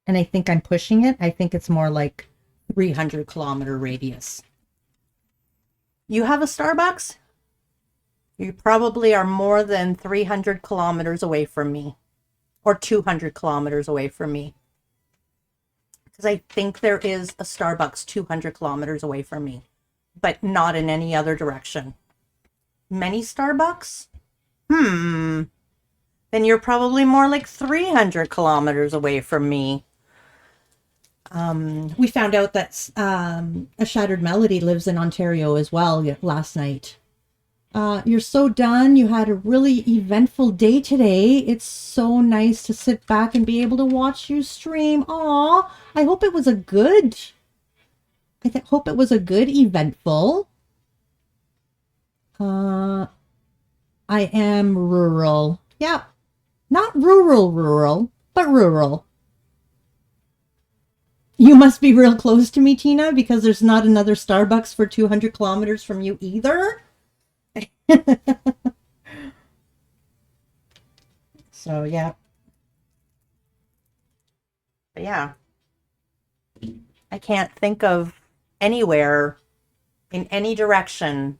And I think I'm pushing it. I think it's more like 300-kilometer radius. You have a Starbucks? You probably are more than 300 kilometers away from me. Or 200 kilometers away from me. Because I think there is a Starbucks 200 kilometers away from me. But not in any other direction. Many Starbucks? Then you're probably more like 300 kilometers away from me. We found out that A Shattered Melody lives in Ontario as well last night. You're so done. You had a really eventful day today. It's so nice to sit back and be able to watch you stream. Aw, I hope it was a good... hope it was a good eventful. I am rural. Yeah, not rural, but rural. You must be real close to me, Tina, because there's not another Starbucks for 200 kilometers from you either. So, yeah. But yeah. I can't think of anywhere in any direction,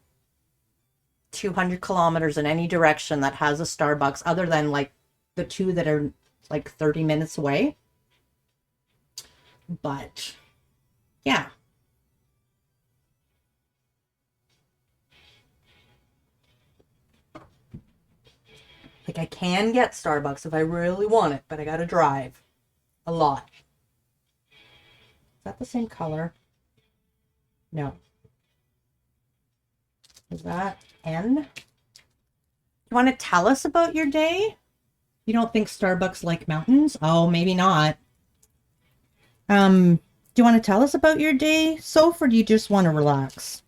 200 kilometers in any direction, that has a Starbucks other than like the two that are like 30 minutes away. But yeah. Like I can get Starbucks if I really want it, but I gotta drive a lot. Is that the same color? No. Is that N? You want to tell us about your day? You don't think Starbucks like mountains? Oh, maybe not. Do you want to tell us about your day, Soph, or do you just want to relax?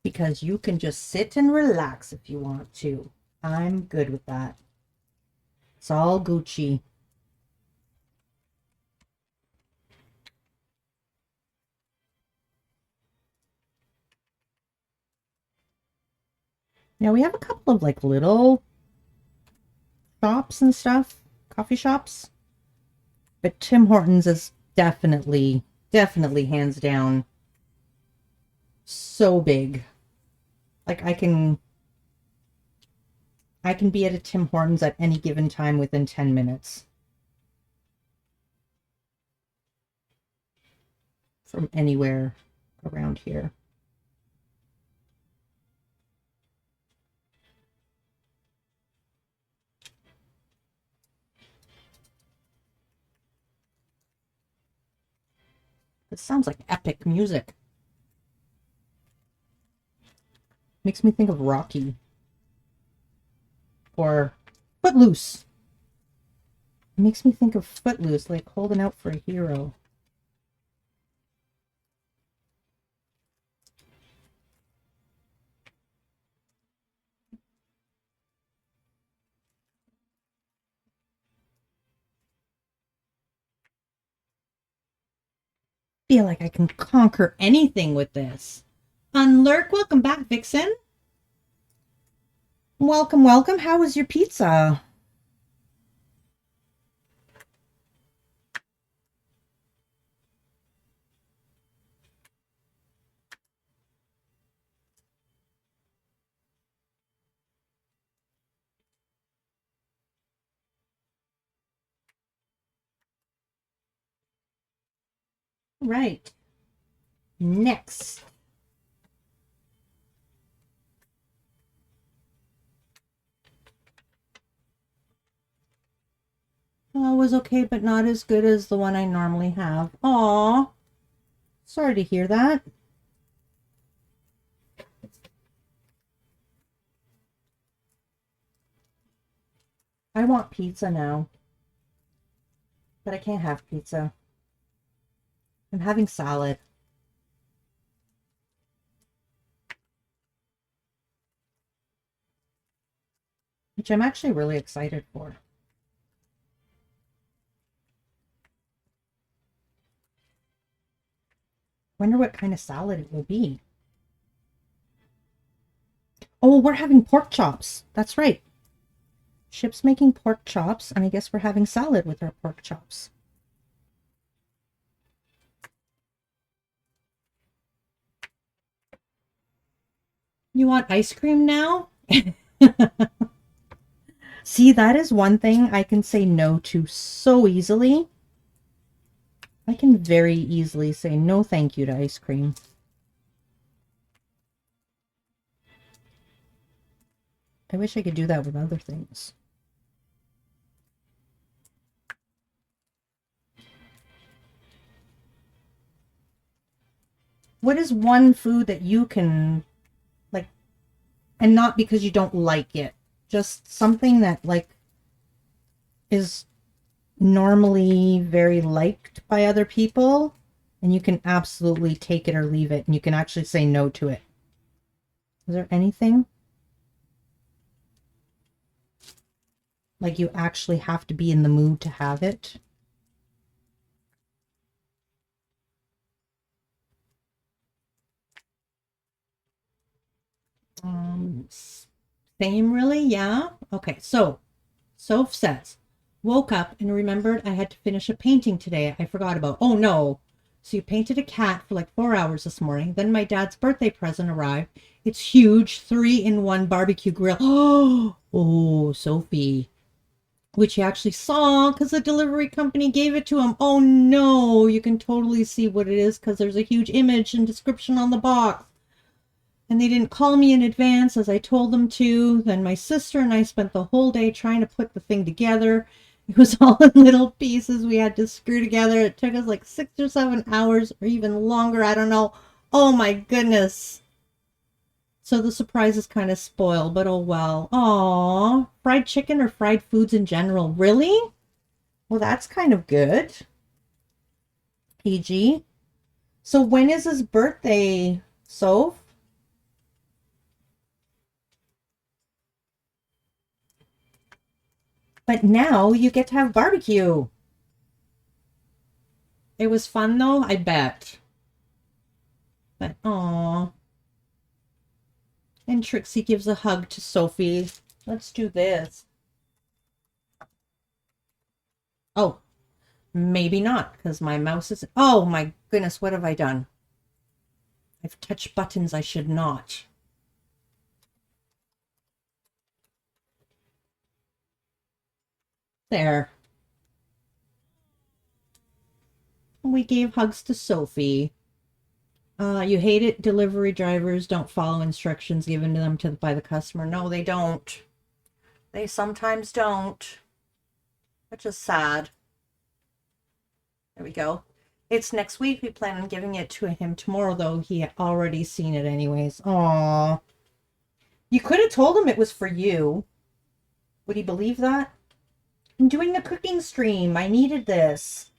Because you can just sit and relax if you want to. I'm good with that. It's all Gucci. Now we have a couple of like little shops and stuff, coffee shops. But Tim Hortons is definitely hands down so big. Like I can be at a Tim Hortons at any given time within 10 minutes. From anywhere around here. It sounds like epic music. Makes me think of Rocky. Or Footloose. It makes me think of Footloose, like holding out for a hero. Feel like I can conquer anything with this. Unlurk, welcome back, Vixen. Welcome, welcome. How was your pizza? Right. Next. Oh, it was okay, but not as good as the one I normally have. Aw. Sorry to hear that. I want pizza now. But I can't have pizza. I'm having salad. Which I'm actually really excited for. Wonder what kind of salad it will be. Oh, we're having pork chops. That's right. Ship's making pork chops, and I guess we're having salad with our pork chops. You want ice cream now? See, that is one thing I can say no to so easily. I can very easily say no thank you to ice cream. I wish I could do that with other things. What is one food that you can, like, and not because you don't like it, just something that, like, is normally very liked by other people, and you can absolutely take it or leave it, and you can actually say no to it. Is there anything? Like you actually have to be in the mood to have it. Same really? Yeah. Okay. So Soph says, woke up and remembered I had to finish a painting today I forgot about. Oh no. So you painted a cat for like 4 hours this morning. Then my dad's birthday present arrived. It's huge, 3-in-1 barbecue grill. Oh, Sophie. Which he actually saw because the delivery company gave it to him. Oh no, you can totally see what it is because there's a huge image and description on the box. And they didn't call me in advance as I told them to. Then my sister and I spent the whole day trying to put the thing together. It was all in little pieces we had to screw together. It took us like 6 or 7 hours or even longer. I don't know. Oh my goodness. So the surprise is kind of spoiled, but oh well. Aww. Fried chicken or fried foods in general? Really? Well, that's kind of good. PG. So when is his birthday, Soph? But now you get to have barbecue. It was fun though, I bet. But aw. And Trixie gives a hug to Sophie. Let's do this. Oh, maybe not, because my mouse is... Oh my goodness, what have I done? I've touched buttons I should not. There. We gave hugs to Sophie. You hate it. Delivery drivers don't follow instructions given to them by the customer. No, they don't. They sometimes don't. Which is sad. There we go. It's next week. We plan on giving it to him tomorrow, though. He had already seen it anyways. Aww. You could have told him it was for you. Would he believe that? I'm doing a cooking stream. I needed this.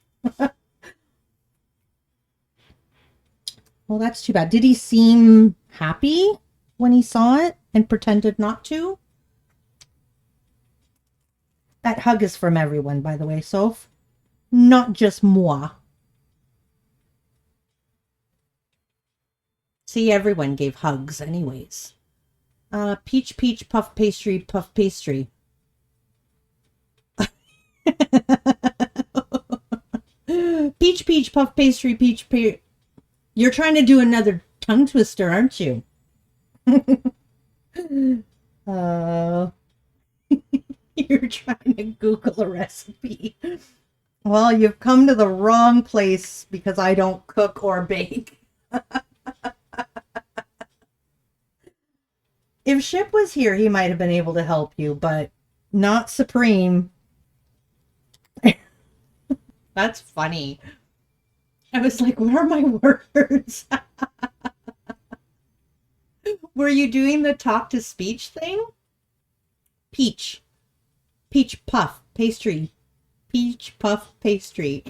Well, that's too bad. Did he seem happy when he saw it and pretended not to? That hug is from everyone, by the way, Soph. Not just moi. See, everyone gave hugs anyways. Peach, peach, puff pastry, puff pastry. Peach, peach, puff pastry, peach, peach. You're trying to do another tongue twister, aren't you? You're trying to Google a recipe. Well, you've come to the wrong place because I don't cook or bake. If Ship was here, he might have been able to help you, but not Supreme. That's funny. I was like, where are my words? Were you doing the talk to speech thing? Peach. Peach puff pastry. Peach puff pastry.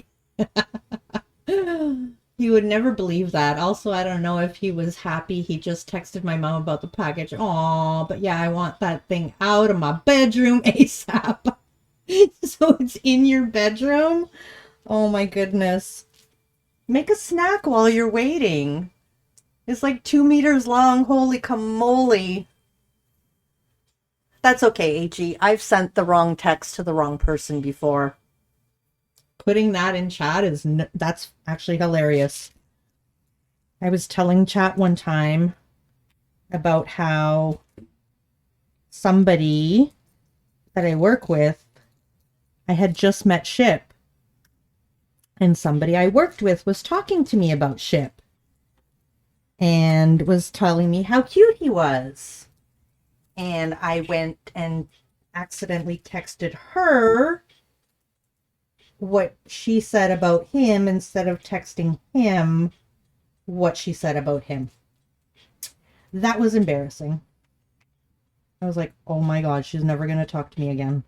You would never believe that. Also, I don't know if he was happy. He just texted my mom about the package. Aw, but yeah, I want that thing out of my bedroom ASAP. So it's in your bedroom? Oh my goodness. Make a snack while you're waiting. It's like 2 meters long. Holy camole. That's okay, AG. I've sent the wrong text to the wrong person before. Putting that in chat is... that's actually hilarious. I was telling chat one time about how somebody that I work with, I had just met Ship. And somebody I worked with was talking to me about Ship. And was telling me how cute he was. And I went and accidentally texted her what she said about him instead of texting him what she said about him. That was embarrassing. I was like, oh my God, she's never going to talk to me again.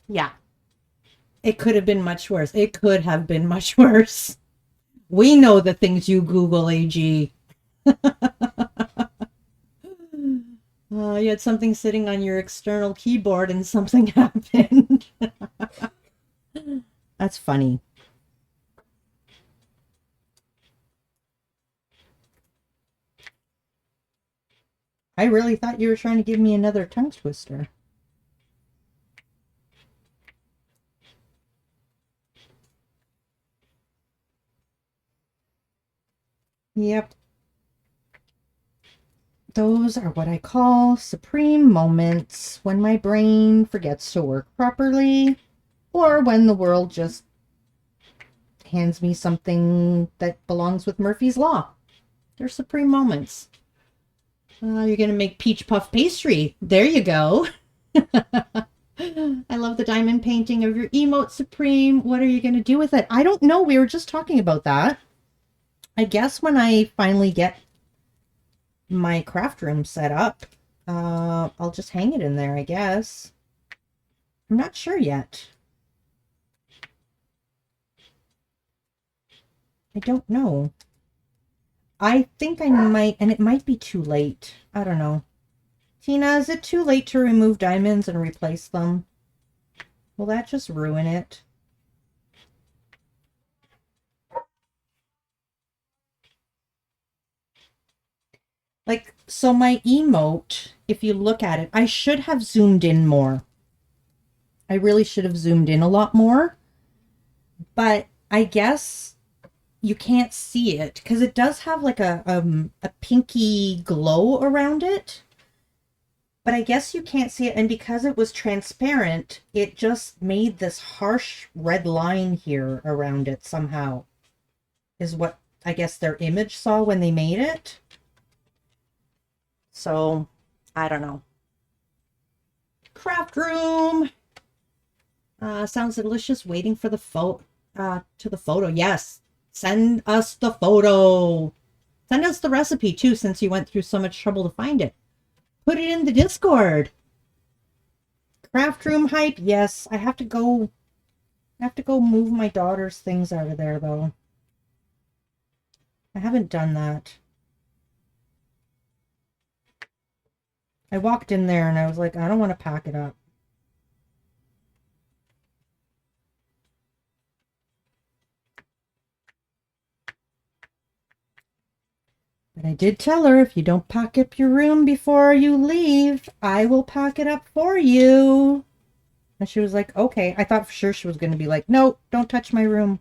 Yeah. It could have been much worse. It could have been much worse. We know the things you Google, AG. You had something sitting on your external keyboard and something happened. That's funny. I really thought you were trying to give me another tongue twister. Yep. Those are what I call supreme moments when my brain forgets to work properly, or when the world just hands me something that belongs with Murphy's Law. They're supreme moments. You're going to make peach puff pastry. There you go. I love the diamond painting of your emote, Supreme. What are you going to do with it? I don't know. We were just talking about that. I guess when I finally get my craft room set up, I'll just hang it in there, I guess. I'm not sure yet. I don't know. I think I might, and it might be too late. I don't know. Tina, is it too late to remove diamonds and replace them? Will that just ruin it? Like, so my emote, if you look at it, I should have zoomed in more. I really should have zoomed in a lot more. But I guess you can't see it because it does have like a pinky glow around it. But I guess you can't see it, and because it was transparent, it just made this harsh red line here around it somehow. Is what I guess their image saw when they made it. So, I don't know. Craft room! Sounds delicious. Waiting for the photo. Yes. Send us the photo. Send us the recipe too, since you went through so much trouble to find it. Put it in the Discord. Craft room hype. Yes, I have to go move my daughter's things out of there though. I haven't done that. I walked in there and I was like, I don't want to pack it up. But I did tell her, if you don't pack up your room before you leave, I will pack it up for you. And she was like, okay. I thought for sure she was going to be like, no, don't touch my room.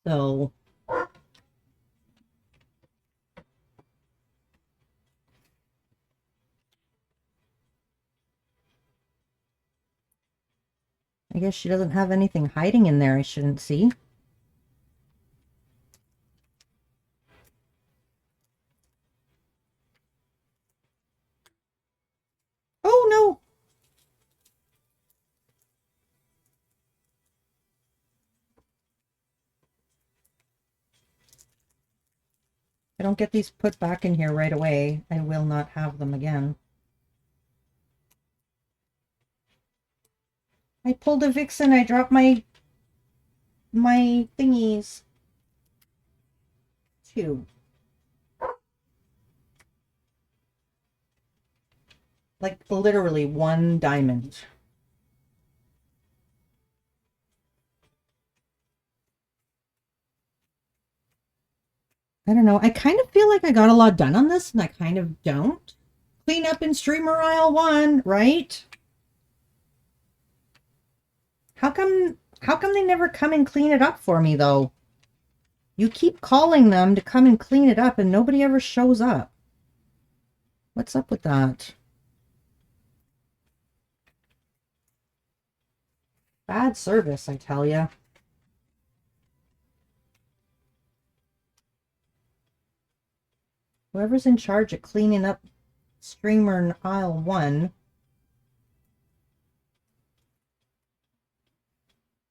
So I guess she doesn't have anything hiding in there I shouldn't see. Oh, no. I don't get these put back in here right away. I will not have them again. I pulled a vixen. I dropped my thingies. 2. Like literally 1 diamond. I don't know. I kind of feel like I got a lot done on this, and I kind of don't. Clean up in streamer aisle 1, right? How come they never come and clean it up for me though? You keep calling them to come and clean it up and nobody ever shows up. What's up with that? Bad service, I tell ya. Whoever's in charge of cleaning up streamer in aisle 1,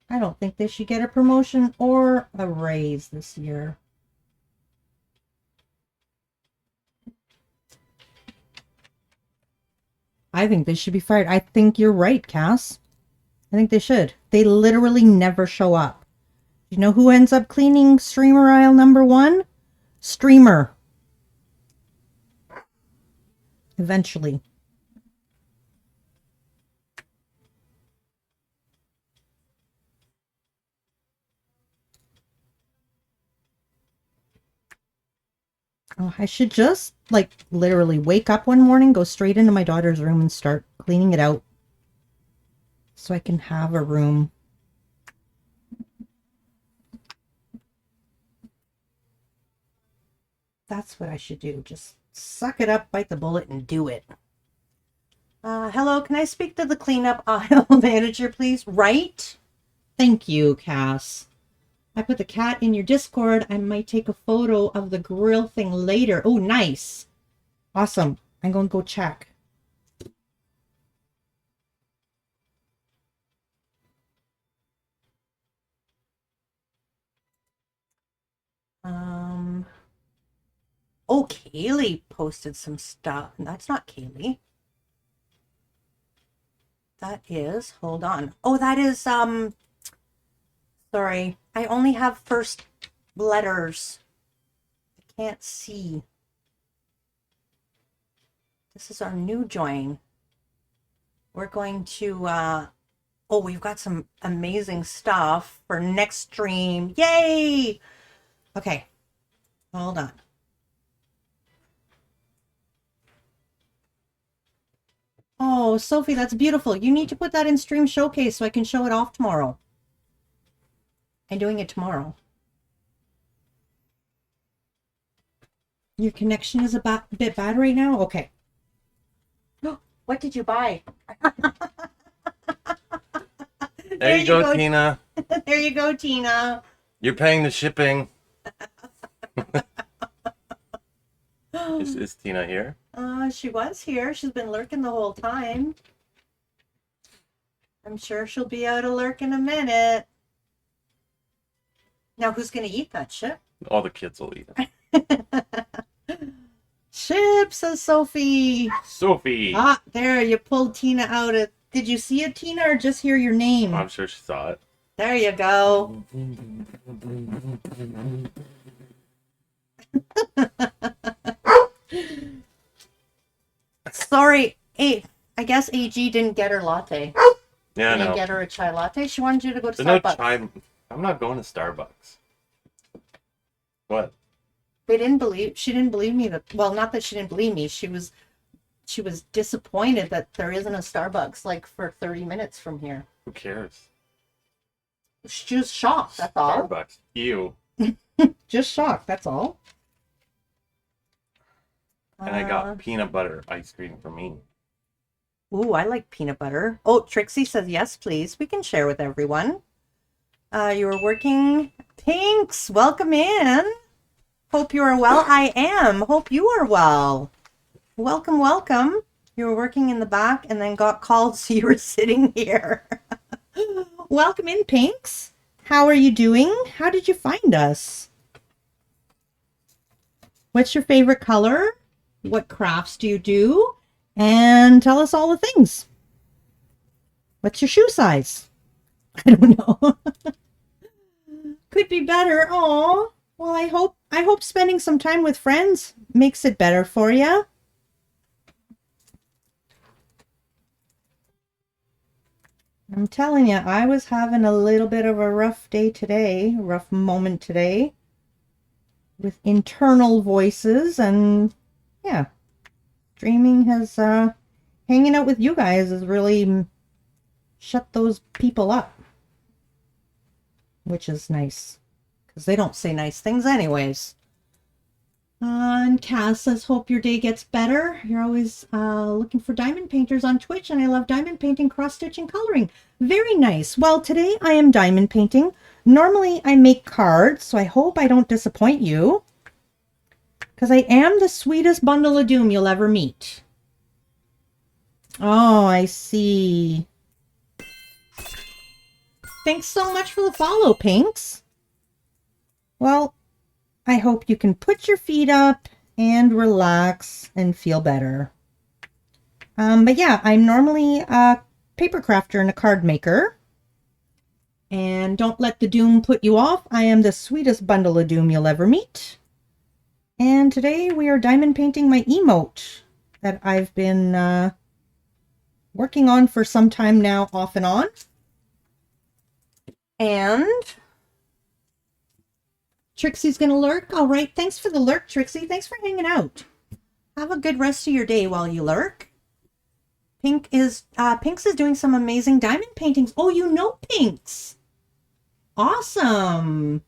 I don't think they should get a promotion or a raise this year. I think they should be fired. I think you're right, Cass. I think they should. They literally never show up. You know who ends up cleaning streamer aisle number 1? Streamer. Eventually. Oh, I should just, like, literally wake up one morning, go straight into my daughter's room and start cleaning it out. So I can have a room. That's what I should do. Just suck it up, bite the bullet, and do it. Hello, can I speak to the cleanup aisle manager, please? Right? Thank you, Cass. I put the cat in your Discord. I might take a photo of the grill thing later. Oh, nice. Awesome. I'm going to go check. Oh, Kaylee posted some stuff. That's not Kaylee. That is, hold on. Oh, that is, sorry. I only have first letters. I can't see. This is our new join. We're going to, oh, we've got some amazing stuff for next stream. Yay! Okay, hold on. Oh, Sophie, that's beautiful. You need to put that in Stream Showcase so I can show it off tomorrow. I'm doing it tomorrow. Your connection is a bit bad right now? Okay. What did you buy? There you go, Tina. There you go, Tina. You're paying the shipping. Is Tina here? She was here. She's been lurking the whole time. I'm sure she'll be out of lurk in a minute. Now, who's going to eat that chip? All the kids will eat it. Chip, says Sophie. Sophie! Ah, there, you pulled Tina out of... Did you see it, Tina, or just hear your name? I'm sure she saw it. There you go. Sorry, I guess AG didn't get her latte. Yeah, Didn't no. get her a chai latte. She wanted you to go to There's Starbucks. no chai. I'm not going to Starbucks. What? She didn't believe me that, well, not that she didn't believe me. She was disappointed that there isn't a Starbucks like for 30 minutes from here. Who cares? She was shocked, that's all. Starbucks. Ew. Just shocked, that's all. And I got peanut butter ice cream for me. Ooh, I like peanut butter. Oh, Trixie says yes, please. We can share with everyone. You were working. Pinks, welcome in. Hope you are well. I am. Hope you are well. Welcome, welcome. You were working in the back and then got called, so you were sitting here. Welcome in, Pinks. How are you doing? How did you find us? What's your favorite color? What crafts do you do? And tell us all the things. What's your shoe size? I don't know. Could be better. Oh, well, I hope spending some time with friends makes it better for you. I'm telling you, I was having a little bit of a rough day today, rough moment today with internal voices, and yeah, streaming has, hanging out with you guys has really shut those people up, which is nice because they don't say nice things anyways. And Cass says, hope your day gets better. You're always looking for diamond painters on Twitch, and I love diamond painting, cross-stitching, coloring. Very nice. Well, today I am diamond painting. Normally I make cards, so I hope I don't disappoint you, because I am the sweetest bundle of doom you'll ever meet. Oh, I see. Thanks so much for the follow, Pinks. Well, I hope you can put your feet up and relax and feel better. But yeah, I'm normally a paper crafter and a card maker. And don't let the doom put you off. I am the sweetest bundle of doom you'll ever meet. And today we are diamond painting my emote that I've been working on for some time now, off and on. And Trixie's gonna lurk. All right, thanks for the lurk, Trixie. Thanks for hanging out. Have a good rest of your day while you lurk. Pinks is doing some amazing diamond paintings. Oh, you know Pinks. Awesome.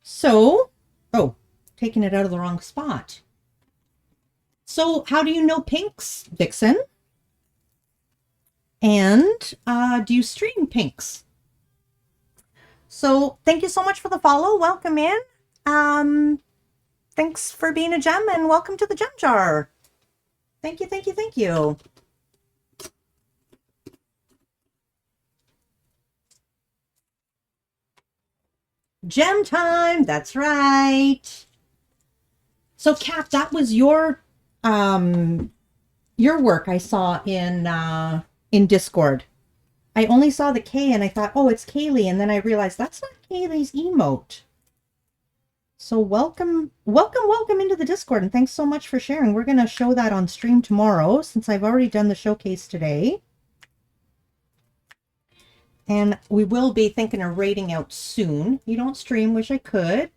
So, oh, taking it out of the wrong spot. So, how do you know Pinks, Vixen? And do you stream Pinks? So, thank you so much for the follow. Welcome in. Thanks for being a gem and welcome to the gem jar. Thank you, thank you, thank you. Gem time, that's right. So Kat, that was your work I saw in Discord. I only saw the K and I thought, oh, it's Kaylee, and then I realized that's not Kaylee's emote. So welcome into the Discord, and thanks so much for sharing. We're going to show that on stream tomorrow since I've already done the showcase today. And we will be thinking of rating out soon. You don't stream, wish I could.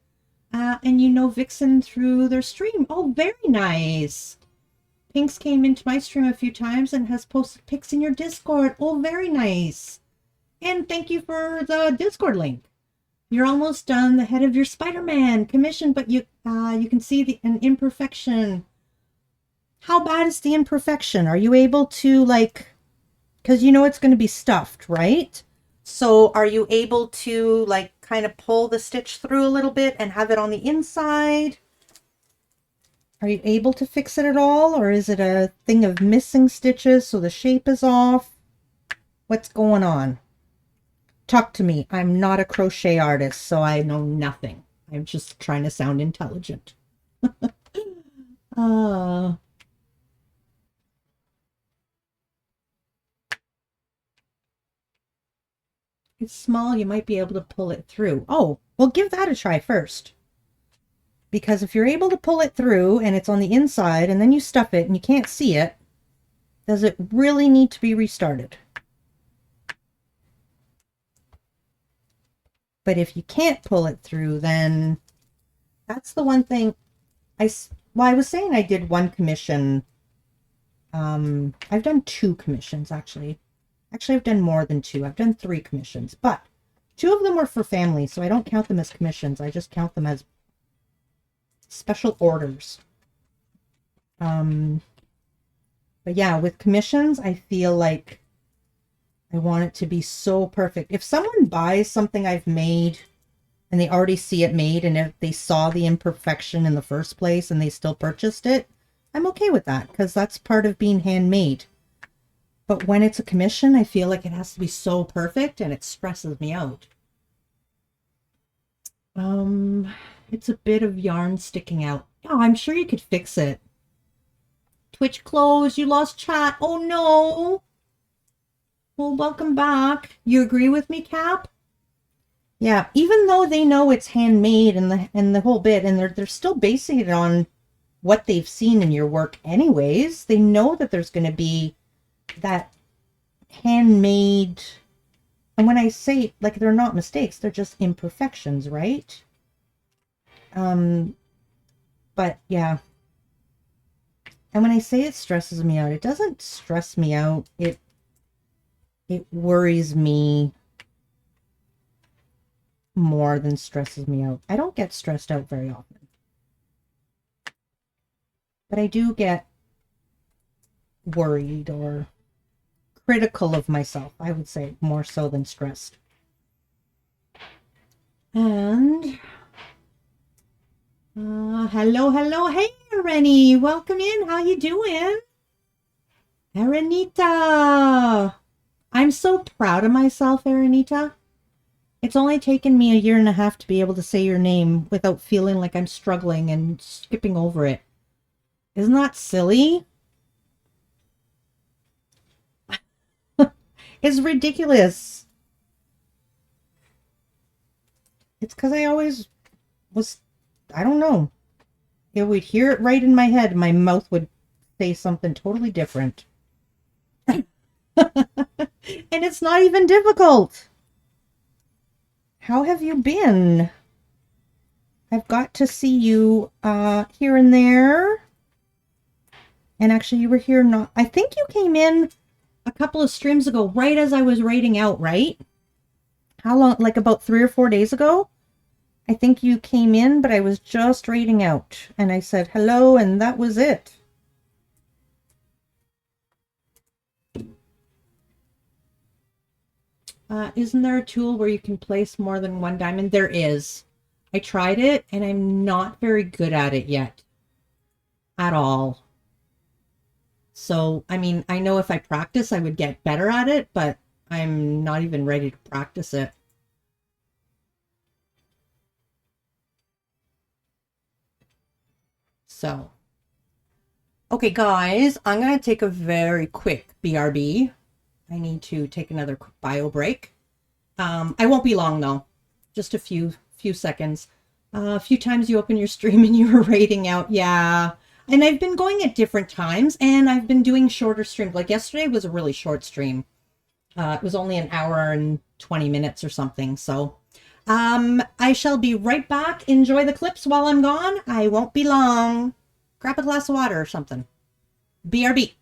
And you know Vixen through their stream. Oh, very nice. Pinks came into my stream a few times and has posted pics in your Discord. Oh, very nice. And thank you for the Discord link. You're almost done the head of your Spider-Man commission, but you can see an imperfection. How bad is the imperfection? Are you able to, like, because you know it's going to be stuffed, right? So are you able to, like, kind of pull the stitch through a little bit and have it on the inside? Are you able to fix it at all? Or is it a thing of missing stitches so the shape is off? What's going on? Talk to me. I'm not a crochet artist, so I know nothing. I'm just trying to sound intelligent. It's small, you might be able to pull it through. Oh, well, give that a try first. Because if you're able to pull it through and it's on the inside and then you stuff it and you can't see it, does it really need to be restarted? But if you can't pull it through, then that's the one thing I was saying I did one commission. I've done 2 commissions, actually. Actually, I've done more than 2. I've done 3 commissions, but 2 of them were for family, so I don't count them as commissions. I just count them as special orders. But yeah, with commissions, I feel like I want it to be so perfect. If someone buys something I've made and they already see it made, and if they saw the imperfection in the first place and they still purchased it, I'm okay with that because that's part of being handmade. But when it's a commission, I feel like it has to be so perfect and it stresses me out. It's a bit of yarn sticking out. Oh, I'm sure you could fix it. Twitch closed. You lost chat. Oh, no. Well, welcome back. You agree with me, Cap? Yeah, even though they know it's handmade and the whole bit, and they're still basing it on what they've seen in your work anyways, they know that there's going to be that handmade. And when I say, like, they're not mistakes, they're just imperfections, right? But yeah. And when I say it stresses me out, it doesn't stress me out. It worries me more than stresses me out. I don't get stressed out very often. But I do get worried or critical of myself, I would say, more so than stressed. And hello, hey Rennie, welcome in. How you doing? Aranita, I'm so proud of myself, Aranita. It's only taken me a 1.5 years to be able to say your name without feeling like I'm struggling and skipping over it. Isn't that silly? It's ridiculous. It's because I always was, I don't know. It would hear it right in my head. My mouth would say something totally different. And it's not even difficult. How have you been? I've got to see you here and there. And actually, you were here not... I think you came in a couple of streams ago, right as I was raiding out, right? How long? Like about 3 or 4 days ago? I think you came in, but I was just raiding out. And I said hello, and that was it. Isn't there a tool where you can place more than one diamond? There is. I tried it, and I'm not very good at it yet. At all. So, I mean, I know if I practice, I would get better at it, but I'm not even ready to practice it. So, okay, guys, I'm going to take a very quick BRB. I need to take another bio break. I won't be long, though. Just a few seconds. A few times you open your stream and you were raiding out. Yeah. And I've been going at different times, and I've been doing shorter streams. Like yesterday was a really short stream. It was only an hour and 20 minutes or something. So I shall be right back. Enjoy the clips while I'm gone. I won't be long. Grab a glass of water or something. BRB.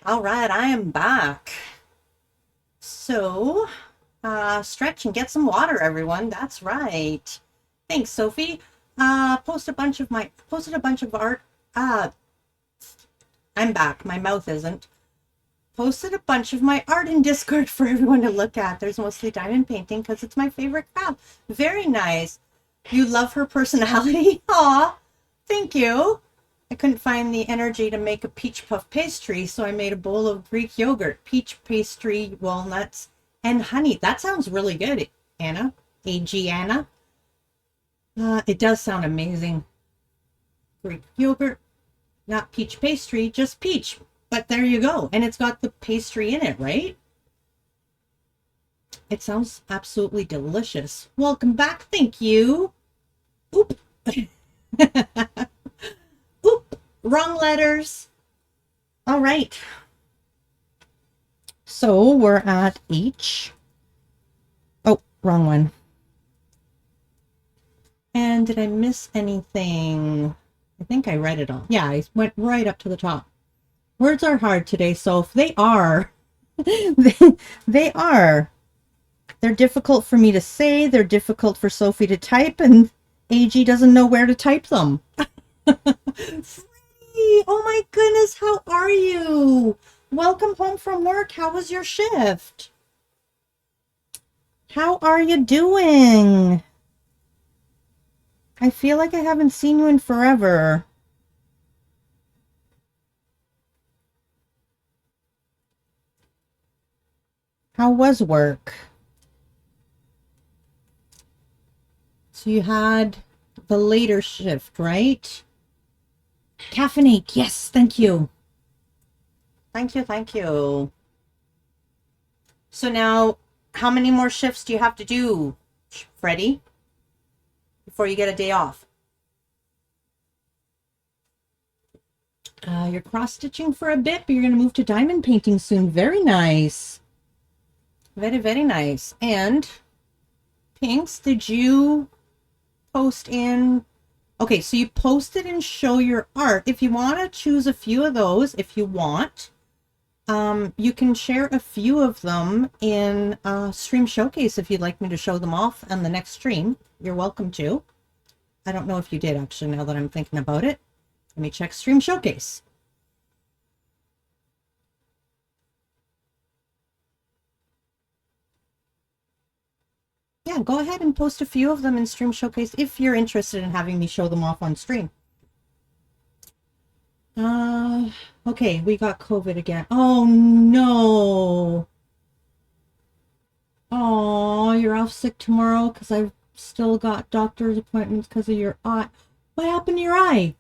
All right, I am back. So, stretch and get some water, everyone. That's right. Thanks, Sophie. Posted a bunch of art. I'm back. My mouth isn't. Posted a bunch of my art in Discord for everyone to look at. There's mostly diamond painting because it's my favorite craft. Very nice. You love her personality? Aw, thank thank you. I couldn't find the energy to make a peach puff pastry, so I made a bowl of Greek yogurt, peach pastry, walnuts, and honey. That sounds really good, Anna. AG Anna. It does sound amazing. Greek yogurt, not peach pastry, just peach. But there you go. And it's got the pastry in it, right? It sounds absolutely delicious. Welcome back. Thank you. Oop. Oop. Wrong letters. All right. So we're at H. Oh, wrong one. And did I miss anything? I think I read it all. Yeah, I went right up to the top. Words are hard today, Soph. They are. they are. They're difficult for me to say. They're difficult for Sophie to type, and AG doesn't know where to type them. Free! Oh my goodness, how are you? Welcome home from work. How was your shift? How are you doing? I feel like I haven't seen you in forever. How was work? So you had the later shift, right? Caffeinate. Yes, thank you. Thank you, thank you. So now, how many more shifts do you have to do, Freddie, before you get a day off? You're cross-stitching for a bit, but you're going to move to diamond painting soon. Very nice. Very, very nice. And, Pinks, did you post in... Okay, so you posted and show your art. If you want to choose a few of those, if you want, you can share a few of them in Stream Showcase if you'd like me to show them off on the next stream. You're welcome to. I don't know if you did, actually, now that I'm thinking about it. Let me check Stream Showcase. Yeah, go ahead and post a few of them in Stream Showcase if you're interested in having me show them off on stream. Okay, we got COVID again. Oh, no. Oh, you're off sick tomorrow because I've still got doctor's appointments because of your eye. What happened to your eye?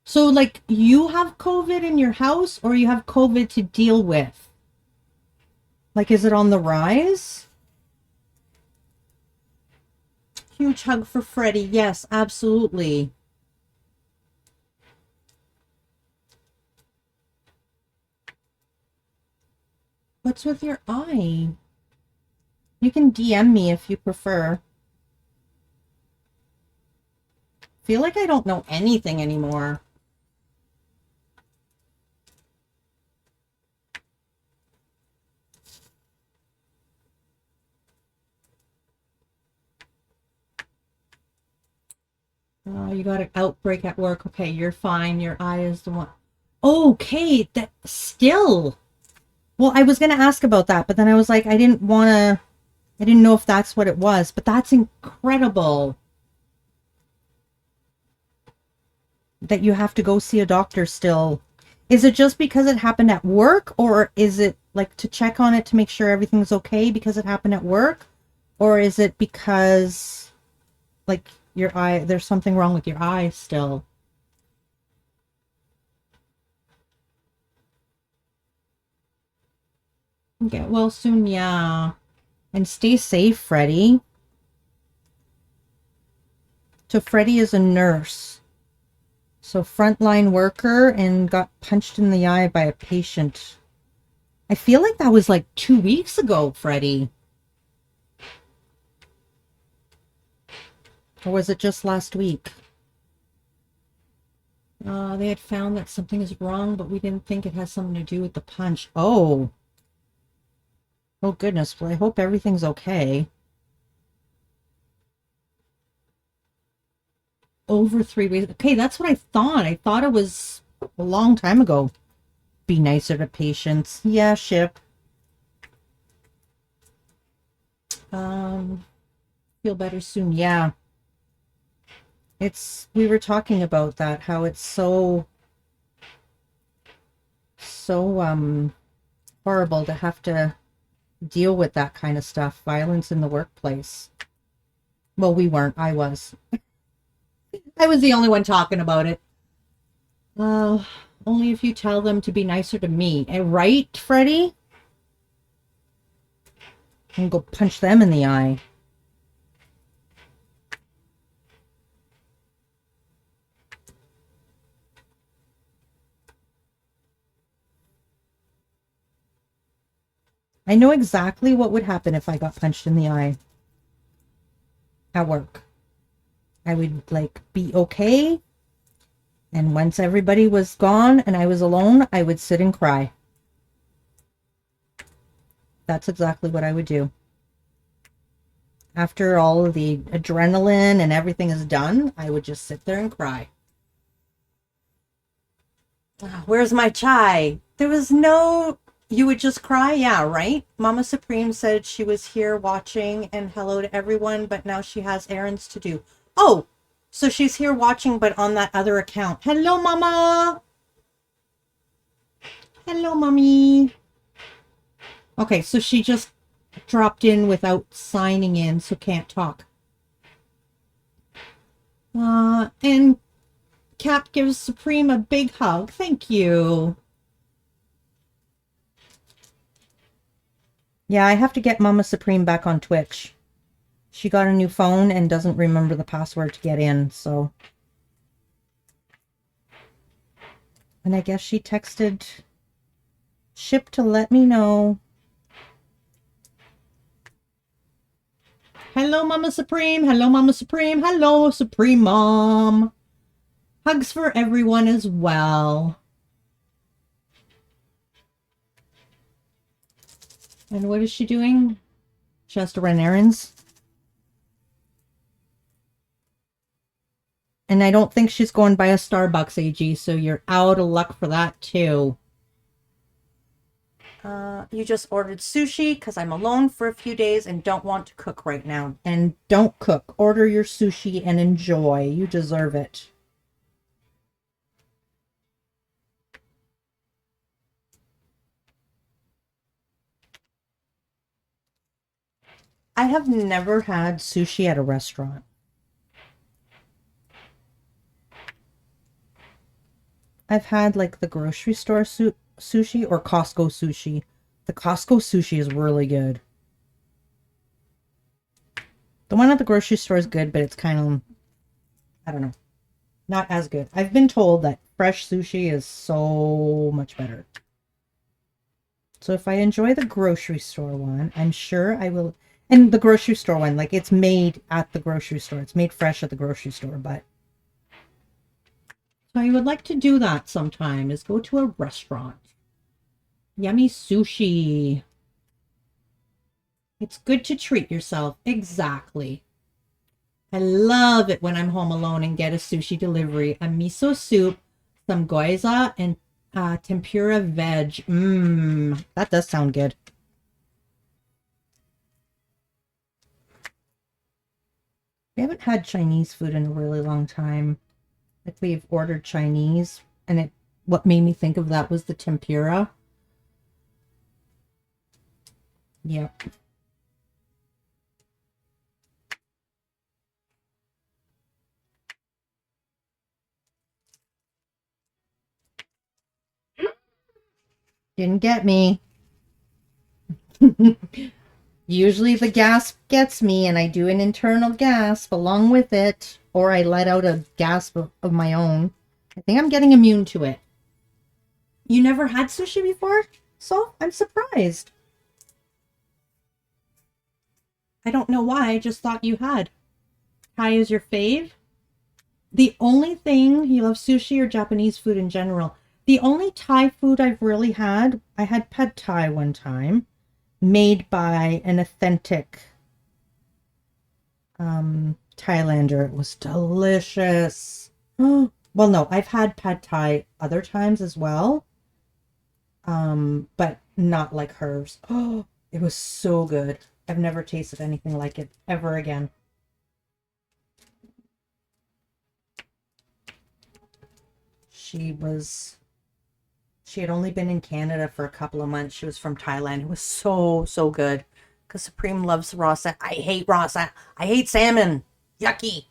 So, like, you have COVID in your house or you have COVID to deal with? Like, is it on the rise? Huge hug for Freddie. Yes, absolutely. What's with your eye? You can DM me if you prefer. Feel like I don't know anything anymore. Oh, you got an outbreak at work. Okay, you're fine. Your eye is the one. Okay, that still. Well, I was going to ask about that, but then I was like, I didn't know if that's what it was, but that's incredible that you have to go see a doctor still. Is it just because it happened at work, or is it like to check on it to make sure everything's okay because it happened at work? Or is it because like your eye, there's something wrong with your eye still? Get well soon, yeah. And stay safe, Freddie. So Freddie is a nurse. So frontline worker and got punched in the eye by a patient. I feel like that was like 2 weeks ago, Freddie. Or was it just last week? They had found that something is wrong, but we didn't think it has something to do with the punch. Oh. Oh, goodness. Well, I hope everything's okay. Over 3 weeks. Okay, that's what I thought. I thought it was a long time ago. Be nicer to patients. Yeah, ship. Feel better soon. Yeah. we were talking about that, how it's so horrible to have to deal with that kind of stuff, violence in the workplace. Well, we weren't. I was. I was the only one talking about it. Only if you tell them to be nicer to me. Right, Freddie? And go punch them in the eye. I know exactly what would happen if I got punched in the eye at work. I would, like, be okay. And once everybody was gone and I was alone, I would sit and cry. That's exactly what I would do. After all of the adrenaline and everything is done, I would just sit there and cry. Where's my chai? There was no... You would just cry? Yeah, right? Mama Supreme said she was here watching and hello to everyone, but now she has errands to do. Oh, so she's here watching, but on that other account. Hello, Mama! Hello, Mommy! Okay, so she just dropped in without signing in, so can't talk. And Cat gives Supreme a big hug. Thank you. Yeah, I have to get Mama Supreme back on Twitch. She got a new phone and doesn't remember the password to get in, so... And I guess she texted Ship to let me know. Hello, Mama Supreme. Hello, Mama Supreme. Hello, Supreme Mom. Hugs for everyone as well. And what is she doing? She has to run errands. And I don't think she's going by a Starbucks, AG, so you're out of luck for that, too. You just ordered sushi because I'm alone for a few days and don't want to cook right now. And don't cook. Order your sushi and enjoy. You deserve it. I have never had sushi at a restaurant. I've had like the grocery store sushi or Costco sushi. The Costco sushi is really good. The one at the grocery store is good, but it's kind of, I don't know, not as good. I've been told that fresh sushi is so much better. So if I enjoy the grocery store one, I'm sure I will. And the grocery store one, like it's made at the grocery store. It's made fresh at the grocery store, but. So I would like to do that sometime, is go to a restaurant. Yummy sushi. It's good to treat yourself. Exactly. I love it when I'm home alone and get a sushi delivery. A miso soup, some gyoza, and tempura veg. That does sound good. We haven't had Chinese food in a really long time. Like we've ordered Chinese, and what made me think of that was the tempura. Yep. Didn't get me. Usually the gasp gets me and I do an internal gasp along with it, or I let out a gasp of my own. I think I'm getting immune to it. You never had sushi before? So I'm surprised. I don't know why, I just thought you had. Thai is your fave? The only thing, you love sushi or Japanese food in general? The only Thai food I've really had, I had pad Thai one time, made by an authentic Thailander. It was delicious. Well, no, I've had pad Thai other times as well, but not like hers. Oh, it was so good. I've never tasted anything like it ever again. She had only been in Canada for a couple of months. She was from Thailand. It was so, so good. Because Supreme loves raw salmon. I hate raw salmon. I hate salmon. Yucky.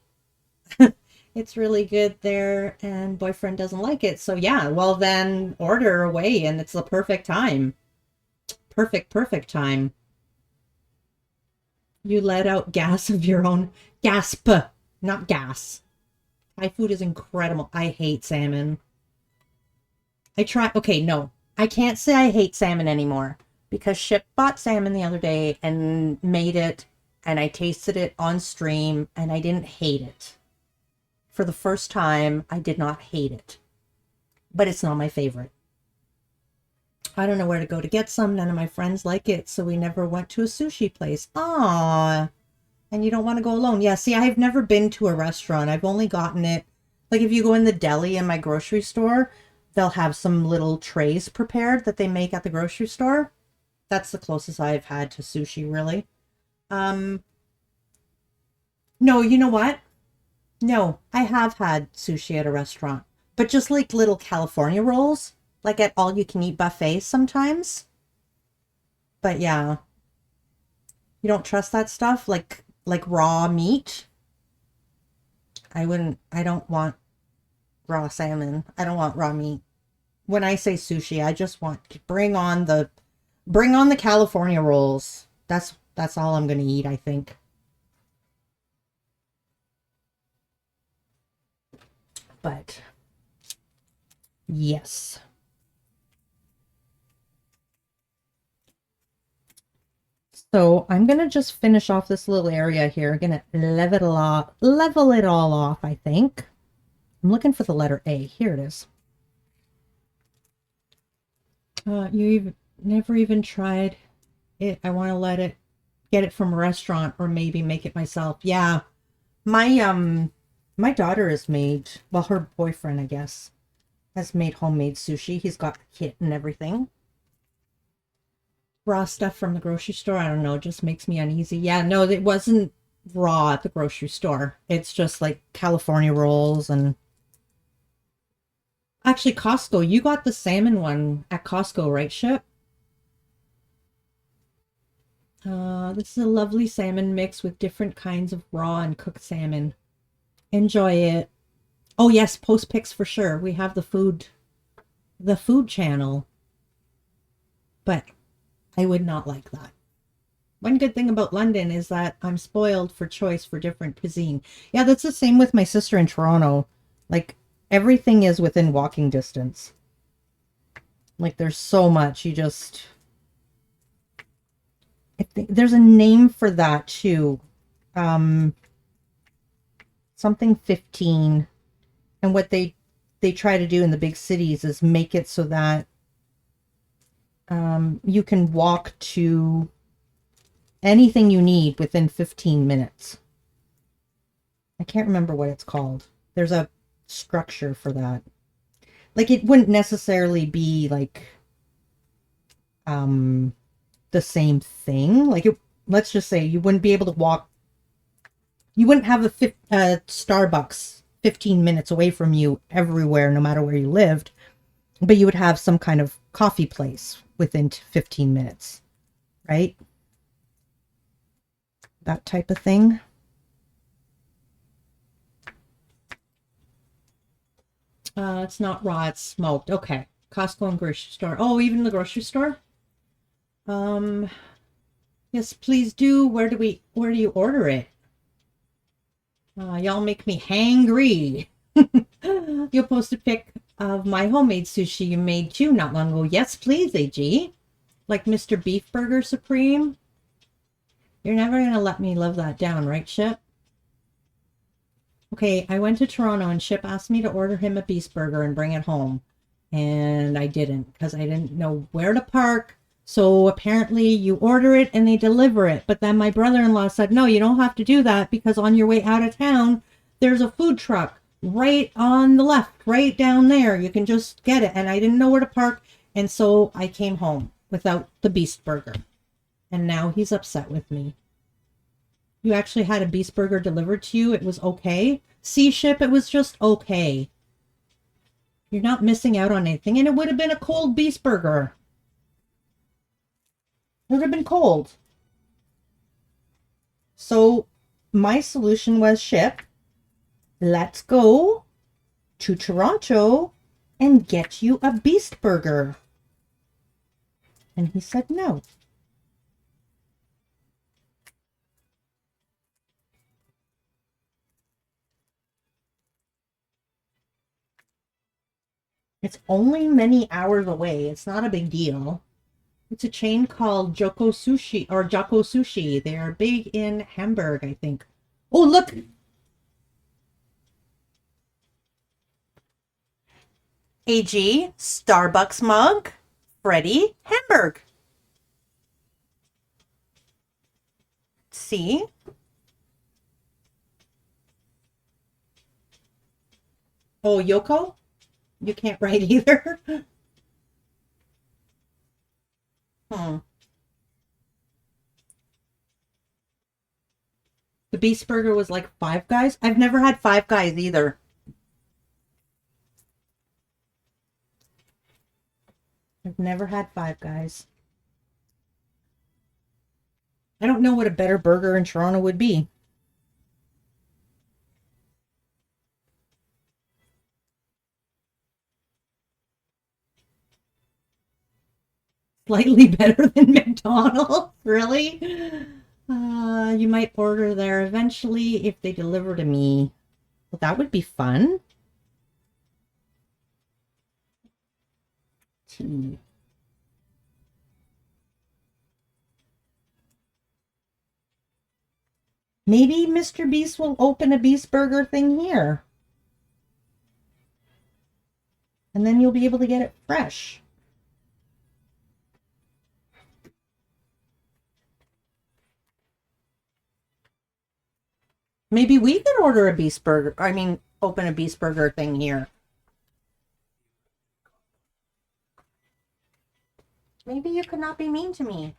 It's really good there, and boyfriend doesn't like it. So yeah, well then order away, and it's the perfect time. Perfect time. You let out gas of your own. Gasp, not gas. Thai food is incredible. I hate salmon. Okay, no. I can't say I hate salmon anymore because Ship bought salmon the other day and made it, and I tasted it on stream, and I didn't hate it. For the first time, I did not hate it. But it's not my favorite. I don't know where to go to get some. None of my friends like it, so we never went to a sushi place. Aww. And you don't want to go alone. Yeah, see, I've never been to a restaurant. I've only gotten it. Like if you go in the deli in my grocery store, they'll have some little trays prepared that they make at the grocery store. That's the closest I've had to sushi, really. No, you know what? No, I have had sushi at a restaurant, but just like little California rolls, like at all-you-can-eat buffets sometimes. But yeah, you don't trust that stuff, like raw meat. I don't want raw salmon. I don't want raw meat. When I say sushi, I just want to bring on the California rolls. That's all I'm going to eat, I think. But yes. So I'm going to just finish off this little area here. I'm going to level it all off, I think. I'm looking for the letter A. Here it is. You never even tried it. I want to get it from a restaurant or maybe make it myself. Yeah. My daughter has made, well, her boyfriend, I guess, has made homemade sushi. He's got the kit and everything. Raw stuff from the grocery store, I don't know, it just makes me uneasy. Yeah, no, it wasn't raw at the grocery store. It's just like California rolls and... Actually, Costco, you got the salmon one at Costco, right, Ship? This is a lovely salmon mix with different kinds of raw and cooked salmon. Enjoy it. Oh yes, post pics for sure. We have the food channel. But I would not like that. One good thing about London is that I'm spoiled for choice for different cuisine. Yeah, that's the same with my sister in Toronto. Like, everything is within walking distance. Like, there's so much. You just... there's a name for that, too. Something 15. And what they try to do in the big cities is make it so that you can walk to anything you need within 15 minutes. I can't remember what it's called. There's a structure for that. Like, it wouldn't necessarily be like the same thing. Like, let's just say you wouldn't be able to walk. You wouldn't have a Starbucks 15 minutes away from you everywhere, no matter where you lived. But you would have some kind of coffee place within 15 minutes, right? That type of thing. It's not raw, it's smoked. Okay. Costco and grocery store. Oh, even the grocery store? Yes, please do. Where do you order it? Y'all make me hangry. You'll post a pic of my homemade sushi you made too not long ago. Yes, please, AG. Like Mr. Beef Burger Supreme. You're never going to let me live that down, right, Ship? Okay, I went to Toronto and Ship asked me to order him a beef burger and bring it home. And I didn't because I didn't know where to park. So apparently you order it and they deliver it. But then my brother-in-law said, no, you don't have to do that because on your way out of town, there's a food truck right on the left, right down there. You can just get it. And I didn't know where to park. And so I came home without the beast burger. And now he's upset with me. You actually had a beast burger delivered to you. It was okay. Sea Ship, it was just okay. You're not missing out on anything. And it would have been a cold beast burger. It would have been cold. So my solution was, Ship, let's go to Toronto and get you a beast burger. And he said no. It's only many hours away. It's not a big deal. It's a chain called Joko Sushi or Joko Sushi. They are big in Hamburg, I think. Oh, look. AG, Starbucks mug, Freddy, Hamburg. See? Oh, Yoko? You can't write either. The Beast Burger was like Five Guys. I've never had Five Guys either. I've never had Five Guys. I don't know what a better burger in Toronto would be. Slightly better than McDonald's, really? You might order there eventually if they deliver to me. Well, that would be fun. Tea. Maybe Mr. Beast will open a Beast Burger thing here. And then you'll be able to get it fresh. Maybe we could order a Beast Burger. I mean, open a Beast Burger thing here. Maybe you could not be mean to me.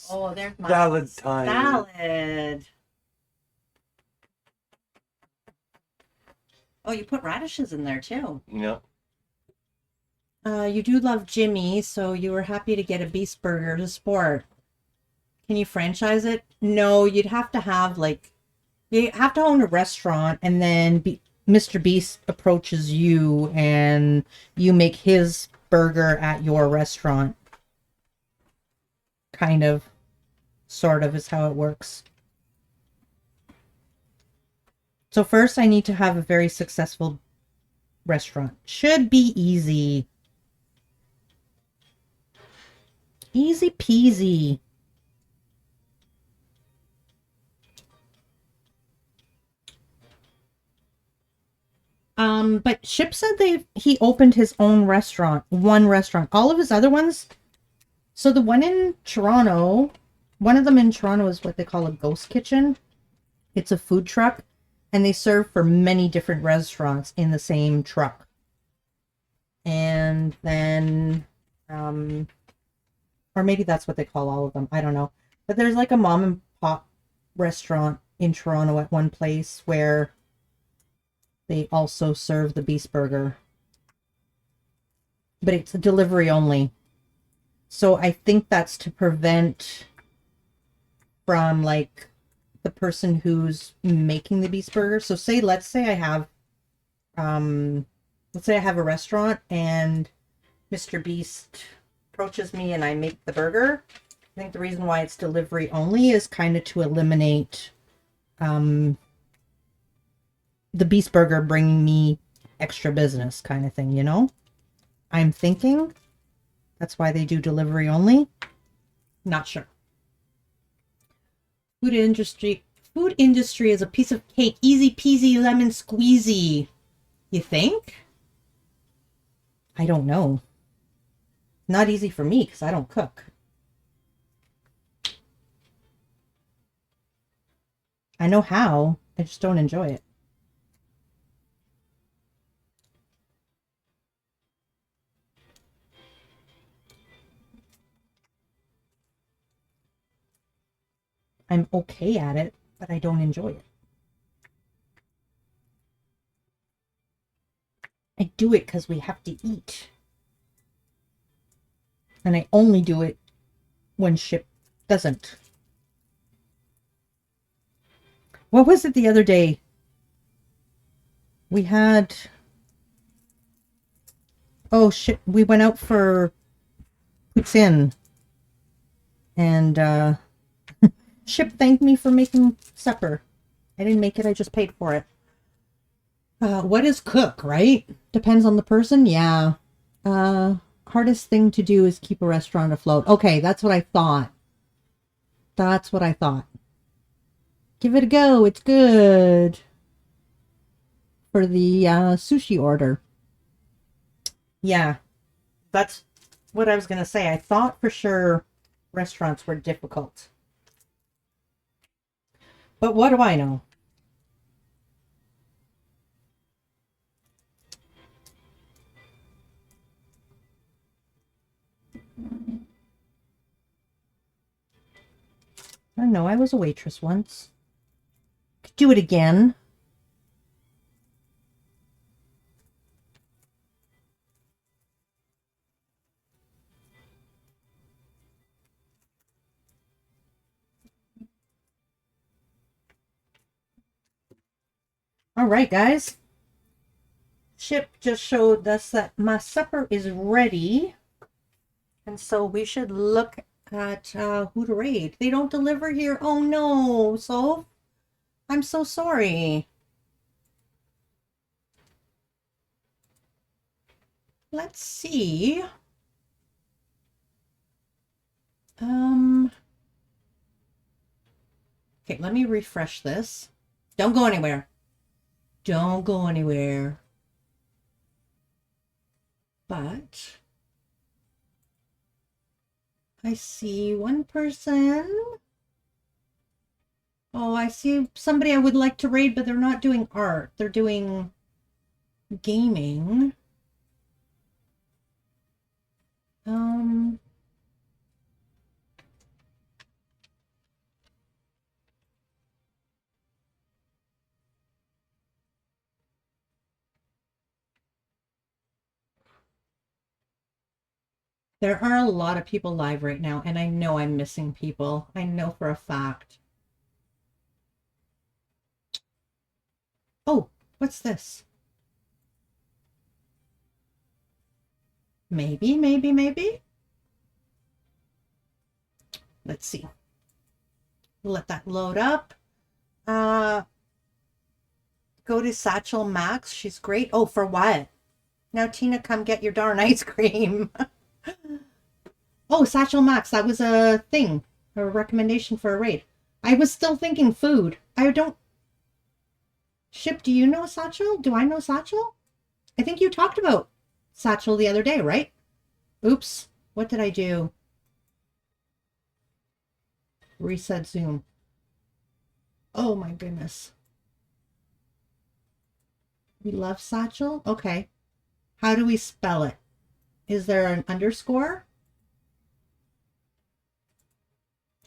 Oh, there's my Salad time. salad. Oh, you put radishes in there too. Yeah. You do love Jimmy, so you were happy to get a Beast Burger to support. Can you franchise it? No, you'd have to have you have to own a restaurant, and then Mr. Beast approaches you and you make his burger at your restaurant. Kind of, sort of is how it works. So first I need to have a very successful restaurant. Should be easy. Easy peasy. But Ship said he opened his own restaurant, one restaurant. All of his other ones. So the one in Toronto, one of them in Toronto is what they call a ghost kitchen. It's a food truck, and they serve for many different restaurants in the same truck. And then, or maybe that's what they call all of them. I don't know. But there's like a mom and pop restaurant in Toronto at one place where they also serve the Beast Burger. But it's a delivery only. So I think that's to prevent from like the person who's making the Beast Burger. So let's say I have a restaurant and Mr. Beast approaches me and I make the burger. I think the reason why it's delivery only is kind of to eliminate the Beast Burger bringing me extra business kind of thing, you know? I'm thinking that's why they do delivery only. Not sure. Food industry is a piece of cake. Easy peasy lemon squeezy. You think? I don't know. Not easy for me because I don't cook. I know how. I just don't enjoy it. I'm okay at it, but I don't enjoy it. I do it because we have to eat. And I only do it when Ship doesn't. What was it the other day? We had... Oh, shit. We went out for poutine. And Ship thanked me for making supper. I didn't make it. I just paid for it. What is cook, right? Depends on the person. Yeah. Hardest thing to do is keep a restaurant afloat. Okay, that's what I thought. That's what I thought. Give it a go. It's good. For the sushi order. Yeah, that's what I was going to say. I thought for sure restaurants were difficult. But what do I know? I know I was a waitress once. Could do it again. All right, guys. Ship just showed us that my supper is ready. And so we should look at who to raid. They don't deliver here. Oh, no. So, I'm so sorry. Let's see. Okay, let me refresh this. Don't go anywhere. Don't go anywhere. But I see one person. Oh, I see somebody I would like to raid, but they're not doing art. They're doing gaming. There are a lot of people live right now, and I know I'm missing people. I know for a fact. Oh, what's this? Maybe, maybe, maybe. Let's see. Let that load up. Go to Satchel Max. She's great. Oh, for what? Now, Tina, come get your darn ice cream. Oh, Satchel Max. That was a thing. A recommendation for a raid. I was still thinking food. I don't... Ship, do you know Satchel? Do I know Satchel? I think you talked about Satchel the other day, right? Oops. What did I do? Reset Zoom. Oh my goodness. We love Satchel? Okay. How do we spell it? Is there an underscore?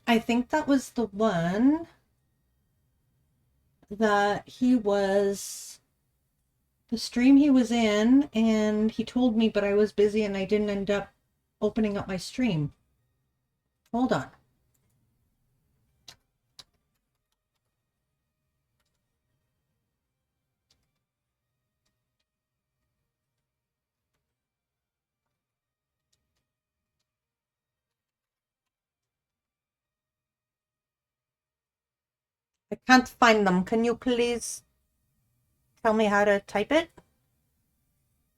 I think that was the one that he was... The stream he was in, and he told me, but I was busy and I didn't end up opening up my stream. Hold on. I can't find them. Can you please tell me how to type it?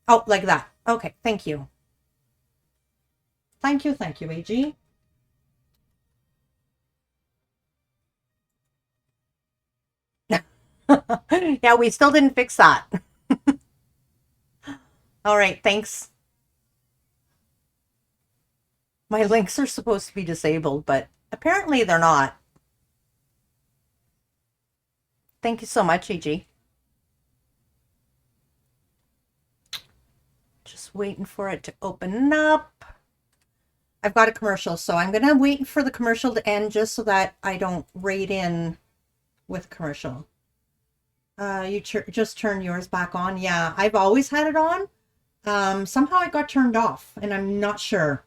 Oh, like that. Okay, thank you. Thank you, AG. Yeah, we still didn't fix that. All right, thanks. My links are supposed to be disabled, but apparently they're not. Thank you so much, AG. Just waiting for it to open up. I've got a commercial, so I'm going to wait for the commercial to end just so that I don't raid in with commercial. You just turned yours back on. Yeah, I've always had it on. Somehow it got turned off, and I'm not sure.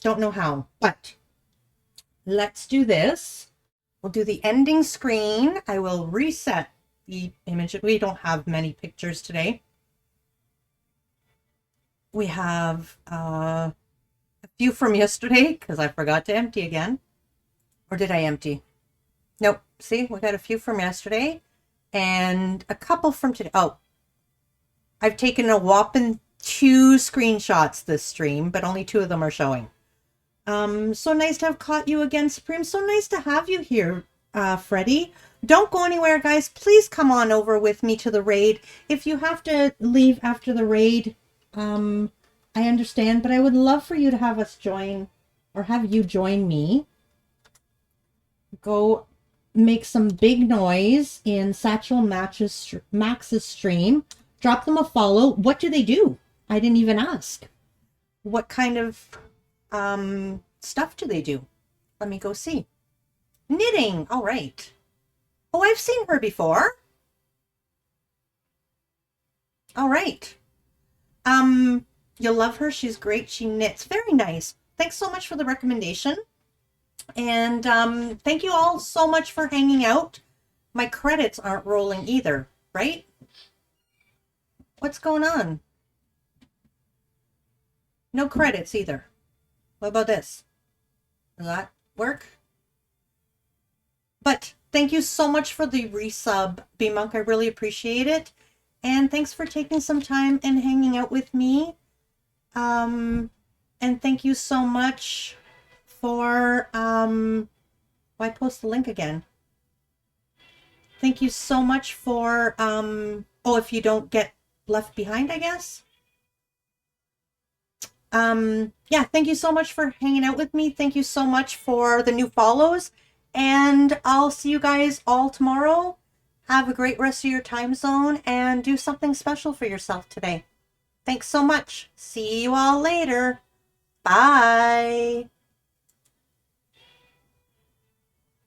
Don't know how, but let's do this. We'll do the ending screen. I will reset the image. We don't have many pictures today. We have a few from yesterday because I forgot to empty again. Or did I empty? Nope. See, we got a few from yesterday and a couple from today. Oh, I've taken a whopping 2 screenshots this stream, but only 2 of them are showing. So nice to have caught you again, Supreme. So nice to have you here, Freddie. Don't go anywhere, guys. Please come on over with me to the raid. If you have to leave after the raid, I understand, but I would love for you to have us join, or have you join me. Go make some big noise in Satchel Max's stream. Drop them a follow. What do they do? I didn't even ask. What kind of stuff do they do? Let me go see. Knitting. All right. Oh, I've seen her before. All right. You'll love her. She's great. She knits. Very nice. Thanks so much for the recommendation. And thank you all so much for hanging out. My credits aren't rolling either, right? What's going on? No credits either. What about this? Does that work? But thank you so much for the resub, B-Monk. I really appreciate it. And thanks for taking some time and hanging out with me. And thank you so much for why post the link again? Thank you so much for oh, if you don't get left behind, I guess. Yeah, thank you so much for hanging out with me. Thank you so much for the new follows, and I'll see you guys all tomorrow. Have a great rest of your time zone and do something special for yourself today. Thanks so much. See you all later. Bye.